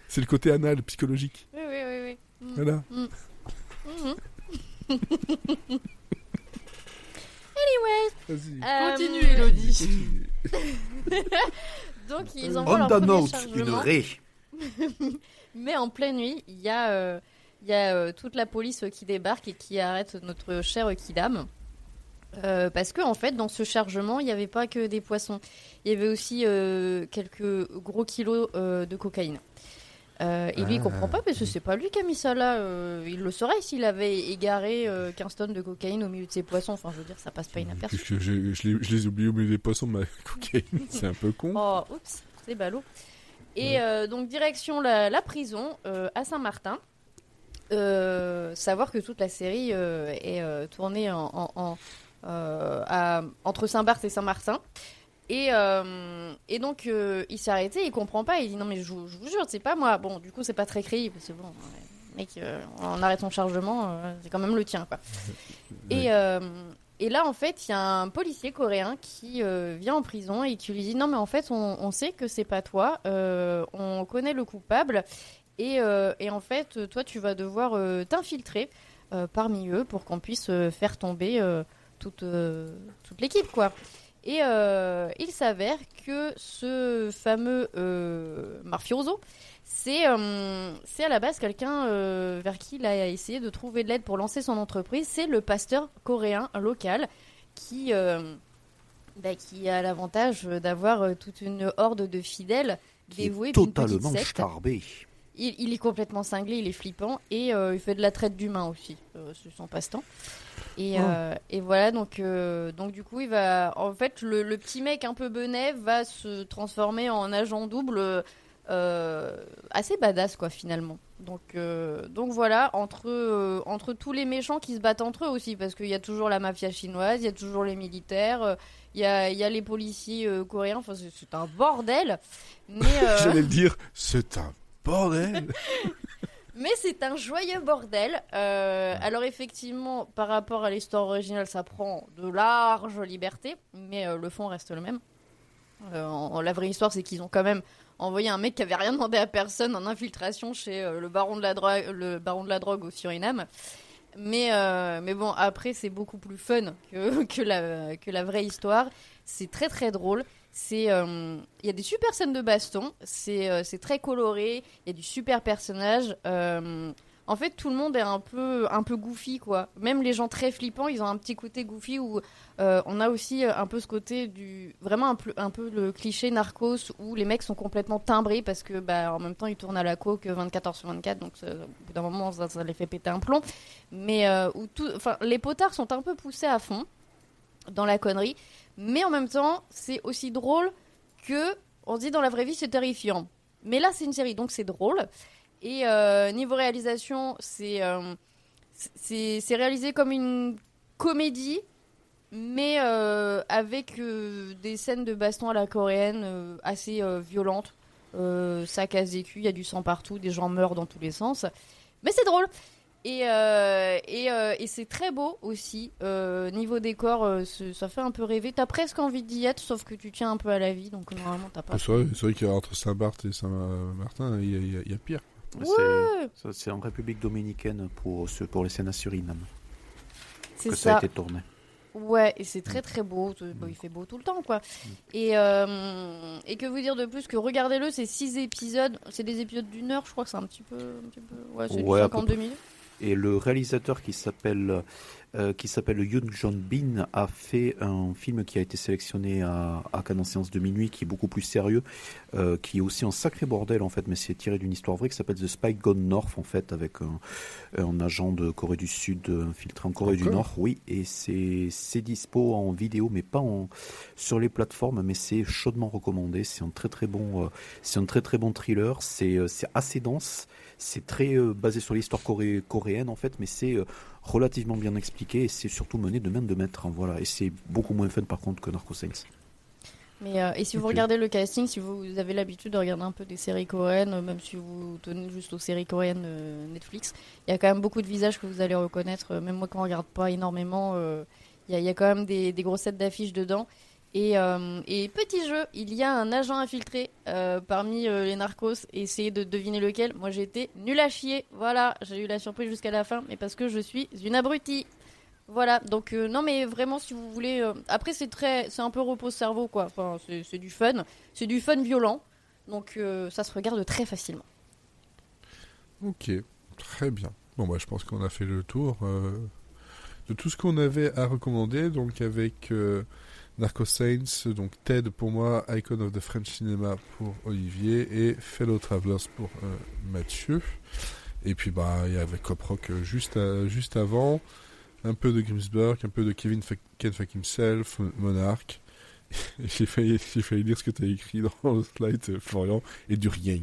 C'est le côté anal psychologique. Oui. Voilà. Vas-y. Continue, Elodie. Donc ils envoient leur On the premier note, une chargement. raie. Mais en pleine nuit, il y a toute la police qui débarque et qui arrête notre cher Kidam. Parce que en fait, dans ce chargement, il n'y avait pas que des poissons. Il y avait aussi quelques gros kilos de cocaïne. Et lui, il comprend pas parce que c'est pas lui qui a mis ça là. Il le saurait s'il avait égaré 15 tonnes de cocaïne au milieu de ses poissons. Enfin, je veux dire, ça passe pas inaperçu. Puisque je les ai oubliés au milieu des poissons de ma cocaïne. C'est un peu con. Oh, oups, c'est ballot. Et donc, direction la prison à Saint-Martin. Savoir que toute la série est tournée entre Saint-Barth et Saint-Martin. Et donc, il s'est arrêté, il comprend pas. Il dit non, mais je vous jure, c'est pas moi. Bon, du coup, c'est pas très crédible. C'est bon, mec, on arrête son chargement, c'est quand même le tien, quoi. Et là, en fait, il y a un policier coréen qui vient en prison et qui lui dit non, mais en fait, on sait que c'est pas toi. On connaît le coupable. Et en fait, toi, tu vas devoir t'infiltrer parmi eux pour qu'on puisse faire tomber toute l'équipe, quoi. Et il s'avère que ce fameux mafioso, c'est à la base quelqu'un vers qui il a essayé de trouver de l'aide pour lancer son entreprise. C'est le pasteur coréen local qui a l'avantage d'avoir toute une horde de fidèles dévoués d'une petite Totalement secte. starbé. Il est complètement cinglé, il est flippant et il fait de la traite d'humains aussi, c'est son passe-temps. Et voilà, donc du coup, il va, en fait, le petit mec un peu benet va se transformer en agent double assez badass, quoi, finalement. Donc voilà, entre tous les méchants qui se battent entre eux aussi, parce qu'il y a toujours la mafia chinoise, il y a toujours les militaires, il y a les policiers coréens, enfin c'est un bordel. Mais J'allais le dire, c'est un bordel. Mais c'est un joyeux bordel. Alors effectivement, par rapport à l'histoire originale, ça prend de larges libertés, mais le fond reste le même. La vraie histoire, c'est qu'ils ont quand même envoyé un mec qui avait rien demandé à personne en infiltration chez le baron de la drogue au Suriname. Mais bon, après, c'est beaucoup plus fun que la vraie histoire. C'est très très drôle. Il y a des super scènes de baston, c'est très coloré, il y a du super personnage. En fait, tout le monde est un peu goofy, quoi. Même les gens très flippants, ils ont un petit côté goofy où on a aussi un peu ce côté vraiment un peu le cliché Narcos où les mecs sont complètement timbrés parce que en même temps ils tournent à la coke 24h/24, donc au bout d'un moment ça les fait péter un plomb. Mais les potards sont un peu poussés à fond dans la connerie. Mais en même temps, c'est aussi drôle que, on se dit dans la vraie vie, c'est terrifiant. Mais là, c'est une série, donc c'est drôle. Et niveau réalisation, c'est réalisé comme une comédie, mais avec des scènes de baston à la coréenne assez violentes. Ça casse des culs, il y a du sang partout, des gens meurent dans tous les sens. Mais c'est drôle. Et c'est très beau aussi. Niveau décor, ça fait un peu rêver. T'as presque envie d'y être, sauf que tu tiens un peu à la vie, donc normalement t'as pas. C'est vrai qu'entre Saint-Barth et Saint-Martin, il y a pire. Ouais. C'est en République dominicaine pour les scènes à Suriname C'est que ça a été tourné. Ouais, et c'est très très beau. Il fait beau tout le temps, quoi. Et que vous dire de plus que regardez-le, c'est 6 épisodes. C'est des épisodes d'1 heure, je crois que c'est un petit peu. Ouais, c'est 52 minutes. Et le réalisateur qui s'appelle qui s'appelle Yoon Jong-bin, a fait un film qui a été sélectionné à Cannes en séance de minuit, qui est beaucoup plus sérieux, qui est aussi un sacré bordel en fait, mais c'est tiré d'une histoire vraie, qui s'appelle The Spy Gone North en fait, avec un agent de Corée du Sud infiltré en Corée du Nord, oui, et c'est dispo en vidéo, mais pas sur les plateformes, mais c'est chaudement recommandé. C'est un très très bon thriller. C'est assez dense. C'est très basé sur l'histoire coréenne en fait, mais c'est relativement bien expliqué et c'est surtout mené de main de maître. Hein, voilà, et c'est beaucoup moins fun par contre que Narco Saints. Mais et si vous regardez le casting, si vous avez l'habitude de regarder un peu des séries coréennes, même si vous tenez juste aux séries coréennes Netflix, il y a quand même beaucoup de visages que vous allez reconnaître. Même moi, quand on regarde pas énormément, il y a quand même des grosses têtes d'affiches dedans. Et petit jeu, il y a un agent infiltré parmi les narcos. Essayez de deviner lequel. Moi, j'ai été nulle à chier. Voilà, j'ai eu la surprise jusqu'à la fin, mais parce que je suis une abrutie. Voilà, donc non mais vraiment si vous voulez... Après c'est un peu repose-cerveau quoi, enfin, c'est du fun violent, donc ça se regarde très facilement. Ok, très bien. Bon bah je pense qu'on a fait le tour de tout ce qu'on avait à recommander, donc avec Narco Saints, donc Ted pour moi, Icon of the French Cinema pour Olivier et Fellow Travelers pour Mathieu. Et puis bah il y avait Cop Rock juste avant. Un peu de Grimsburg, un peu de Ken Fuck Himself, Monarch. J'ai failli lire ce que tu as écrit dans le slide, Florian, et du rien.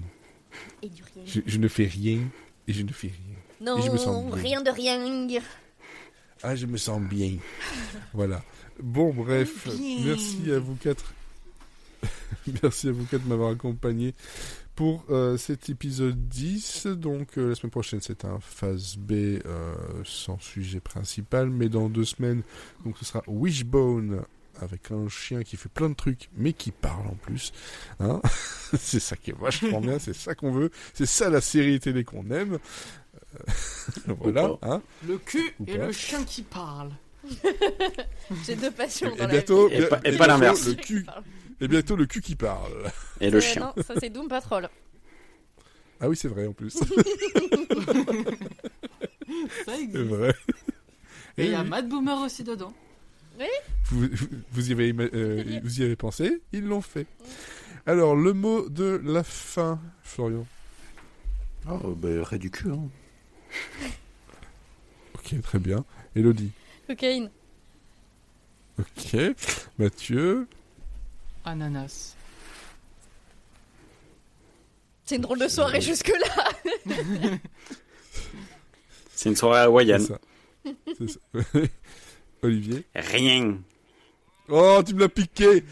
Et du rien. Je ne fais rien, et je ne fais rien. Non, et je me sens bien. rien de rien. Ah, je me sens bien. Voilà. Bon, bref, merci à vous quatre. Merci à vous quatre de m'avoir accompagné pour cet épisode 10. Donc la semaine prochaine c'est un phase B sans sujet principal, mais dans 2 semaines donc ce sera Wishbone avec un chien qui fait plein de trucs mais qui parle en plus, hein. C'est ça qui est vachement bien, c'est ça qu'on veut, c'est ça la série télé qu'on aime. Voilà, hein. Le cul et le chien qui parle. J'ai 2 passions dans Et la bientôt, vie. Et pas l'inverse. Le cul. Et bientôt le cul qui parle. Et le chien. Non, ça c'est Doom Patrol. Ah oui, c'est vrai en plus. Ça C'est existe. vrai. Et il y a oui. Mad Boomer aussi dedans. Vous y avez pensé, ils l'ont fait. Alors, le mot de la fin, Florian. Ray du cul, hein. Ok, très bien. Elodie. Cocaïne. Ok. Mathieu. Ananas. C'est une drôle de soirée jusque-là. C'est une soirée hawaïenne. C'est ça. Olivier. Rien. Oh, tu me l'as piqué.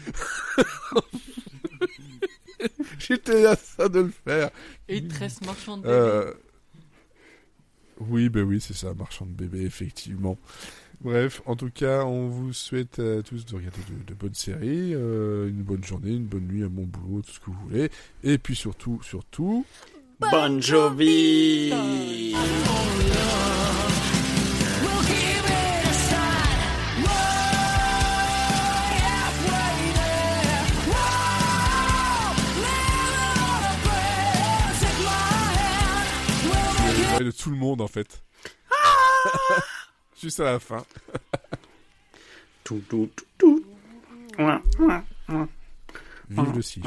J'étais à ça de le faire. Et 13 marchands de bébés. Oui, ben oui, c'est ça, marchand de bébé, effectivement. Bref, en tout cas, on vous souhaite à tous de regarder de bonnes séries, une bonne journée, une bonne nuit, un bon boulot, tout ce que vous voulez. Et puis surtout... Bon Jovi. de tout le monde, en fait. Juste à la fin. Tout, tout, tout, tout. Vive le 6.